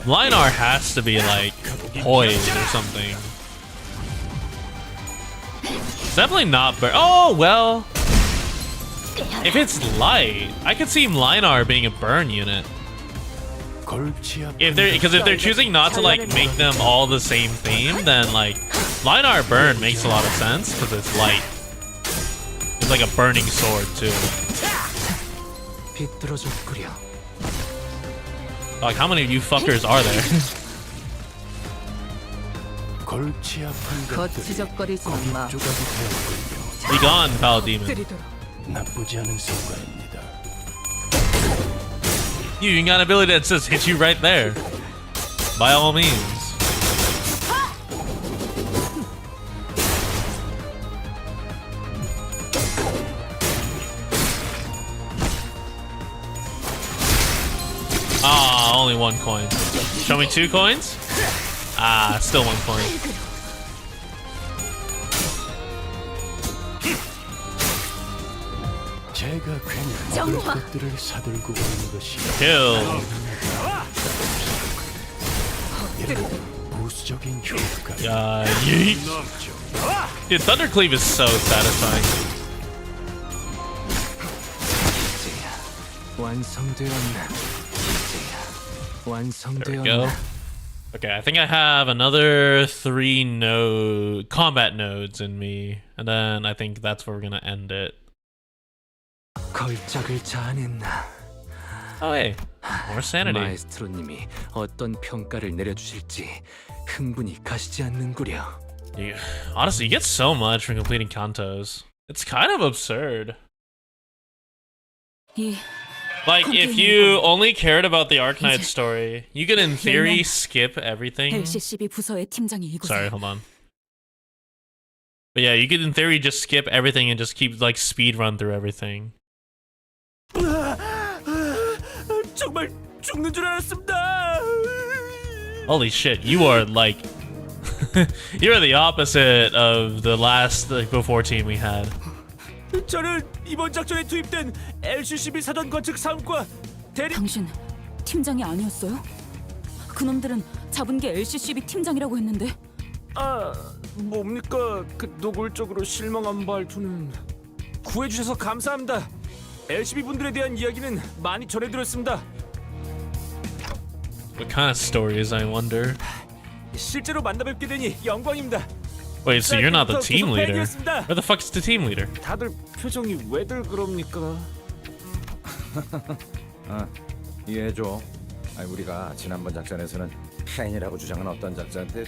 Linar has to be like poised or something. It's definitely not burn. Oh well, if it's light, I could see Linar being a burn unit. If they're choosing not to like make them all the same theme, then like Linar burn makes a lot of sense because it's light. It's like a burning sword too. Like, how many of you fuckers are there? Be gone, foul demon. You got an ability that just hits you right there. By all means. Ah, only 1 coin. Show me 2 coins? Ah, still 1 coin. Kill. Yeah, yeet. Dude, Thundercleave is so satisfying. There we go. Okay, I think I have another 3 combat nodes in me, and then I think that's where we're gonna end it. Oh hey, more sanity. 마에스트로님이 어떤 평가를 내려주실지 흥분이 가시지 않는구려. Honestly, you get so much from completing Cantos. It's kind of absurd. Like, if you only cared about the Arknights story, you could in theory skip everything. LCCB 부서의 팀장이 이곳에. Sorry, hold on. But yeah, you could in theory just skip everything and just keep like speed run through everything. 정말 죽는 줄 알았습니다. Holy shit, you are like you're the opposite of the last before team we had. 저는 이번 작전에 투입된 LCCB 사전 건축 사업과 대리. 당신 팀장이 아니었어요? 그놈들은 잡은 게 LCCB 팀장이라고 했는데. 아, 뭡니까? 그 노골적으로 실망한 말투는. 구해주셔서 감사합니다. LCB 분들에 대한 이야기는 많이 전해드렸습니다. What kind of stories, I wonder? 실제로 만나뵙게 되니 영광입니다. Wait, so you're not the team leader? Where the fuck is the team leader? 다들 표정이 왜들 그럽니까? 이해해줘. 우리가 지난번 작전에서는 팬이라고 주장한 어떤 작자한테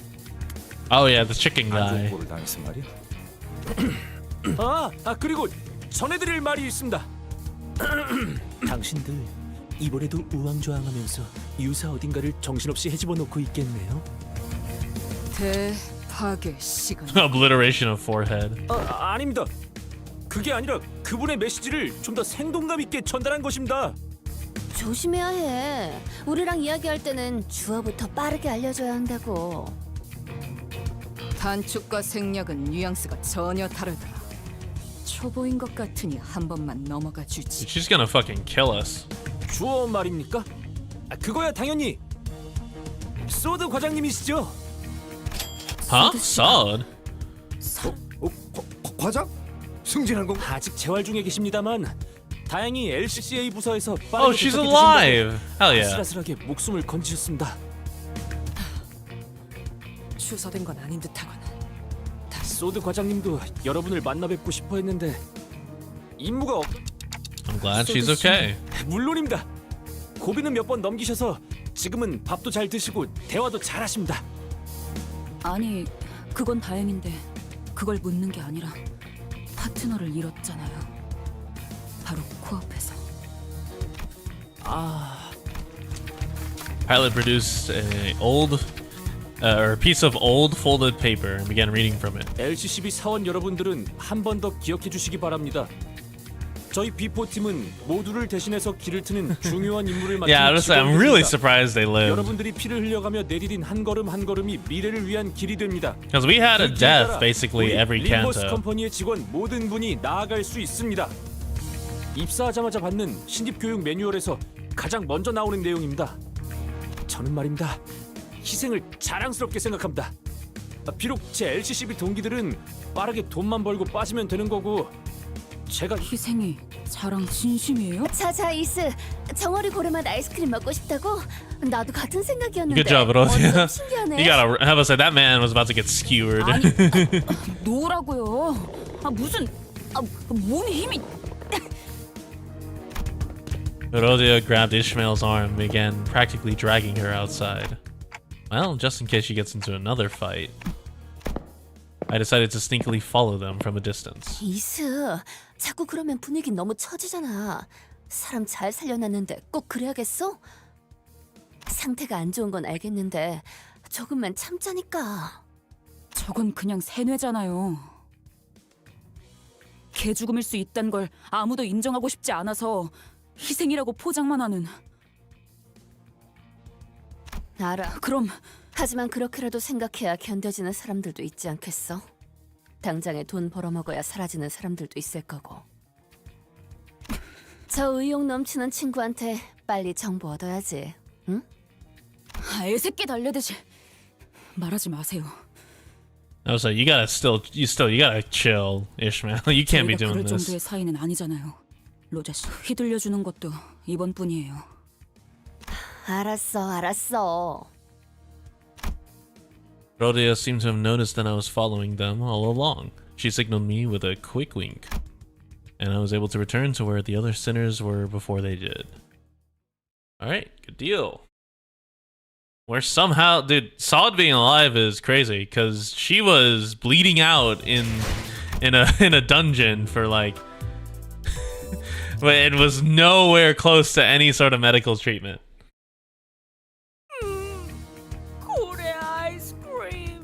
Oh yeah, the chicken guy. 안중보를 당했어 말이야. 그리고 전해드릴 말이 있습니다. 당신들 이번에도 우왕좌왕하면서 유사 어딘가를 정신없이 헤집어 놓고 있겠네요. 대파괴 시간. Obliteration of forehead. 아닙니다. 그게 아니라 그분의 메시지를 좀 더 생동감 있게 전달한 것입니다. 조심해야 해. 우리랑 이야기할 때는 주어부터 빠르게 알려줘야 한다고. 단축과 생략은 뉘앙스가 전혀 다르다. 초보인 것 같으니 한 번만 넘어가 주지. She's gonna fucking kill us. 주어 말입니까? 그거야 당연히 소드 과장님이시죠? Huh? Solid. 과장? 승진한 건 아직 재활 중에 계십니다만 다행히 LCCA 부서에서 Oh, 빠르게 she's 도착해 alive. 주신다고 Hell yeah. 아슬아슬하게 목숨을 건지셨습니다. 추서된 건 아닌 듯하군. 소드 과장님도 여러분을 만나 뵙고 싶어 했는데 임무가 I'm glad she's okay. 물론입니다. 고비는 몇 번 넘기셔서 지금은 밥도 잘 드시고 대화도 잘 하십니다. 아니, 그건 다행인데 그걸 묻는 게 아니라 파트너를 잃었잖아요. 바로 코앞에서. Pilot produced a piece of old folded paper and began reading from it. LCCB 사원 여러분들은 한 번 더 기억해 주시기 바랍니다. 저희 B4 팀은 모두를 대신해서 길을 트는 중요한 임무를 맡은 Yeah, honestly, I'm really 직원들입니다. surprised they lived. 여러분들이 피를 흘려가며 내디딘 한 걸음 한 걸음이 미래를 위한 길이 됩니다. Because we had a 그 길에 death 따라 basically 우리 every 림버스 canto. 컴퍼니의 직원 모든 분이 나아갈 수 있습니다. 입사하자마자 받는 신입 교육 매뉴얼에서 가장 먼저 나오는 내용입니다. 저는 말입니다. 희생을 자랑스럽게 생각합니다. 비록 제 LCCB 동기들은 빠르게 돈만 벌고 빠지면 되는 거고 제가 희생이 자랑 진심이에요? 자자 이스, 정어리 고래맛 아이스크림 먹고 싶다고? 나도 같은 생각이었는데. Good job, Rosie. 완전 신기하네. You gotta have us say that man was about to get skewered. 아니, 노라고요. 무슨 몸 힘이. Rodia grabbed Ishmael's arm and began practically dragging her outside. Well, just in case she gets into another fight, I decided to sneakily follow them from a distance. 이스, 자꾸 그러면 분위기 너무 처지잖아. 사람 잘 살려놨는데 꼭 그래야겠어? 상태가 안 좋은 건 알겠는데 조금만 참자니까. 저건 그냥 세뇌잖아요. 개 죽음일 수 있단 걸 아무도 인정하고 싶지 않아서 희생이라고 포장만 하는. 알아. 그럼 하지만 그렇게라도 생각해야 견뎌지는 사람들도 있지 않겠어? 당장에 돈 벌어먹어야 사라지는 사람들도 있을 거고. 저 의욕 넘치는 친구한테 빨리 정보 얻어야지. 응? 애새끼 달래듯이 말하지 마세요. I was like, you gotta chill, Ishmael. You can't be 저희가 doing 그럴 this. 정도의 사이는 아니잖아요. 로자 씨, 휘둘려주는 것도 이번뿐이에요. 알았어. Rodia seemed to have noticed that I was following them all along. She signaled me with a quick wink, and I was able to return to where the other sinners were before they did. Alright, good deal. Where somehow, dude, Saud being alive is crazy, because she was bleeding out in a dungeon for like, but it was nowhere close to any sort of medical treatment. 고래 아이스크림.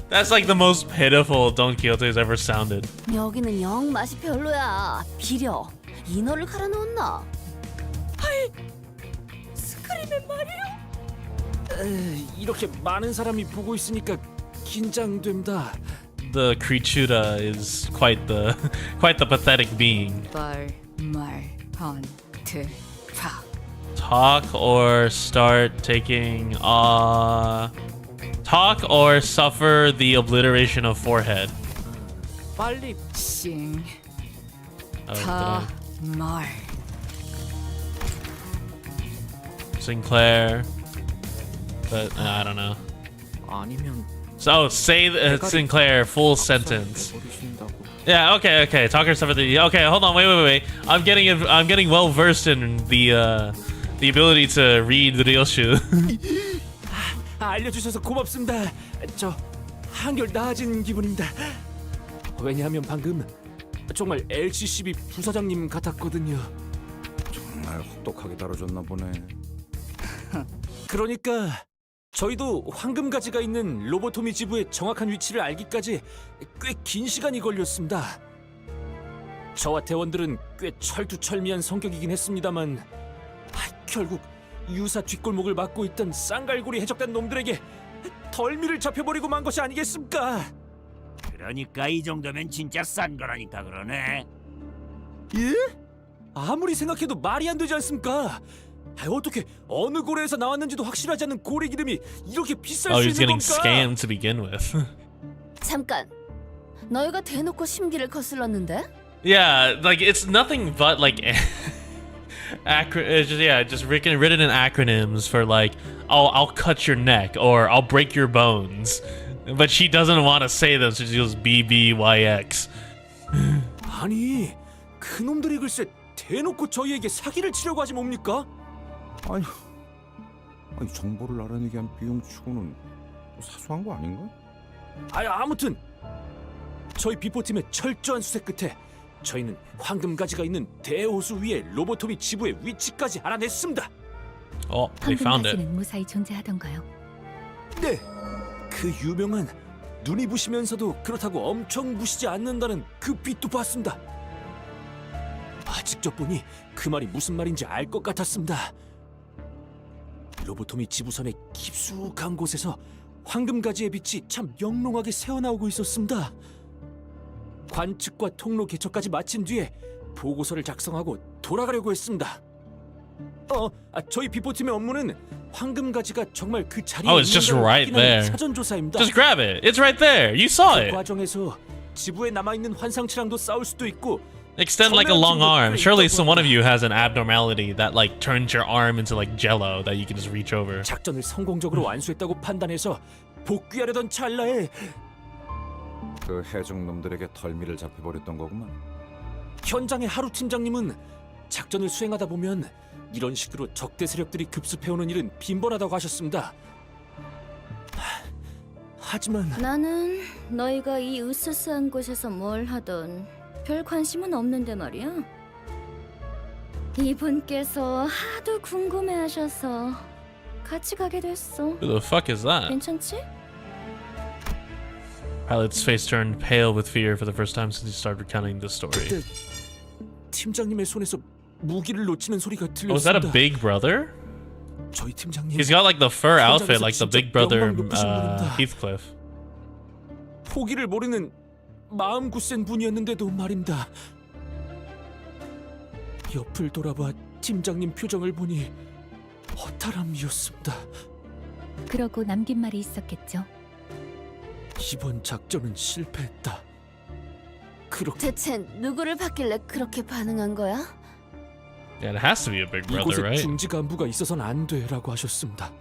That's like the most pitiful Don Quixote's ever sounded. 여기는 영 맛이 별로야. 비려. 인어를 갈아 넣었나? 스크림의 말이야. 이렇게 많은 사람이 보고 있으니까 긴장됩니다. The Creatura is quite the pathetic being. Talk or start taking talk or suffer the obliteration of forehead. 빨리 싱. Oh, 말. Sinclair. But I don't know. 아니면 So say Sinclair full sentence. Yeah, okay. Talk or suffer the. Okay, hold on, wait. I'm getting well versed in the ability to read the Ryoshu. 알려주셔서 고맙습니다. 저 한결 나아진 기분입니다. 왜냐하면 방금 정말 LCCB 부사장님 같았거든요. 정말 혹독하게 다뤄줬나 보네. 그러니까 저희도 황금가지가 있는 로보토미 지부의 정확한 위치를 알기까지 꽤 긴 시간이 걸렸습니다. 저와 대원들은 꽤 철두철미한 성격이긴 했습니다만 결국 유사 뒷골목을 막고 있던 쌍갈고리 해적단 놈들에게 덜미를 잡혀버리고 만 것이 아니겠습니까? 그러니까 이 정도면 진짜 싼 거라니까 그러네. 예? 아무리 생각해도 말이 안 되지 않습니까? 어떻게 어느 고래에서 나왔는지도 확실하지 않은 고래 기름이 이렇게 비쌀 Oh, 수 he's 있는 getting 겁니까? scammed to begin with. 잠깐. 너희가 대놓고 심기를 거슬렀는데? Yeah, like it's nothing but like just written in acronyms for like, oh, I'll cut your neck or I'll break your bones. But she doesn't want to say them, so she goes BBYX. 아니, 그놈들이 글쎄 대놓고 저희에게 사기를 치려고 하지 뭡니까? 아니 정보를 알아내기 위한 비용 치고는 사소한 거 아닌가? 아무튼 저희 비포팀의 철저한 수색 끝에 저희는 황금가지가 있는 대호수 위에 로보토미 지부의 위치까지 알아냈습니다. Oh, they found it. 황금가지는 무사히 존재하던가요? 네, 그 유명한 눈이 부시면서도 그렇다고 엄청 부시지 않는다는 그 빛도 봤습니다. 직접 보니 그 말이 무슨 말인지 알 것 같았습니다. 로보토미 지부선의 깊숙한 곳에서 황금가지의 빛이 참 영롱하게 새어나오고 있었습니다. 관측과 통로 개척까지 마친 뒤에 보고서를 작성하고 돌아가려고 했습니다. 저희 비포팀의 업무는 황금가지가 정말 그 자리에 Oh, it's just 있는가를 right 확인하는 there. 사전 조사입니다. Just grab it. It's right there. You saw 그 it. 과정에서 지부에 남아있는 환상치랑도 싸울 수도 있고 Extend like a long arm. Surely some one of you has an abnormality that like turns your arm into like jello that you can just reach over. 작전을 성공적으로 완수했다고 판단해서 복귀하려던 찰나에 그 해적놈들에게 덜미를 잡혀버렸던 거구만. 현장의 하루 팀장님은 작전을 수행하다 보면 이런 식으로 적대 세력들이 급습해오는 일은 빈번하다고 하셨습니다. 하지만 나는 너희가 이 으스스한 곳에서 뭘 하던 별 관심은 없는데 말이야. 이분께서 하도 궁금해하셔서 같이 가게 됐어. Who the fuck is that? 괜찮지? Pilot's face turned pale with fear for the first time since he started recounting the story. 그때 팀장님의 손에서 무기를 놓치는 소리가 Oh, is that a 들렸습니다. big brother? 저희 팀장님 He's got like the fur outfit, like the 진짜 big brother 영광 높으신 분입니다. Heathcliff. 포기를 모르는 마음 굳센 분이었는데도 말입니다. 옆을 돌아봐 팀장님 표정을 보니 허탈함이었습니다. 그러고 남긴 말이 있었겠죠. 이번 작전은 실패했다. 그렇게 대체 누구를 받길래 그렇게 반응한 거야? Yeah, it has to be a big brother, 이곳에 right? 중지 간부가 있어서는 안 돼라고 하셨습니다.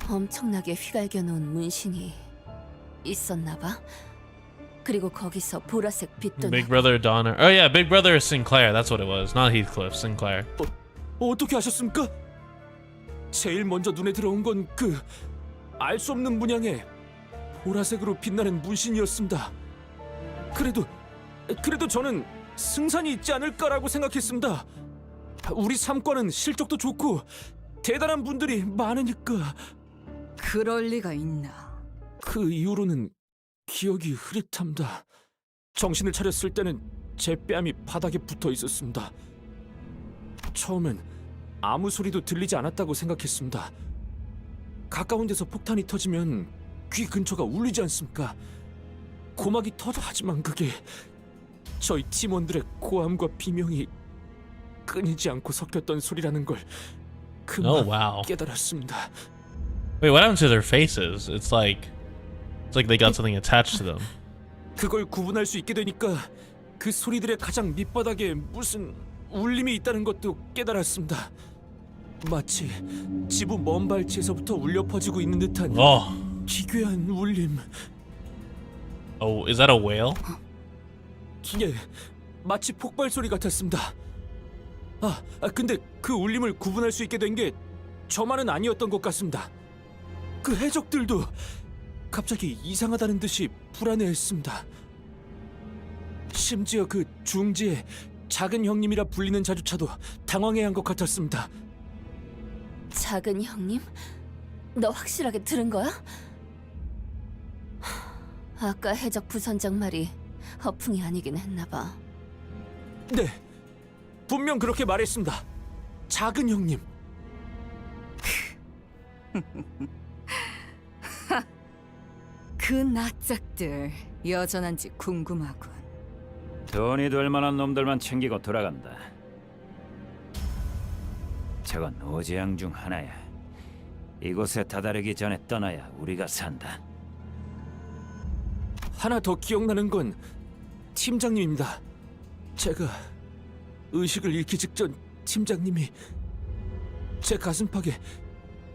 엄청나게 휘갈겨 놓은 문신이 있었나 봐. 그리고 거기서 보라색 빛도 Big 나고. brother Donner. Oh yeah, big brother Sinclair. That's what it was. Not Heathcliff. Sinclair. 어떻게 하셨습니까? 제일 먼저 눈에 들어온 건 그 알 수 없는 문양의 보라색으로 빛나는 문신이었습니다. 그래도 저는 승산이 있지 않을까라고 생각했습니다. 우리 삼과는 실적도 좋고 대단한 분들이 많으니까. 그럴 리가 있나? 그 이후로는 기억이 흐릿합니다. 정신을 차렸을 때는 제 뺨이 바닥에 붙어 있었습니다. 처음엔 아무 소리도 들리지 않았다고 생각했습니다. 가까운 데서 폭탄이 터지면 귀 근처가 울리지 않습니까? 고막이 터져. 하지만 그게 저희 팀원들의 고함과 비명이 끊이지 않고 섞였던 소리라는 걸 금방 Oh wow. 깨달았습니다. Wait, what happened to their faces? It's like they got something attached to them. 그걸 구분할 수 있게 되니까 그 소리들의 가장 밑바닥에 무슨 울림이 있다는 것도 깨달았습니다. 마치 지부 먼 발치에서부터 울려 퍼지고 있는 듯한 Oh. 기괴한 울림. Oh, is that a whale? 예, 마치 폭발 소리 같았습니다. 근데 그 울림을 구분할 수 있게 된 게 저만은 아니었던 것 같습니다. 그 해적들도 갑자기 이상하다는 듯이 불안해했습니다. 심지어 그 중지의 작은 형님이라 불리는 자주차도 당황해한 것 같았습니다. 작은 형님? 너 확실하게 들은 거야? 아까 해적 부선장 말이 허풍이 아니긴 했나 봐. 네, 분명 그렇게 말했습니다. 작은 형님. 그 낯짝들 여전한지 궁금하군. 돈이 될 만한 놈들만 챙기고 돌아간다. 저건 오재앙 중 하나야. 이곳에 다다르기 전에 떠나야 우리가 산다. 하나 더 기억나는 건 팀장님입니다. 제가 의식을 잃기 직전 팀장님이 제 가슴팍에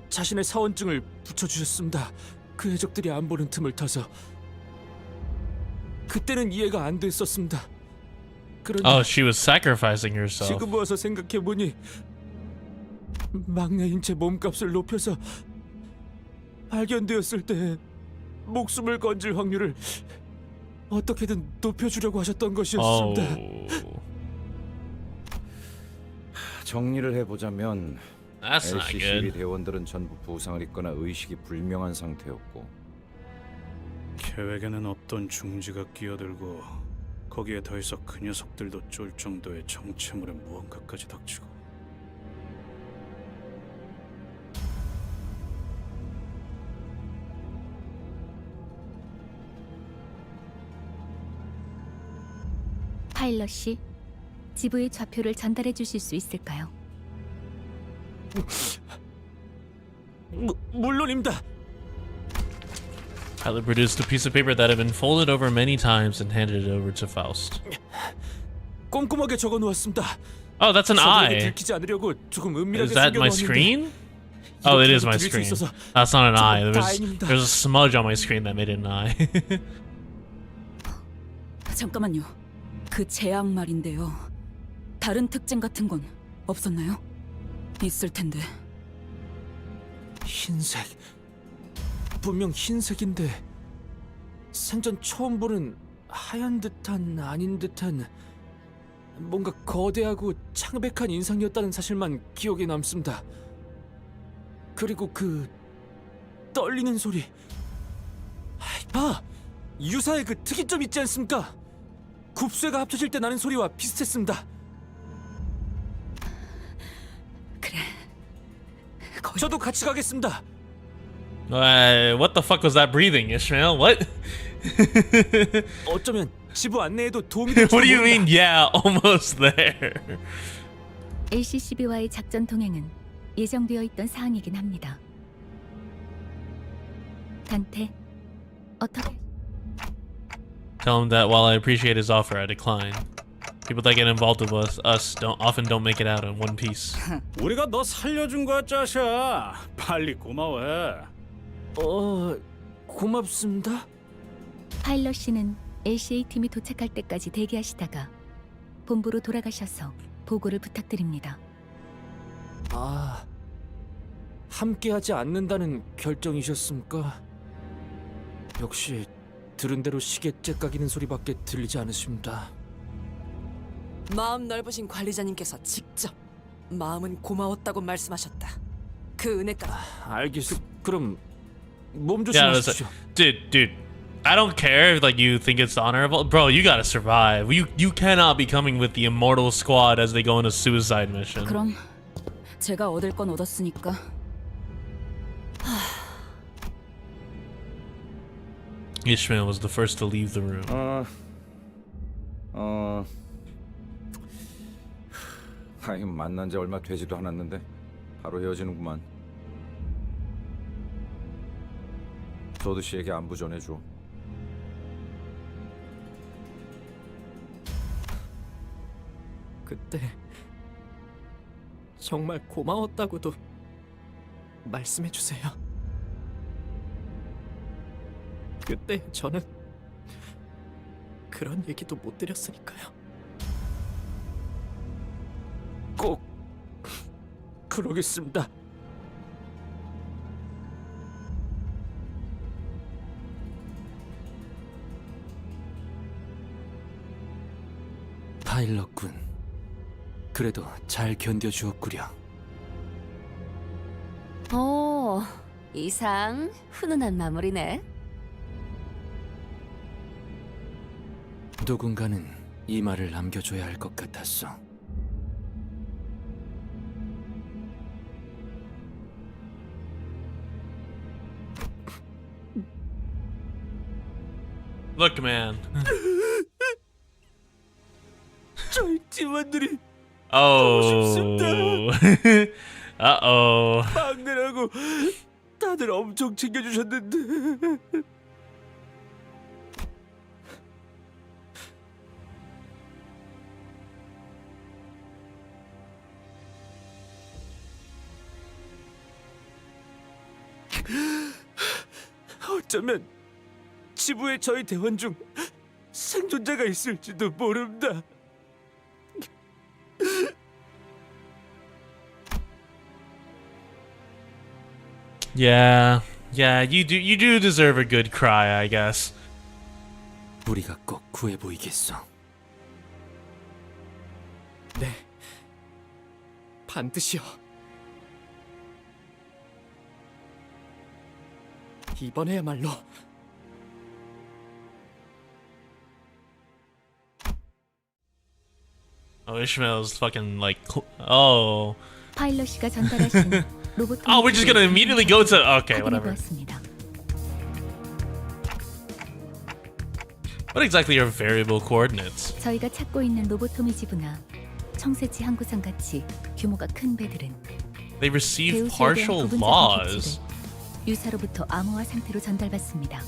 자신의 사원증을 붙여주셨습니다. 그 해적들이 안 보는 틈을 타서. 그때는 이해가 안 됐었습니다. 그런데 Oh, she was sacrificing herself. 지금 와서 생각해보니 막내인 제 몸값을 높여서 발견되었을 때 목숨을 건질 확률을 어떻게든 높여주려고 하셨던 것이었습니다. Oh, 정리를 해보자면 that's not LCCB good. 대원들은 전부 부상을 입거나 의식이 불명한 상태였고 계획에는 없던 중지가 끼어들고 거기에 더해서 그 녀석들도 쫄 정도의 정체물의 무언가까지 닥치고 파일럿이 지부의 좌표를 전달해 주실 수 있을까요? 물론입니다. Tyler produced a piece of paper that had been folded over many times and handed it over to Faust. 꼼꼼하게 적어놓았습니다. Oh, that's an 서두르게 eye. 들키지 않으려고 조금 은밀하게 Is that my 숨겨놓았는데 screen? Oh, it is my 이렇게라도 드릴 수 screen. 있어서 That's not an eye. 정말 다행입니다. There's a smudge on my screen that made it an eye. 잠깐만요. 그 제약 말인데요. 다른 특징 같은 건 없었나요? 있을 텐데. 흰색. 분명 흰색인데 생전 처음 보는 하얀 듯한 아닌 듯한 뭔가 거대하고 창백한 인상이었다는 사실만 기억에 남습니다. 그리고 그 떨리는 소리. 아! 유사의 그 특이점 있지 않습니까? 굽쇠가 합쳐질 때 나는 소리와 비슷했습니다. 그래. 저도 같이 가겠습니다. What the fuck was that breathing, Ishmael? What? 어쩌면 지부 안내에도 도움이 될지 What do you 모른다. mean? Yeah, almost there. LCCB와의 작전 동행은 예정되어 있던 사항이긴 합니다. 단테, 어떻게? Tell him that while I appreciate his offer, I decline. People that get involved with us don't make it out in one piece. 우리가 너 살려준 거야, 짜샤. 빨리 고마워해. 고맙습니다. 파일럿 씨는 LCA 팀이 도착할 때까지 대기하시다가 본부로 돌아가셔서 보고를 부탁드립니다. 아, 함께하지 않는다는 결정이셨습니까? 역시 들은 대로 시계 째까기는 소리밖에 들리지 않으십니다. 마음 넓으신 관리자님께서 직접 마음은 고마웠다고 말씀하셨다. 그 은혜까지. 알겠어. 그럼 몸 Yeah, listen, 조심하십시오. dude. I don't care if like you think it's honorable, bro. You gotta survive. You cannot be coming with the immortal squad as they go on a suicide mission. 그럼 제가 얻을 건 얻었으니까. Ishmael was the first to leave the room. 아이 만난 지 얼마 되지도 않았는데 바로 헤어지는구만. 조드 씨에게 안부 전해줘. 그때 정말 고마웠다고도 말씀해 주세요. 그때 저는 그런 얘기도 못 드렸으니까요. 꼭 그러겠습니다. 파일럿군. 그래도 잘 견뎌주었구려. 오, 이상 훈훈한 마무리네. 누군가는 이 말을 남겨줘야 할 것 같았어. Look, man. 저희 팀원들이 Oh. Uh-oh. 막내라고 다들 엄청 챙겨주셨는데. 어쩌면 지부의 저희 대원 중 생존자가 있을지도 모릅니다. Yeah. Yeah, you do deserve a good cry, I guess. 우리가 꼭 구해 보이겠어. 네, 반드시요. 이번에야말로. Oh, Ishmael's fucking like oh. 파일럿이가 전달하신 로봇. Oh, we're just gonna immediately go to okay, whatever. 확인해보았습니다. What exactly are variable coordinates? 저희가 찾고 있는 로보토미 지부나 청새치 항구상 같이 규모가 큰 배들은 They receive 데우스에 대한 partial 부분적인 laws. 규칙을 유사로부터 암호화 상태로 전달받습니다.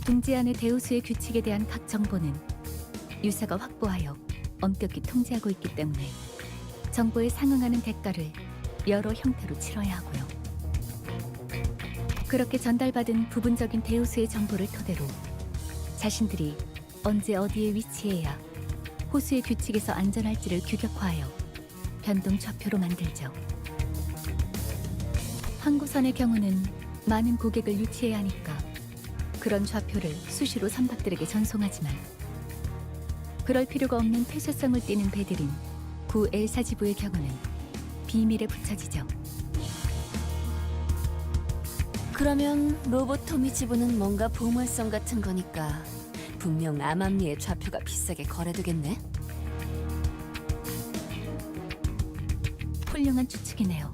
둥지 안의 데우스의 규칙에 대한 각 정보는 유사가 확보하여 엄격히 통제하고 있기 때문에 정보에 상응하는 대가를 여러 형태로 치러야 하고요. 그렇게 전달받은 부분적인 데우스의 정보를 토대로 자신들이 언제 어디에 위치해야 호수의 규칙에서 안전할지를 규격화하여 변동 좌표로 만들죠. 항구선의 경우는 많은 고객을 유치해야 하니까 그런 좌표를 수시로 선박들에게 전송하지만 그럴 필요가 없는 폐쇄성을 띠는 배들인 구 엘사 지부의 경우는 비밀에 붙여지죠. 그러면 로보토미 지부는 뭔가 보물성 같은 거니까 분명 암암리의 좌표가 비싸게 거래되겠네. 훌륭한 추측이네요.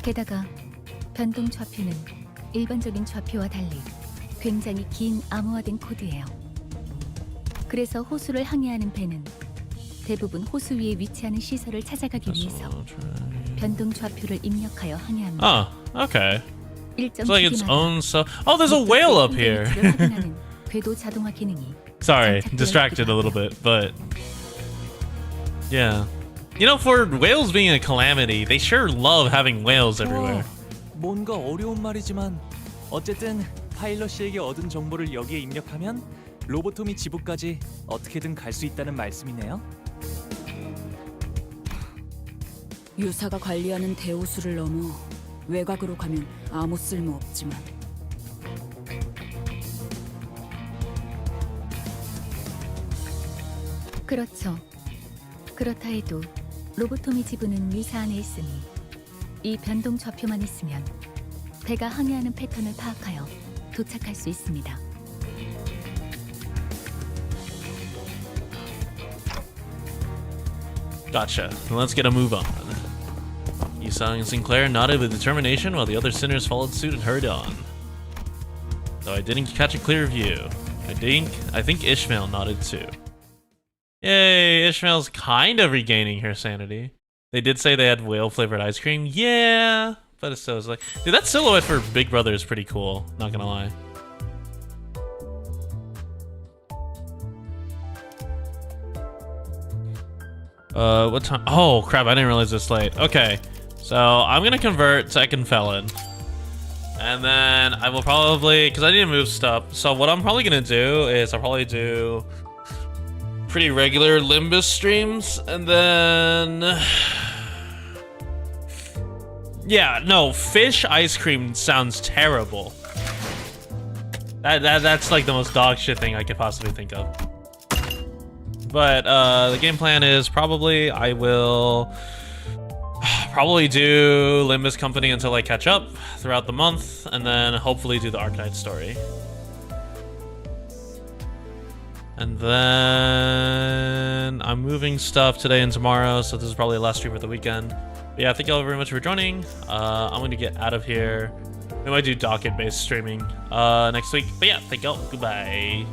게다가 변동 좌표는 일반적인 좌표와 달리 굉장히 긴 암호화된 코드예요. 그래서 호수를 항해하는 배는 대부분 호수 위에 위치하는 시설을 찾아가기 위해서 변동 좌표를 입력하여 항해합니다. Oh, okay. 일정 It's like its 시기마다 own so. Oh, there's a whale up here. 위치를 확인하는 궤도 자동화 기능이 Sorry, 장착되어 distracted a 있기도 little 하고요. bit, but yeah. You know, for whales being a calamity, they sure love having whales everywhere. 뭔가 어려운 말이지만 어쨌든 파일럿 씨에게 얻은 정보를 여기에 입력하면 로보토미 지부까지 어떻게든 갈 수 있다는 말씀이네요. 유사가 관리하는 대우수를 넘어 외곽으로 가면 아무 쓸모 없지만 그렇죠. 그렇다 해도 로보토미 지부는 위사 안에 있으니 이 변동 좌표만 있으면 배가 항해하는 패턴을 파악하여 도착할 수 있습니다. Gotcha. Let's get a move on. Yusang and Sinclair nodded with determination while the other sinners followed suit and hurried on. Though I didn't catch a clear view. I think Ishmael nodded too. Yay, Ishmael's kind of regaining her sanity. They did say they had whale-flavored ice cream. Yeah, but it still was like... Dude, that silhouette for Big Brother is pretty cool. Not gonna lie. What time? Oh, crap, I didn't realize this late. Okay, so I'm gonna convert Second Felon. And then I will probably... Because I need to move stuff. So what I'm probably gonna do is I'll probably do... pretty regular Limbus streams, and then... Yeah, no, fish ice cream sounds terrible. That's like the most dog shit thing I could possibly think of. But the game plan is probably I will probably do Limbus Company until I catch up throughout the month, and then hopefully do the Arknights story. And then I'm moving stuff today and tomorrow, so this is probably the last stream of the weekend. But yeah, thank you all very much for joining. I'm going to get out of here. We might do docket-based streaming next week. But yeah, thank y'all. Goodbye.